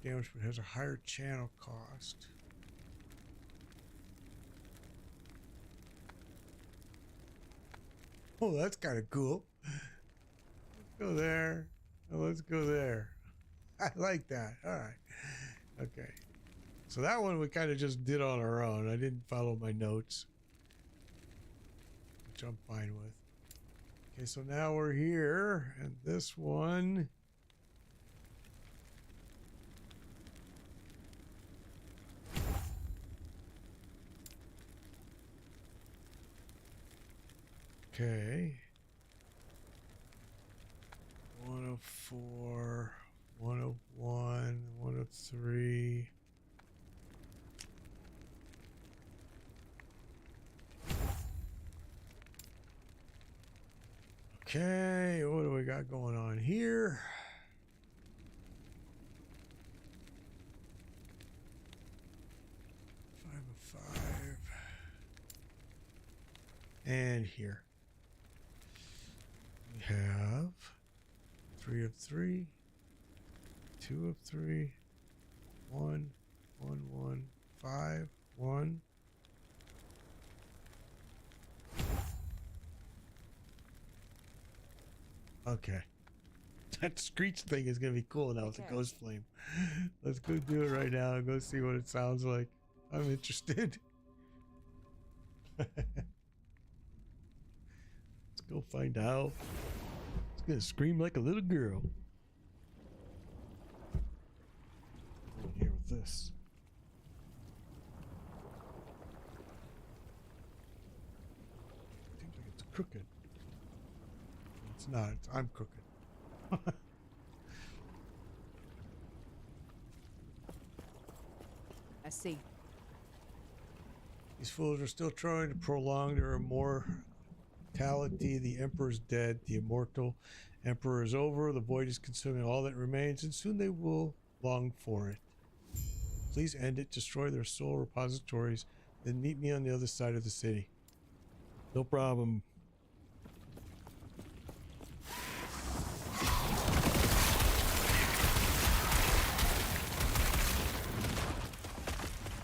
Damage but has a higher channel cost. Oh, that's kind of cool. Let's go there. Oh, let's go there. I like that. All right. Okay. So that one we kind of just did on our own. I didn't follow my notes, which I'm fine with. Okay, so now we're here, and this one. Okay. 104, 101, 103. Okay, what do we got going on here? Five of 5. And here. We have 3 of 3, 2 of 3, 1, 1, 1, 5, 1. Okay. That screech thing is going to be cool now with the ghost flame. Let's go do it right now and go see what it sounds like. I'm interested. Let's go find out. It's going to scream like a little girl. Go in here with this. Seems like it's crooked. It's not. I'm crooked. I see. These fools are still trying to prolong their immortality. The Emperor's dead. The immortal Emperor is over. The void is consuming all that remains, and soon they will long for it. Please end it. Destroy their soul repositories. Then meet me on the other side of the city. No problem.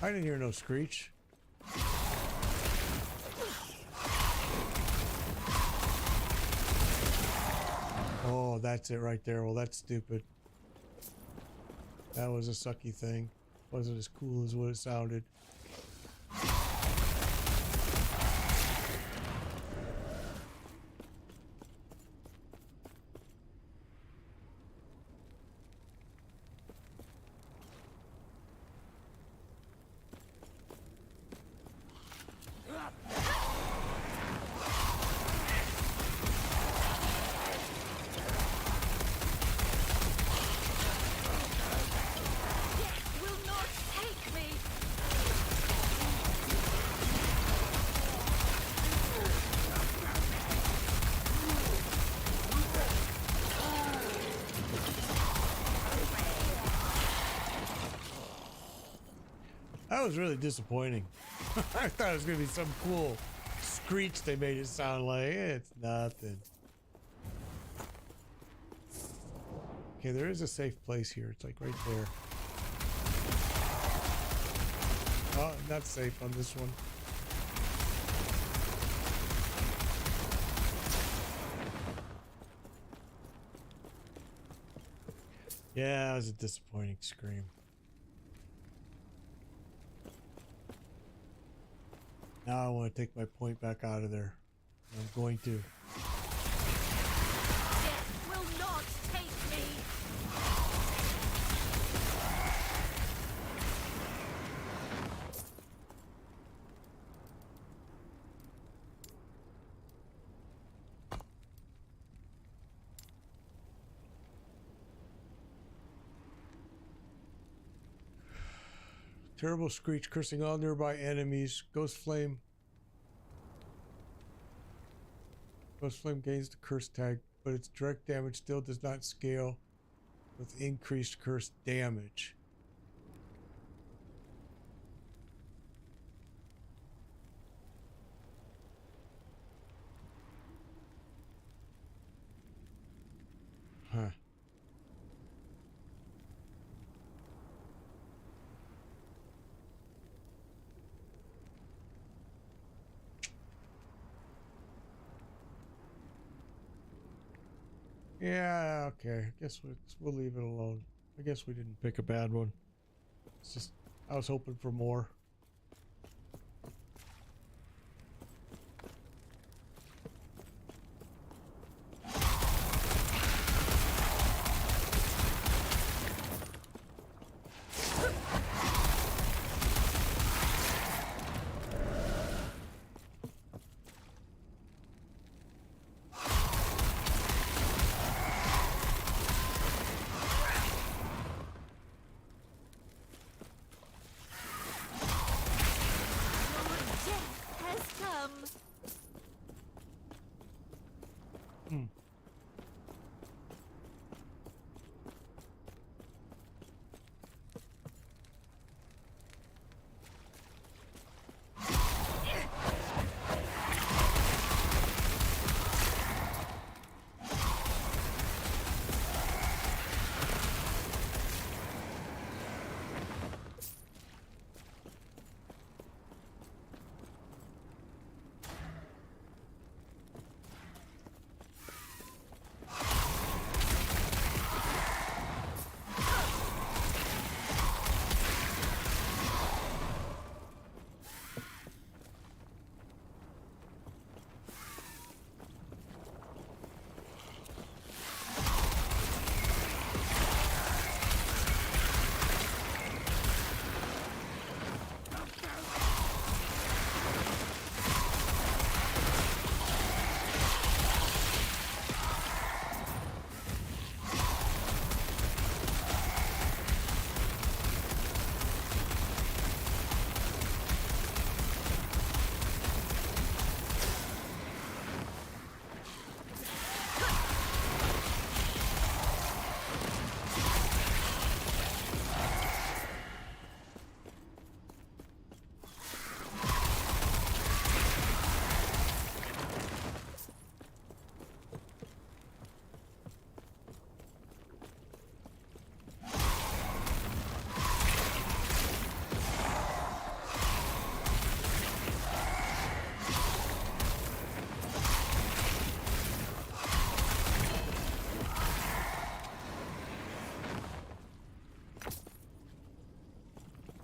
I didn't hear no screech. Oh, that's it right there. Well, that's stupid. That was a sucky thing. Wasn't as cool as what it sounded. That was really disappointing. I thought it was going to be some cool screech they made it sound like. It's nothing. Okay, there is a safe place here. It's like right there. Oh, not safe on this one. Yeah, that was a disappointing scream. Now I want to take my point back out of there. I'm going to. Death will not take me. Terrible screech cursing all nearby enemies. Ghost flame. Ghost flame gains the curse tag, but its direct damage still does not scale with increased curse damage. Huh. Yeah, okay. I guess we'll leave it alone. I guess we didn't pick a bad one. It's just, I was hoping for more.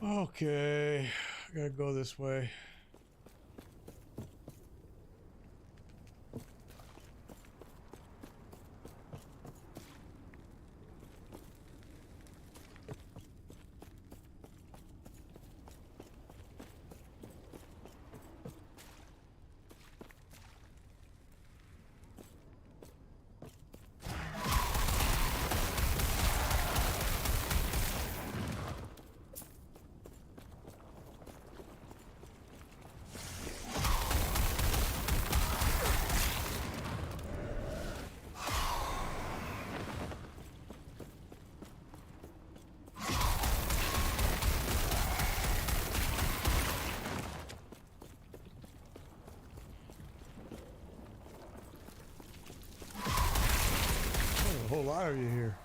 Okay, I gotta go this way. A whole lot of you here.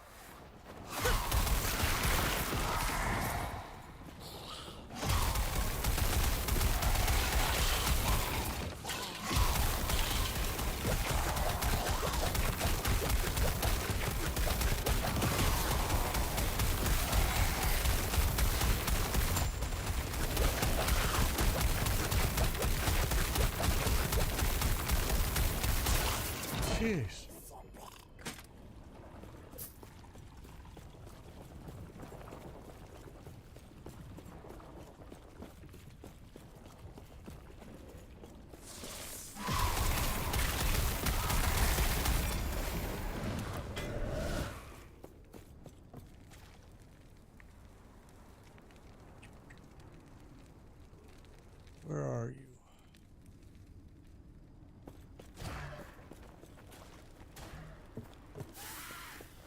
Jeez. Where are you?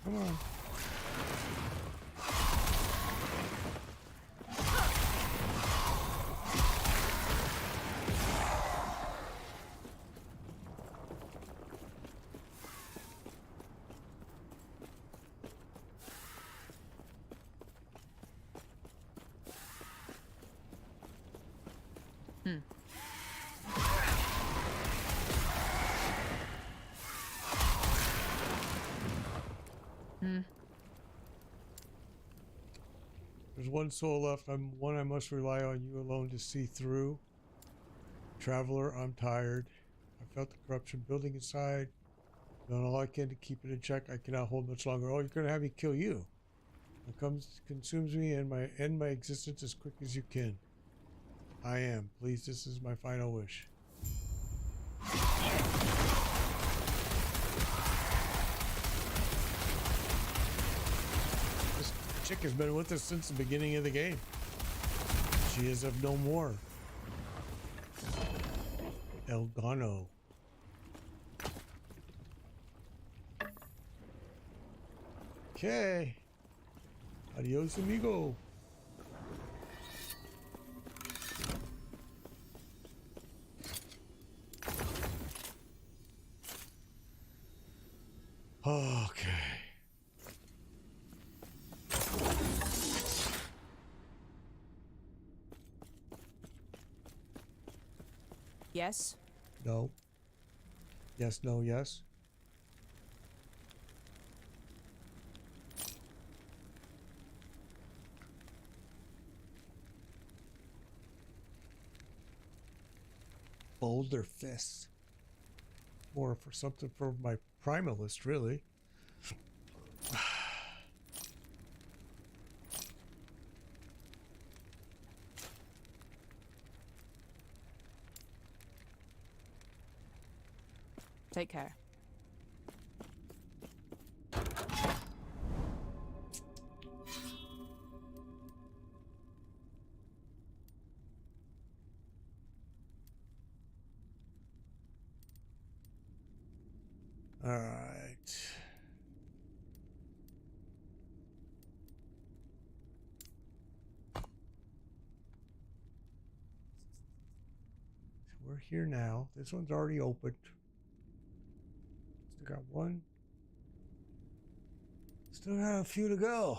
Come on. There's one soul left. I'm one I must rely on you alone to see through. Traveler, I'm tired. I felt the corruption building inside. Done all I can to keep it in check. I cannot hold much longer. Oh, you're gonna have me kill you. It consumes me and end my existence as quick as you can. I am. Please, this is my final wish. This chick has been with us since the beginning of the game. She is of no more. Elgano. Okay. Adios, amigo. Okay. Yes? No. Yes, no, yes. Boulder fists. More for something for my primalist, really. Take care. All right. So we're here now. This one's already opened. Still got one. Still got a few to go.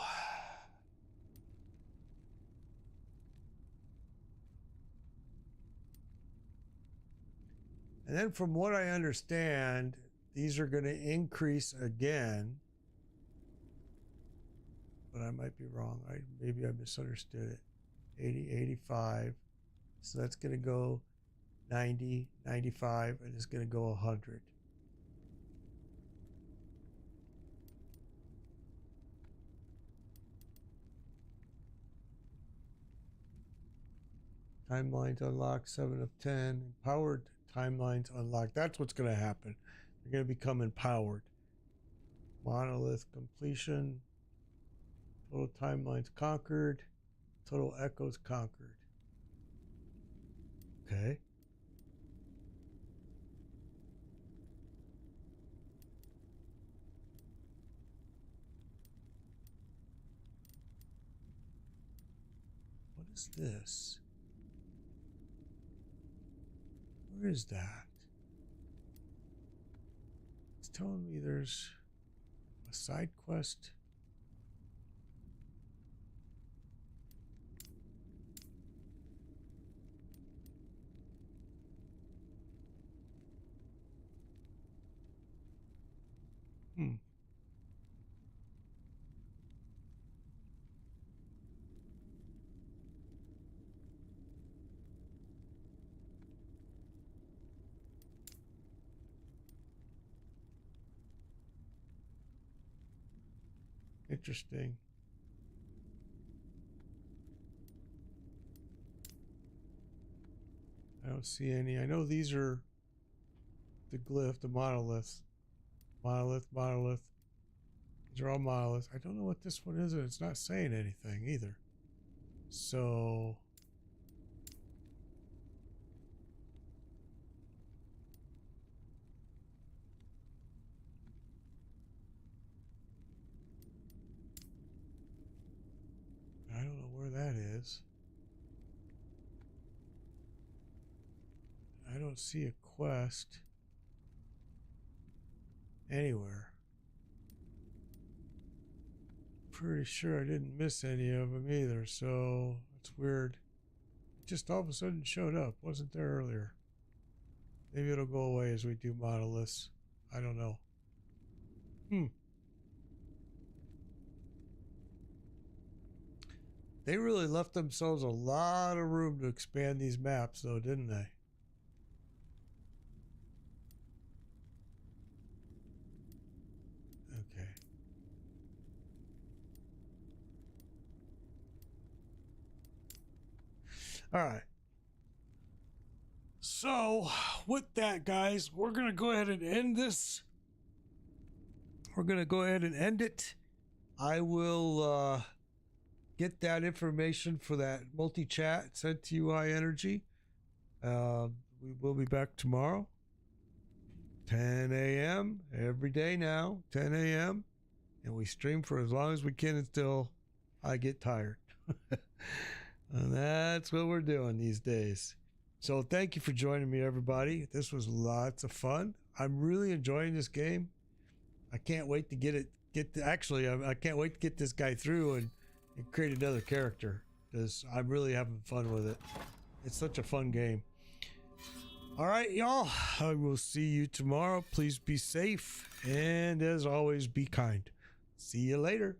And then from what I understand, these are going to increase again. But I might be wrong. Maybe I misunderstood it. 80, 85. So that's going to go 90, 95, and it's going to go 100. Timelines unlocked, 7 of 10. Empowered timelines unlocked. That's what's going to happen. They're going to become empowered. Monolith completion. Total timelines conquered. Total echoes conquered. Okay. What is this? Where is that? It's telling me there's a side quest. Interesting. I don't see any. I know these are the glyph, the monoliths. Monolith. These are all monoliths. I don't know what this one is, and it's not saying anything either. So I don't know where that is. I don't see a quest anywhere. Pretty sure I didn't miss any of them either, so it's weird. It just all of a sudden showed up. Wasn't there earlier. Maybe it'll go away as we do monoliths. I don't know. They really left themselves a lot of room to expand these maps, though, didn't they? Okay. All right. So, with that, guys, we're going to go ahead and end this. We're going to go ahead and end it. I will get that information for that multi-chat sent to you, High Energy. We will be back tomorrow. 10 a.m. every day now, 10 a.m. And we stream for as long as we can until I get tired. And that's what we're doing these days. So thank you for joining me, everybody. This was lots of fun. I'm really enjoying this game. I can't wait to I can't wait to get this guy through and create another character, because I'm really having fun with it. It's such a fun game. All right, y'all. I will see you tomorrow. Please be safe. And as always, be kind. See you later.